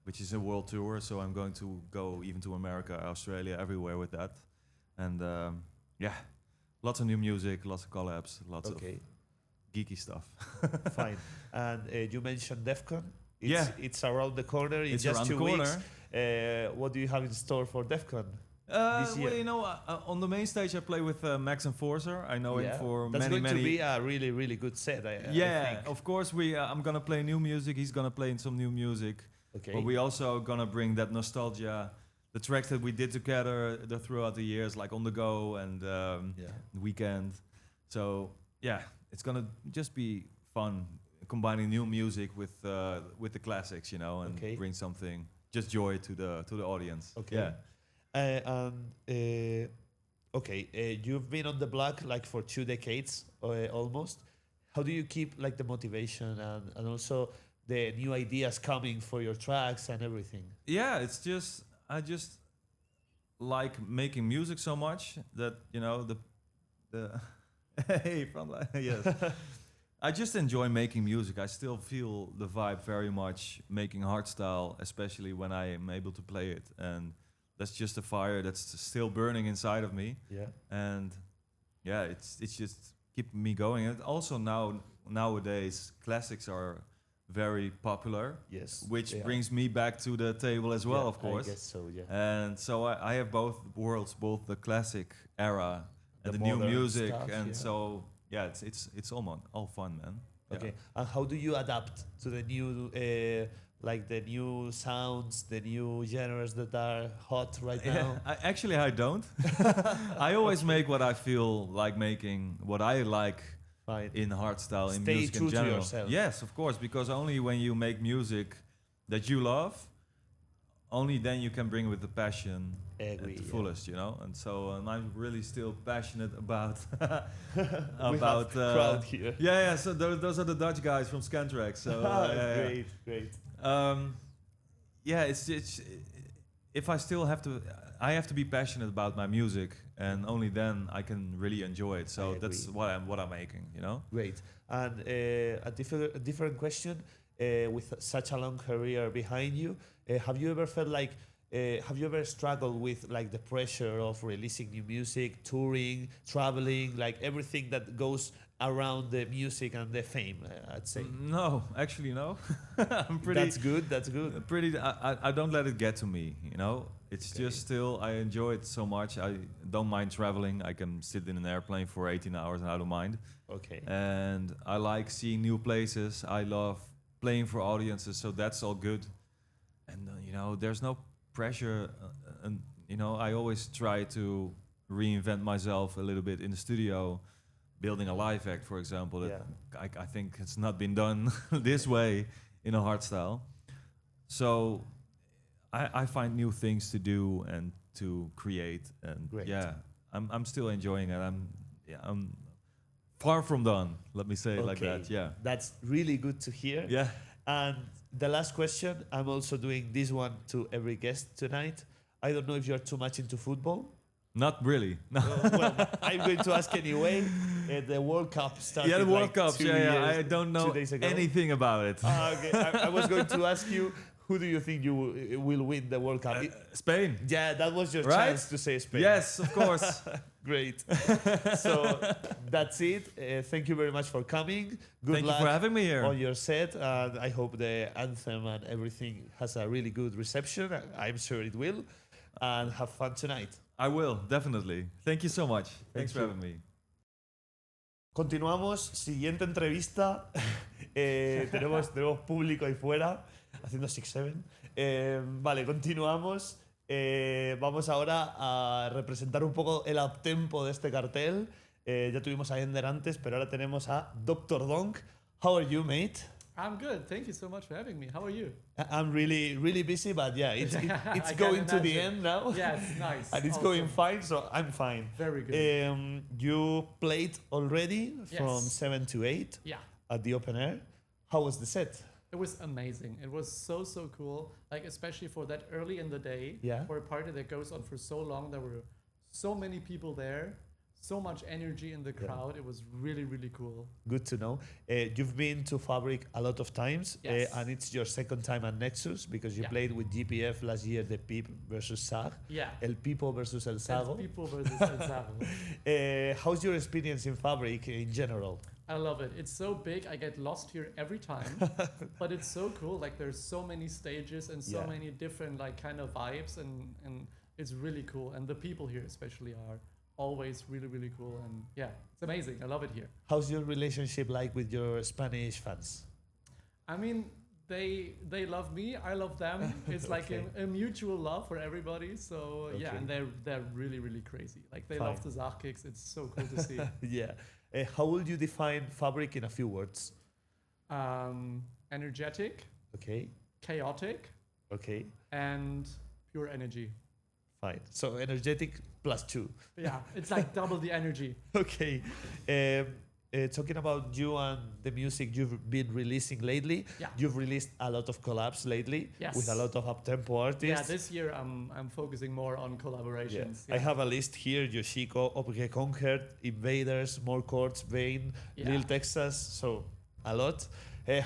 which is a world tour. So I'm going to go even to America, Australia, everywhere with that. And lots of new music, lots of collabs, lots of geeky stuff. Fine. And you mentioned DEFCON. It's around the corner in it's just 2 weeks. Corner. What do you have in store for DEFCON? This year? Well, you know, on the main stage I play with Max Enforcer. I know him for That's many, going to be a really, really good set. I think. Of course. I'm gonna play new music. He's gonna play some new music. Okay. But we also gonna bring that nostalgia, the tracks that we did together throughout the years, like On the Go and Weekend. So yeah, it's gonna just be fun combining new music with the classics, you know, and bring something just joy to the audience. Okay. Yeah. You've been on the block like for 2 decades almost. How do you keep like the motivation and also the new ideas coming for your tracks and everything? Yeah, it's just I just like making music so much that, you know, the hey, Frontliner, yes. I just enjoy making music. I still feel the vibe very much making hardstyle, especially when I am able to play it. And that's just a fire that's still burning inside of me. Yeah. And yeah, it's just keeping me going. And also nowadays, classics are very popular. Yes. Which brings me back to the table as well, of course. I guess so, yeah. And so I have both worlds, both the classic era and the new music. Stuff, so yeah, it's all fun, man. Okay. And how do you adapt to the new like the new sounds, the new genres that are hot right now? I don't. I always make what I feel like making, what I like in hardstyle, in music in general. Stay true to yourself. Yes, of course, because only when you make music that you love, only then you can bring with the passion at the fullest, you know. And so I'm really still passionate about about crowd here. Yeah. So those are the Dutch guys from Scantrack. So great. It's if I still have to, I have to be passionate about my music, and only then I can really enjoy it. So that's what I'm making, you know. Great. And a different question. With such a long career behind you, have you ever felt like, have you ever struggled with like the pressure of releasing new music, touring, traveling, like everything that goes around the music and the fame, I'd say? No, actually no. I'm pretty. That's good. Pretty. I don't let it get to me, you know. It's just still, I enjoy it so much. I don't mind traveling. I can sit in an airplane for 18 hours and I don't mind. Okay. And I like seeing new places. I love playing for audiences, so that's all good. And you know, there's no pressure, and you know, I always try to reinvent myself a little bit in the studio, building a live act, for example. That I think it's not been done this way in a hardstyle. So I find new things to do and to create, and I'm still enjoying it. I'm far from done, let me say it like that. Yeah, that's really good to hear. Yeah. And the last question, I'm also doing this one to every guest tonight. I don't know if you're too much into football. Not really. No. Well, I'm going to ask anyway. The World Cup started. Yeah, the World Cup. I don't know anything about it. Okay. I was going to ask you, who do you think you will win the World Cup? Spain. Yeah, that was your chance to say Spain. Yes, of course. Great. So that's it. Thank you very much for coming. Good Thank luck you for having me here on your set. And I hope the anthem and everything has a really good reception. I'm sure it will. And have fun tonight. I will, definitely. Thank you so much. Thanks for having me. Continuamos. Siguiente entrevista. Tenemos público ahí fuera haciendo 6-7. Vale, continuamos. Vamos ahora a representar un poco el uptempo de este cartel. Ya tuvimos a Ender antes, pero ahora tenemos a Dr. Donk. How are you, mate? I'm good. Thank you so much for having me. How are you? I'm really, really busy, but yeah, it's going to the end now. Yes, nice. And it's going fine, so I'm fine. Very good. You played already from 7 to 8 at the open air. How was the set? It was amazing. It was so cool. Like especially for that early in the day, for a party that goes on for so long. There were so many people there, so much energy in the crowd. It was really cool. Good to know. You've been to FABRIK a lot of times, and it's your second time at Nexus because you played with GPF last year, the Pip versus Sag. Yeah. El Pipo versus El Sago. El Pipo versus El Sago. How's your experience in FABRIK in general? I love it. It's so big. I get lost here every time, but it's so cool. Like there's so many stages and so many different like kind of vibes, and it's really cool. And the people here especially are always really cool, and it's amazing. I love it here. How's your relationship like with your Spanish fans? I mean, they love me, I love them. It's like a mutual love for everybody. So and they're really crazy. Like they love the Zach kicks. It's so cool to see. How would you define FABRIK in a few words? Energetic. Okay. Chaotic. Okay. And pure energy. Fine. So energetic +2. Yeah, it's like double the energy. Okay. Talking about you and the music you've been releasing lately, you've released a lot of collabs lately with a lot of up-tempo artists. Yeah, this year I'm focusing more on collaborations. I have a list here: Yoshiko, Obje Conquered, Invaders, More Chords, Vane, Lil Texas, so a lot.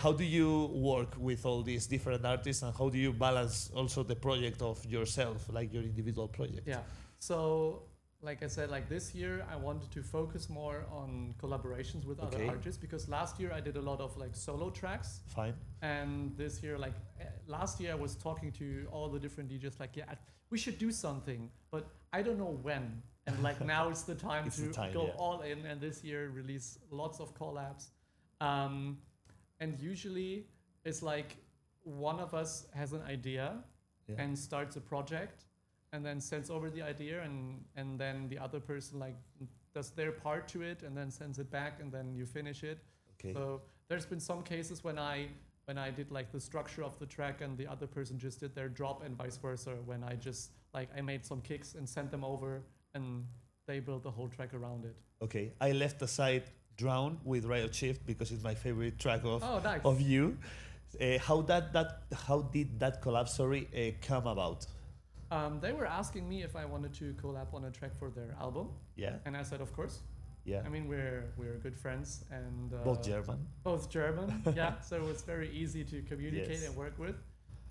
How do you work with all these different artists, and how do you balance also the project of yourself, like your individual project? Yeah, so like I said, like this year I wanted to focus more on collaborations with other artists, because last year I did a lot of like solo tracks. Fine. And this year, like last year I was talking to all the different DJs like, we should do something, but I don't know when. And like now it's the time to go all in, and this year release lots of collabs. And usually it's like one of us has an idea and starts a project, and then sends over the idea, and then the other person like does their part to it and then sends it back, and then you finish it. Okay. So there's been some cases when I did like the structure of the track and the other person just did their drop, and vice versa, when I just like I made some kicks and sent them over and they built the whole track around it. Okay. I left aside Drown with Riot Shift because it's my favorite track of nice. of you. How did that collab come about? They were asking me if I wanted to collab on a track for their album. Yeah. And I said, of course. Yeah. I mean, we're good friends, and both German. Both German. Yeah. So it's very easy to communicate and work with.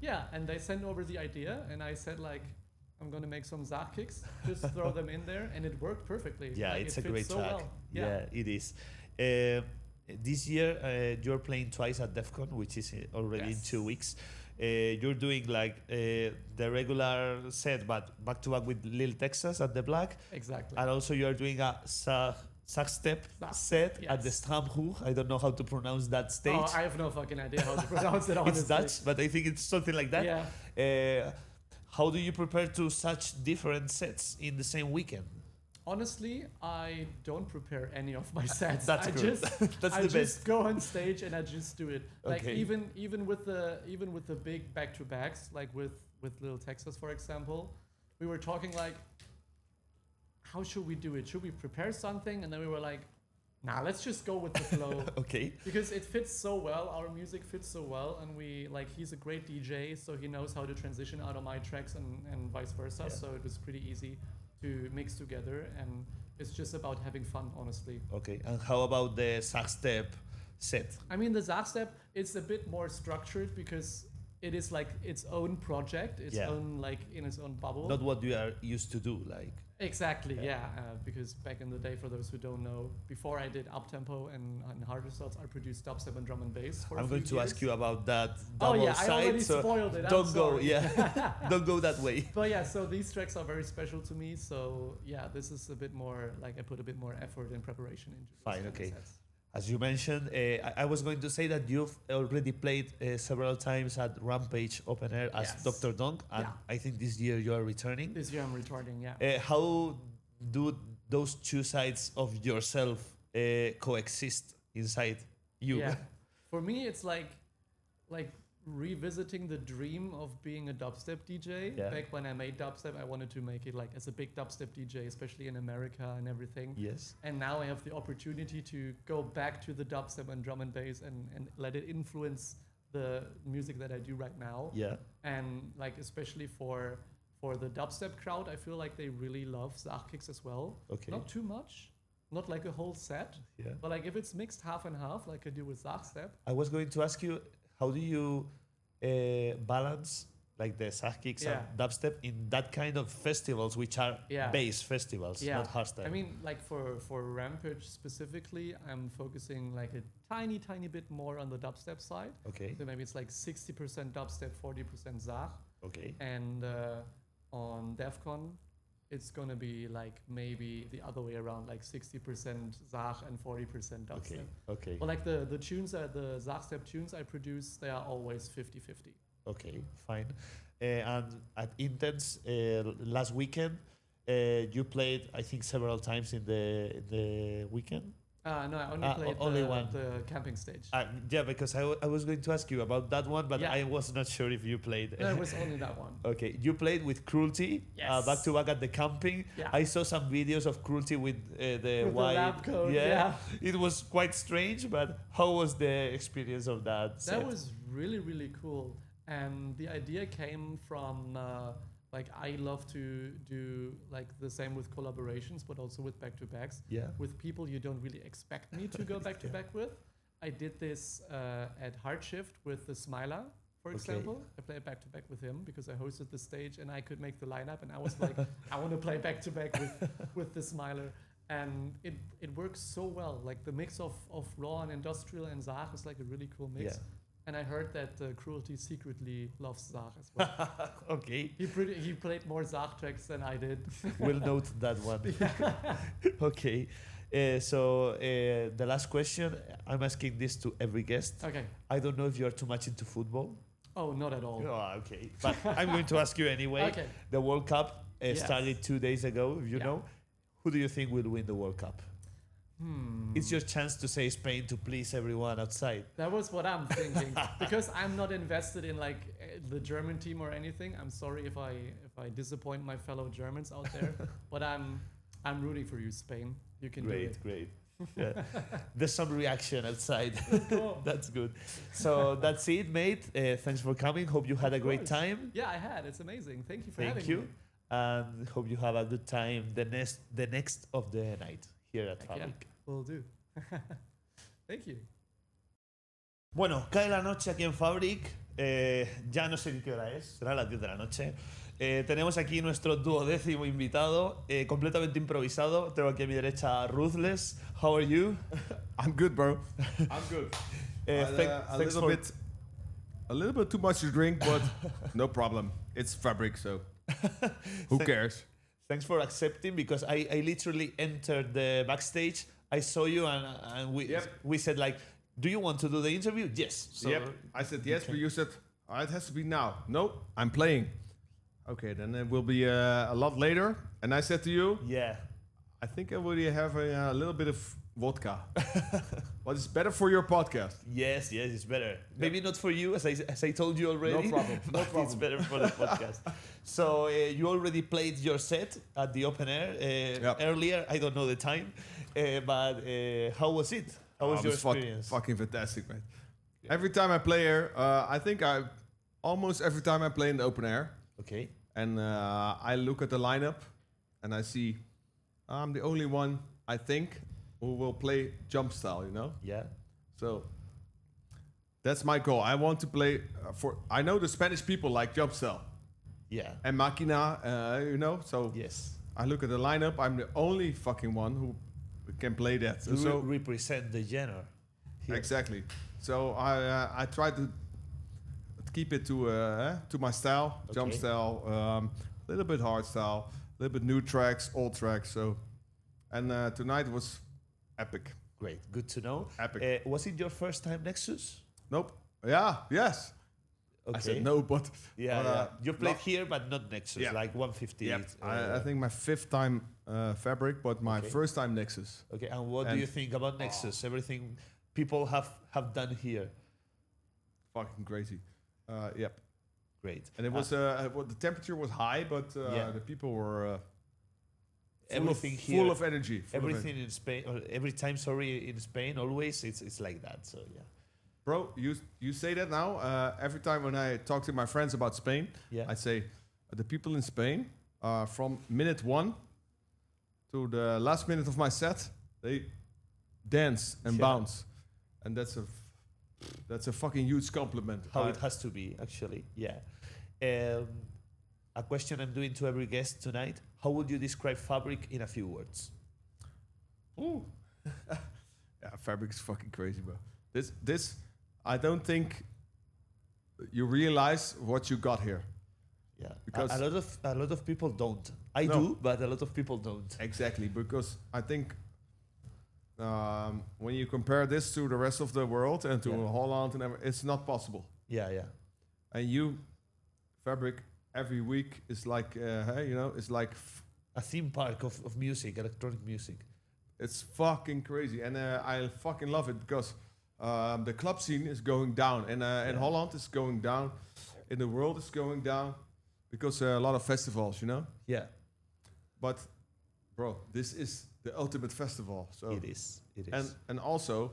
Yeah. And they sent over the idea, and I said like, I'm gonna make some Zach kicks, just throw them in there, and it worked perfectly. Yeah, like, it's a great track. Well. Yeah, it is. This year, you're playing twice at DEF CON, which is already in 2 weeks. You're doing like the regular set, but back to back with Lil Texas at the Black. Exactly. And also you're doing a Sackstep set at the Stamhoek. I don't know how to pronounce that stage. Oh, I have no fucking idea how to pronounce it, honestly. It's Dutch, but I think it's something like that. Yeah. How do you prepare to such different sets in the same weekend? Honestly, I don't prepare any of my sets. That's good. I just go on stage and I just do it. Like even with the big back-to-backs, like with Lil Texas, for example, we were talking like, how should we do it? Should we prepare something? And then we were like, nah, let's just go with the flow. Okay. Because it fits so well, our music fits so well, and he's a great DJ, so he knows how to transition out of my tracks and vice versa. Yeah. So it was pretty easy to mix together, and it's just about having fun, honestly. Okay, and how about the Sackstep set? I mean, the Sackstep, it's a bit more structured because it is like its own project, its own like in its own bubble. Not what you are used to do, like. Exactly, because back in the day, for those who don't know, before I did uptempo and hardstyle, I produced dubstep and drum and bass for I'm a few going to years. ask you about that double side. I already spoiled it. Don't go, don't go that way. But yeah, so these tracks are very special to me. So yeah, this is a bit more like I put a bit more effort and preparation into. Fine, okay. As you mentioned, I was going to say that you've already played several times at Rampage Open Air as Dr. Donk, and I think this year you are returning. This year I'm returning, yeah. How do those two sides of yourself coexist inside you? Yeah, for me it's like revisiting the dream of being a dubstep DJ. Yeah. Back when I made dubstep, I wanted to make it like as a big dubstep DJ, especially in America and everything. Yes. And now I have the opportunity to go back to the dubstep and drum and bass and let it influence the music that I do right now. Yeah. And like especially for the dubstep crowd, I feel like they really love Zach kicks as well. Okay. Not too much, not like a whole set. Yeah. But like if it's mixed half and half, like I do with Zach step. I was going to ask you, how do you balance like the Zach kicks and dubstep in that kind of festivals, which are bass festivals, not hardstyle? I mean, like for Rampage specifically, I'm focusing like a tiny bit more on the dubstep side. Okay. So maybe it's like 60% dubstep, 40% Zach. Okay. And on DEFCON, it's gonna be like maybe the other way around, like 60% Zach and 40% dubstep. Okay. Okay. But like the tunes, the Zach step tunes I produce, they are always 50-50. Okay, fine. And at Intense last weekend, you played, I think, several times in the weekend. No, I only played only one. The camping stage. Yeah, because I was going to ask you about that one, but I was not sure if you played. No, it was only that one. Okay, you played with Cruelty, back to back at the camping. Yeah. I saw some videos of Cruelty with the white. The lab coat, It was quite strange, but how was the experience of that? That was really cool. And the idea came from like I love to do like the same with collaborations, but also with back-to-backs. Yeah. With people you don't really expect me to go back-to-back with. I did this at Hard Shift with the Smiler, for example. I played back-to-back with him because I hosted the stage and I could make the lineup, and I was like, I want to play back-to-back with the Smiler. And it works so well. Like the mix of raw and industrial and Zach is like a really cool mix. Yeah. And I heard that Cruelty secretly loves Zach as well. Okay. He played more Zach tracks than I did. We'll note that one. Okay. So the last question, I'm asking this to every guest. Okay. I don't know if you're too much into football. Oh, not at all. Oh, okay. But I'm going to ask you anyway. Okay. The World Cup started 2 days ago, if you know. Who do you think will win the World Cup? It's your chance to say Spain to please everyone outside. That was what I'm thinking. Because I'm not invested in like the German team or anything. I'm sorry if I disappoint my fellow Germans out there. But I'm rooting for you, Spain. You can do it. Great. Yeah. There's some reaction outside. That's good. So that's it, mate. Thanks for coming. Hope you had a great time. Yeah, I had. It's amazing. Thank you for having me. Thank you. And hope you have a good time the next of the night here at FABRIK. Will do. Thank you. Bueno, cae la noche aquí en FABRIK. Ya no sé ni qué hora es. Será las 10 de la noche. Tenemos aquí nuestro 12º invitado, completamente improvisado. Tengo aquí a mi derecha a Ruthless. How are you? I'm good, bro. I'm good. A little bit too much to drink, but no problem. It's FABRIK, so who cares? Thanks for accepting, because I literally entered the backstage. I saw you and we said like, do you want to do the interview? Yes. So I said yes, but you said, oh, it has to be now. No, I'm playing. Okay, then it will be a lot later. And I said to you, I think I will have a little bit of vodka. But it's better for your podcast. Yes, it's better. Maybe not for you, as I told you already. No problem. It's better for the podcast. So you already played your set at the open air earlier. I don't know the time, but how was it? How was your experience? Fucking fantastic, man. Yeah. Every time I play here, I think almost every time I play in the open air. Okay. And I look at the lineup, and I see I'm the only one, I think, who will play jump style, you know? Yeah. So that's my goal. I want to play I know the Spanish people like jump style. Yeah. And Máquina, you know? So yes. I look at the lineup. I'm the only fucking one who can play that. So represent the genre. Here. Exactly. So I try to keep it to my style, jump style, a little bit hard style, a little bit new tracks, old tracks. So, and tonight was epic. Great, good to know. Epic. Was it your first time Nexus? Nope. Yes. Okay. I said no, but you played here, but not Nexus, like 150. Yeah. I think my 5th time FABRIK, but my first time Nexus. Okay, and what do you think about Nexus? Everything people have done here. Fucking crazy. Yep. Great. And it was the temperature was high, but the people were full of energy. Everything in Spain, or every time, in Spain, always it's like that. So yeah. bro, you say that now. Every time when I talk to my friends about Spain, I say the people in Spain, from minute 1 to the last minute of my set, they dance and bounce, and that's a fucking huge compliment. How it has to be, actually. Yeah. A question I'm doing to every guest tonight: how would you describe FABRIK in a few words? Ooh. Yeah, FABRIK is fucking crazy, bro. This, I don't think you realize what you got here. Yeah, because a lot of people don't. I do, but a lot of people don't. Exactly, because I think when you compare this to the rest of the world and to Holland and everything, it's not possible. Yeah, yeah. And FABRIK every week is like, it's like a theme park of music, electronic music. It's fucking crazy, and I fucking love it because the club scene is going down, and in Holland is going down, in the world is going down, because a lot of festivals, Yeah. But, bro, this is the ultimate festival. So it is. It is. And also,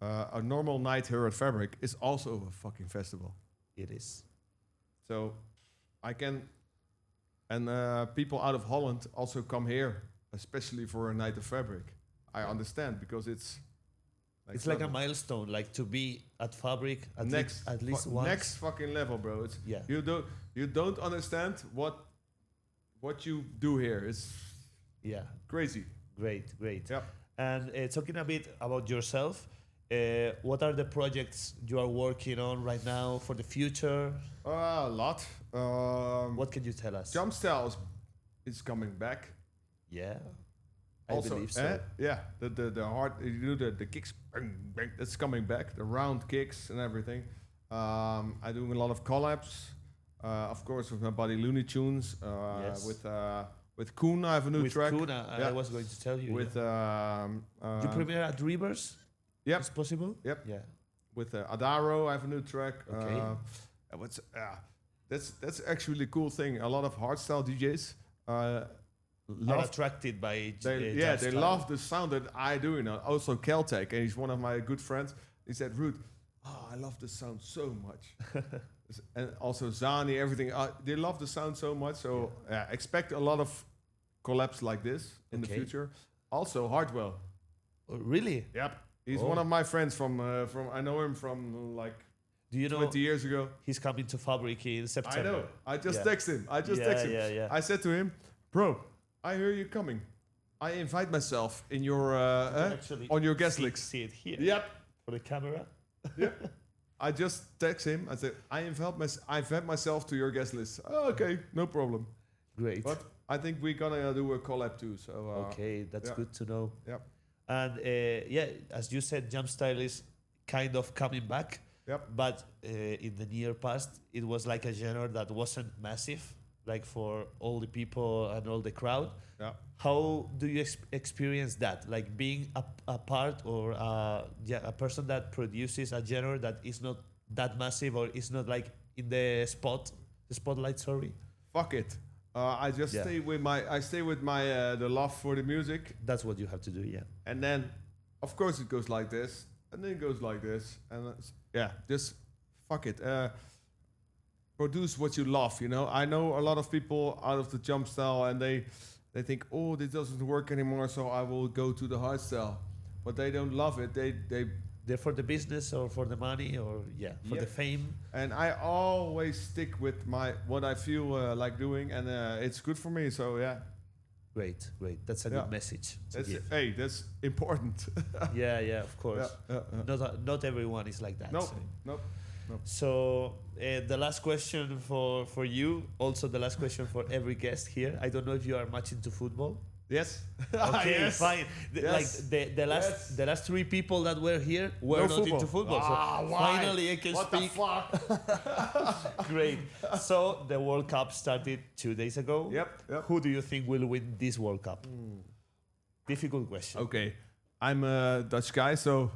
a normal night here at FABRIK is also a fucking festival. It is. So, people out of Holland also come here, especially for a night of FABRIK. I understand, because it's like a milestone, like to be at FABRIK at least once. Next fucking level, bro. It's you don't understand what you do here. It's crazy. Great. Yep. And talking a bit about yourself, what are the projects you are working on right now for the future? A lot. What can you tell us? Jump Styles is coming back. Yeah. I believe so. Yeah, the hard, you do the kicks, bang, bang, that's coming back. The round kicks and everything. I'm doing a lot of collabs, of course, with my buddy Looney Tunes. With Koen, I have a new track. With Koen, I was going to tell you. With you premiere at Reborn? Yep, it's possible. Yep. Yeah. With Adaro, I have a new track. Okay. That's actually a cool thing. A lot of hardstyle DJs. Are attracted by they love the sound that I do. Also Keltec, and he's one of my good friends. He said, "Ruud, I love the sound so much." And also Zani, everything. They love the sound so much. So expect a lot of collabs like this in the future. Also Hardwell. Oh, really? Yep. He's one of my friends from I know him from like. Do you know 20 years ago? He's coming to FABRIK in September. I know. I just text him. Yeah. I said to him, "Bro, I hear you coming. I invite myself in your on your guest list. See it here. Yep. For the camera. Yep. I just text him. I said, I invite myself to your guest list. Oh, okay, no problem. Great. But I think we're gonna do a collab too. So okay, that's good to know. Yep. And as you said, Jump Style is kind of coming back. Yep. But in the near past, it was like a genre that wasn't massive, like for all the people and all the crowd. Yeah. How do you experience that? Like being a part or a person that produces a genre that is not that massive or is not like in the spotlight. Sorry. Fuck it. I just stay with my the love for the music. That's what you have to do. Yeah. And then, of course, it goes like this, and then it goes like this, and just fuck it. Produce what you love. I know a lot of people out of the jump style, and they think, oh, this doesn't work anymore, so I will go to the hard style. But they don't love it. They're for the business or for the money or for the fame. And I always stick with what I feel like doing, and it's good for me. So yeah. Great. That's a good message. That's important. yeah, of course. Not everyone is like that. Nope. So the last question for you, also the last question for every guest here. I don't know if you are much into football. Yes. Okay, yes. fine. Yes. Like the last 3 people that were here were not into football. So finally I can speak. What the fuck? Great. So the World Cup started 2 days ago. Yep. Who do you think will win this World Cup? Difficult question. Okay. I'm a Dutch guy, so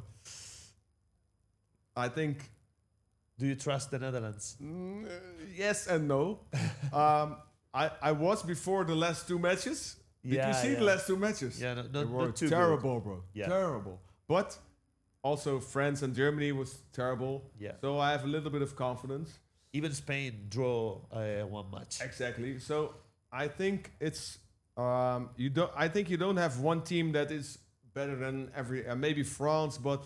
I think. Do you trust the Netherlands? Yes and no. I was before the last 2 matches. Did you see the last 2 matches? Yeah, they were not too terrible, good. bro. Yeah. Terrible. But also France and Germany was terrible. Yeah. So I have a little bit of confidence. Even Spain draw one match. Exactly. So I think it's you don't. I think you don't have one team that is better than every. Maybe France, but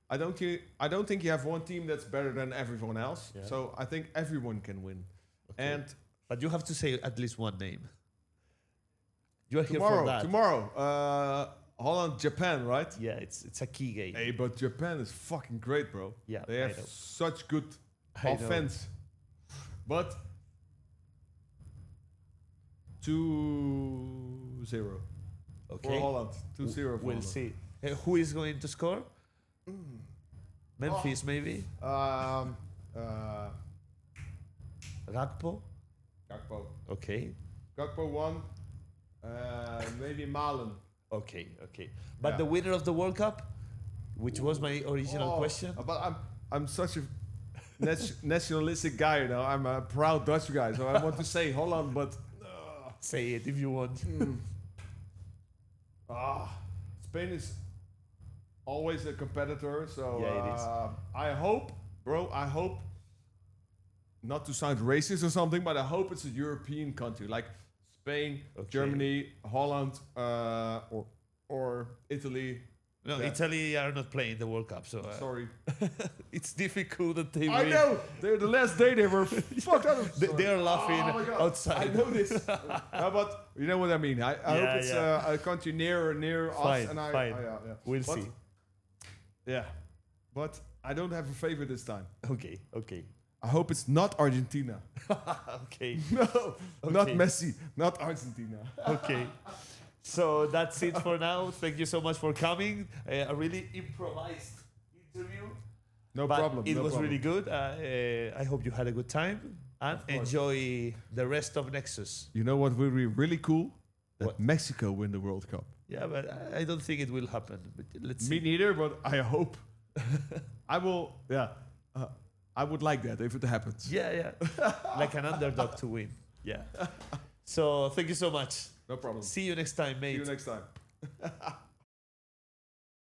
I don't think you have one team that's better than everyone else. Yeah. So I think everyone can win. Okay. But you have to say at least one name. You are here for that. Tomorrow, Holland, Japan, right? Yeah, it's a key game. Hey, but Japan is fucking great, bro. Yeah, they have such good offense. But 2-0. Okay. For Holland. 2-0 for We'll Holland. see. Who is going to score? Memphis, maybe? Gakpo? Gakpo. Okay. Gakpo 1. Maybe Malen. Okay. But the winner of the World Cup, which was my original question. But I'm such a nationalistic guy, you know. I'm a proud Dutch guy, so I want to say Holland, but say it if you want. Spain is always a competitor, so yeah, it is. I hope, not to sound racist or something, but I hope it's a European country like Spain, Germany, Holland, or Italy. No, Yeah. Italy are not playing the World Cup, so sorry. It's difficult that they I win. know. They're the last day they were fucked up. They are laughing outside. I know this. No, but you know what I mean. I hope it's a country near Fine, us, and fine. We'll But- see. Yeah, but I don't have a favorite this time. Okay. I hope it's not Argentina. Okay. No, not Okay. Messi, not Argentina. Okay. So that's it for now. Thank you so much for coming. A really improvised interview. No but problem. It no was problem. really good. I hope you had a good time and enjoy the rest of Nexus. You know what would be really cool? That What? Mexico win the World Cup. Yeah, but I don't think it will happen. But let's Me see. neither, but I hope. I will. Yeah, I would like that if it happens. Yeah. Like an underdog to win. Yeah. So thank you so much. No problem. See you next time, mate. See you next time.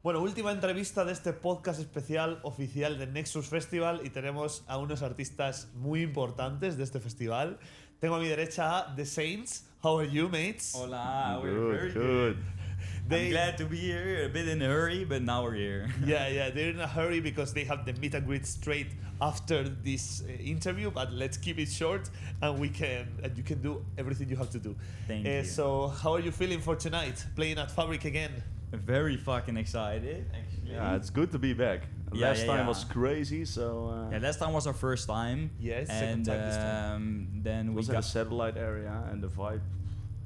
Bueno, última entrevista de este podcast especial oficial de Nexus Festival y tenemos a unos artistas muy importantes de este festival. Tengo a mi derecha a The Saints. How are you, mates? Hola, we're very good. I'm glad to be here, a bit in a hurry, but now we're here. Yeah, they're in a hurry because they have the meet and greet straight after this interview, but let's keep it short and you can do everything you have to do. Thank you. So, how are you feeling for tonight, playing at FABRIK again? Very fucking excited, actually. Yeah, it's good to be back. Last time was crazy, so... yeah, last time was our first time. Yes, and second time this time. Then it we was got in a satellite area and the vibe.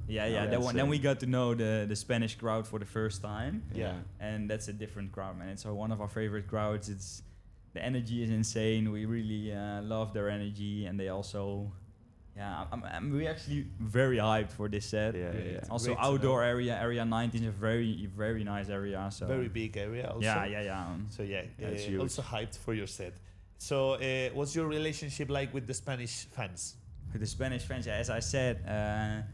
Yeah. Then we got to know the Spanish crowd for the first time. Yeah. And that's a different crowd, man. It's one of our favorite crowds. The energy is insane. We really love their energy, and they also... Yeah, we're actually very hyped for this set. Yeah. Also, great to outdoor area 19 is a very, very nice area. So Very big area also. Yeah. So it's huge. also hyped for your set. So what's your relationship like with the Spanish fans? With the Spanish fans, as I said,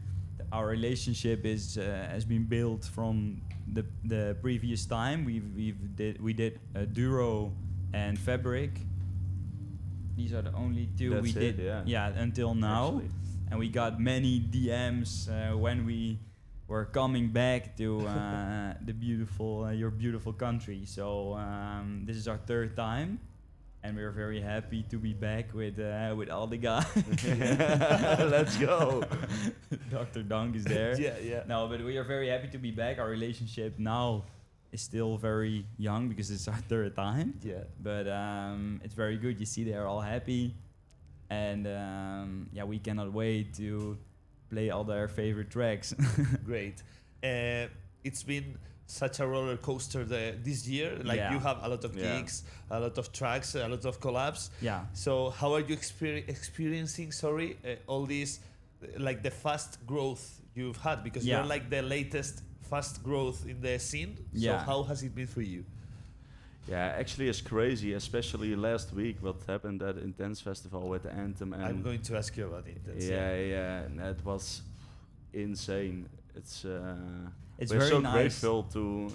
our relationship has been built from the previous time. We did Duro and FABRIK. These are the only two That's we it, did. yeah. Until now. Actually. And we got many DMs when we were coming back to your beautiful country. So this is our third time, and we're very happy to be back with all the guys. Let's go. Dr. Donk is there. Yeah. No, but we are very happy to be back. Our relationship now is still very young because it's our third time. Yeah. But it's very good. You see, they're all happy, and we cannot wait to play all their favorite tracks. Great. It's been such a roller coaster this year. Like you have a lot of gigs, a lot of tracks, a lot of collabs. Yeah. So how are you experiencing? All these, like the fast growth you've had, because you're like the latest fast growth in the scene. So how has it been for you? Yeah, actually it's crazy, especially last week what happened at Intense Festival with the anthem. And I'm going to ask you about Intense. Yeah, that was insane. It's we're very so grateful to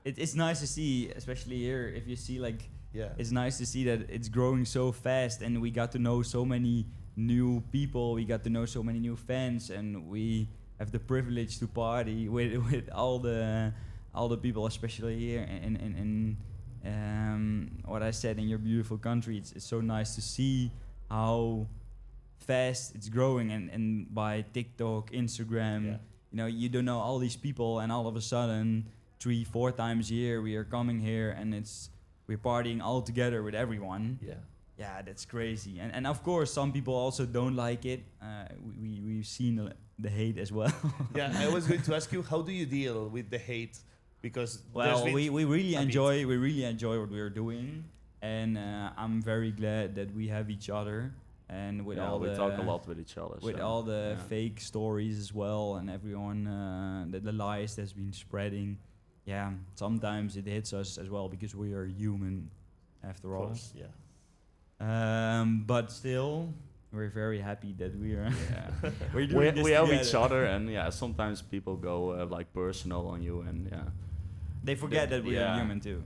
it's nice to see, especially here, if you see like, it's nice to see that it's growing so fast, and we got to know so many new people, we got to know so many new fans, and we have the privilege to party with all the people, especially here in what I said, in your beautiful country. It's so nice to see how fast it's growing, and by TikTok, Instagram, you know, you don't know all these people, and all of a sudden 3-4 times a year we are coming here, and we're partying all together with everyone. Yeah, that's crazy. And of course some people also don't like it. We've seen the hate as well. I was going to ask you, how do you deal with the hate? Because we really enjoy what we're doing, and I'm very glad that we have each other, and with all we talk a lot with each other. With all the fake stories as well, and everyone the lies that's been spreading. Yeah, sometimes it hits us as well, because we are human after all. Course, but still, we're very happy that we are. We're doing this we have together. each other, and sometimes people go like personal on you, and they forget that we are human too.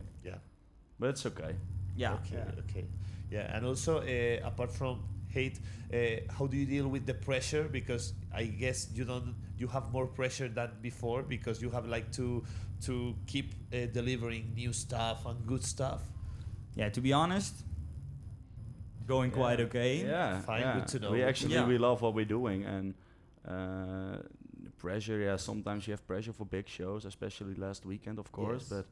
But it's okay. Okay. And also, apart from hate, how do you deal with the pressure? Because I guess you have more pressure than before, because you have like to keep delivering new stuff and good stuff. Yeah, to be honest, going quite okay. Fine, good to know. We love what we're doing, and the pressure. Sometimes you have pressure for big shows, especially last weekend, of course. But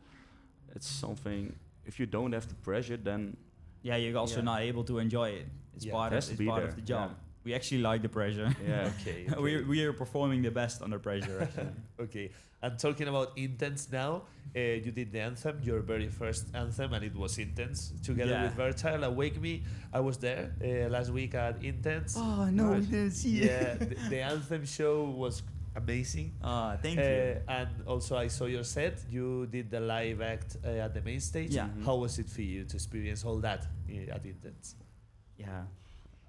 it's something. If you don't have the pressure, then you're also not able to enjoy it. It's part of the job. We actually like the pressure. Okay. we are performing the best under pressure. Actually. Okay. And talking about Intense now, you did the anthem, your very first anthem, and it was Intense together with Versatile. Awake Me. I was there last week at Intense. Oh no, we didn't see it. Yeah, the anthem show was amazing. Thank you. And also I saw your set. You did the live act at the main stage. Yeah. How was it for you to experience all that at Intense? Yeah.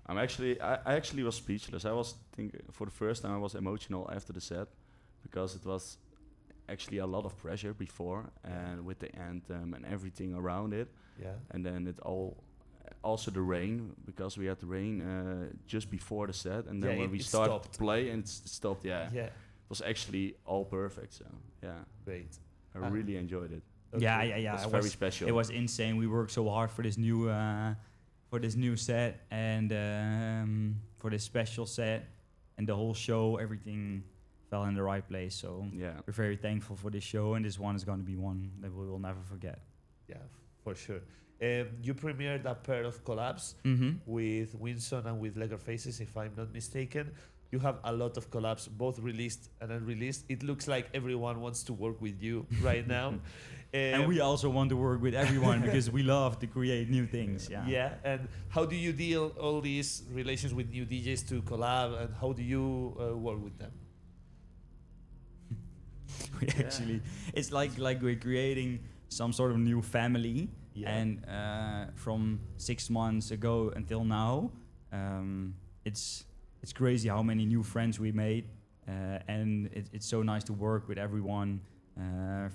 I actually was speechless. I was thinking, for the first time I was emotional after the set, because it was actually a lot of pressure before, and with the anthem and everything around it. And then also the rain, because we had the rain just before the set, and then when we started to play and it stopped. It was actually all perfect. So great. I really enjoyed it. Yeah. It was very special. It was insane. We worked so hard for this new set, and for this special set, and the whole show, everything fell in the right place. So we're very thankful for this show, and this one is going to be one that we will never forget. Yeah, for sure. You premiered a pair of collabs with Winson and with Laker Faces, if I'm not mistaken. You have a lot of collabs, both released and unreleased. It looks like everyone wants to work with you right now. And we also want to work with everyone, because we love to create new things. And how do you deal all these relations with new DJs to collab, and how do you work with them? We actually, it's like we're creating some sort of new family. And from 6 months ago until now, it's crazy how many new friends we made, and it's so nice to work with everyone.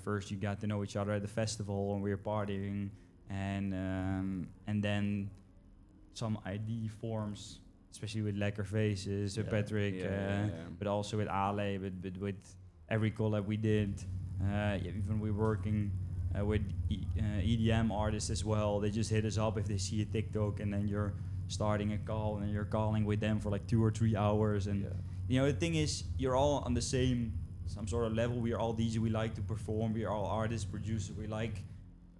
First, you got to know each other at the festival, and we were partying, and then some ID forms, especially with Lekker Faces, with Patrick, but also with Ale, with every collab we did. Even we're working with EDM artists as well. They just hit us up if they see a TikTok, and then you're starting a call, and you're calling with them for like 2 or 3 hours. And you know, the thing is, you're all on the some sort of level. We are all DJ. We like to perform. We are all artists, producers. We like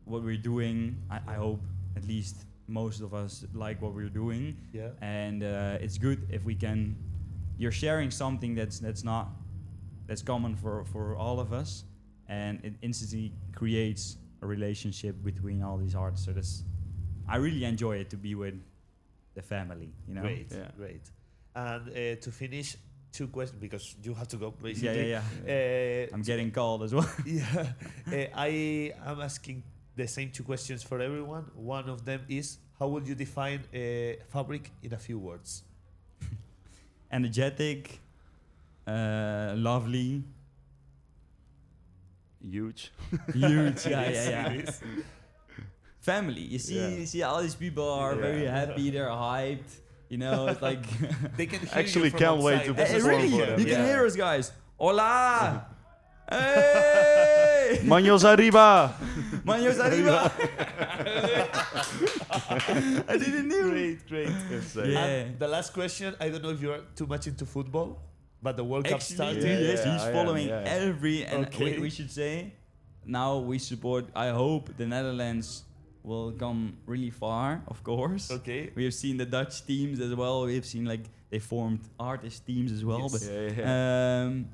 what we're doing. I hope at least most of us like what we're doing. And it's good if we can. You're sharing something that's common for all of us, and it instantly creates a relationship between all these artists. So I really enjoy it to be with the family. You know. Great. And to finish, 2 questions, because you have to go basically. I'm getting called as well. I am asking the same 2 questions for everyone. One of them is, how would you define FABRIK in a few words? Energetic, lovely, huge. Huge, yeah. Family. You see all these people are very happy, they're hyped. You know, it's like they can hear actually you from can't wait outside. to Hey, perform really? for them. You can hear us, guys. Hola! Hey! Manos arriba! Manos arriba! I didn't know. Great. Yeah. The last question, I don't know if you're too much into football, but the World Cup started. Yes, he's following every, and Okay. we should say, now we support, I hope the Netherlands will come really far, of course. Okay. We have seen the Dutch teams as well. We have seen like they formed artist teams as well. Yes. But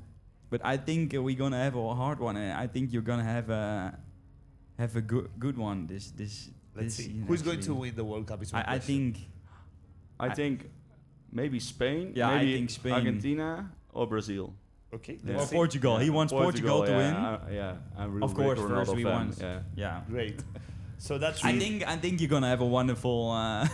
but I think we're gonna have a hard one, and I think you're gonna have a good one. Let's see. Who's going to win the World Cup? Is my I question. I think maybe Spain. Yeah, maybe I think Spain. Argentina or Brazil. Okay. Or Portugal. He wants Portugal to win. I'm really Of course, big first Ronaldo we fan. want. Yeah. Great. So that's I think you're gonna have a wonderful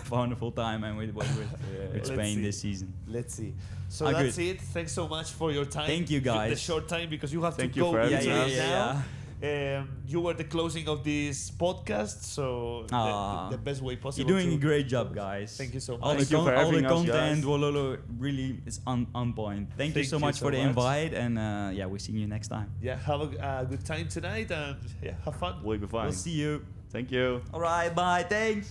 wonderful time and with Let's Spain see. this season. Let's see. So Ah, that's good. it. Thanks so much for your time. Thank you, guys. The short time because you have Thank to you go for having literally us. now. You were the closing of this podcast, so the best way possible. You're doing a to- great job, guys. Thank you so much. All Thank you for all the having us, content, guys. Wololo really is on point. Thank you so much for the invite, and we'll see you next time. Yeah, have a good time tonight, and have fun. We'll be fine. We'll see you. Thank you. All right, bye. Thanks.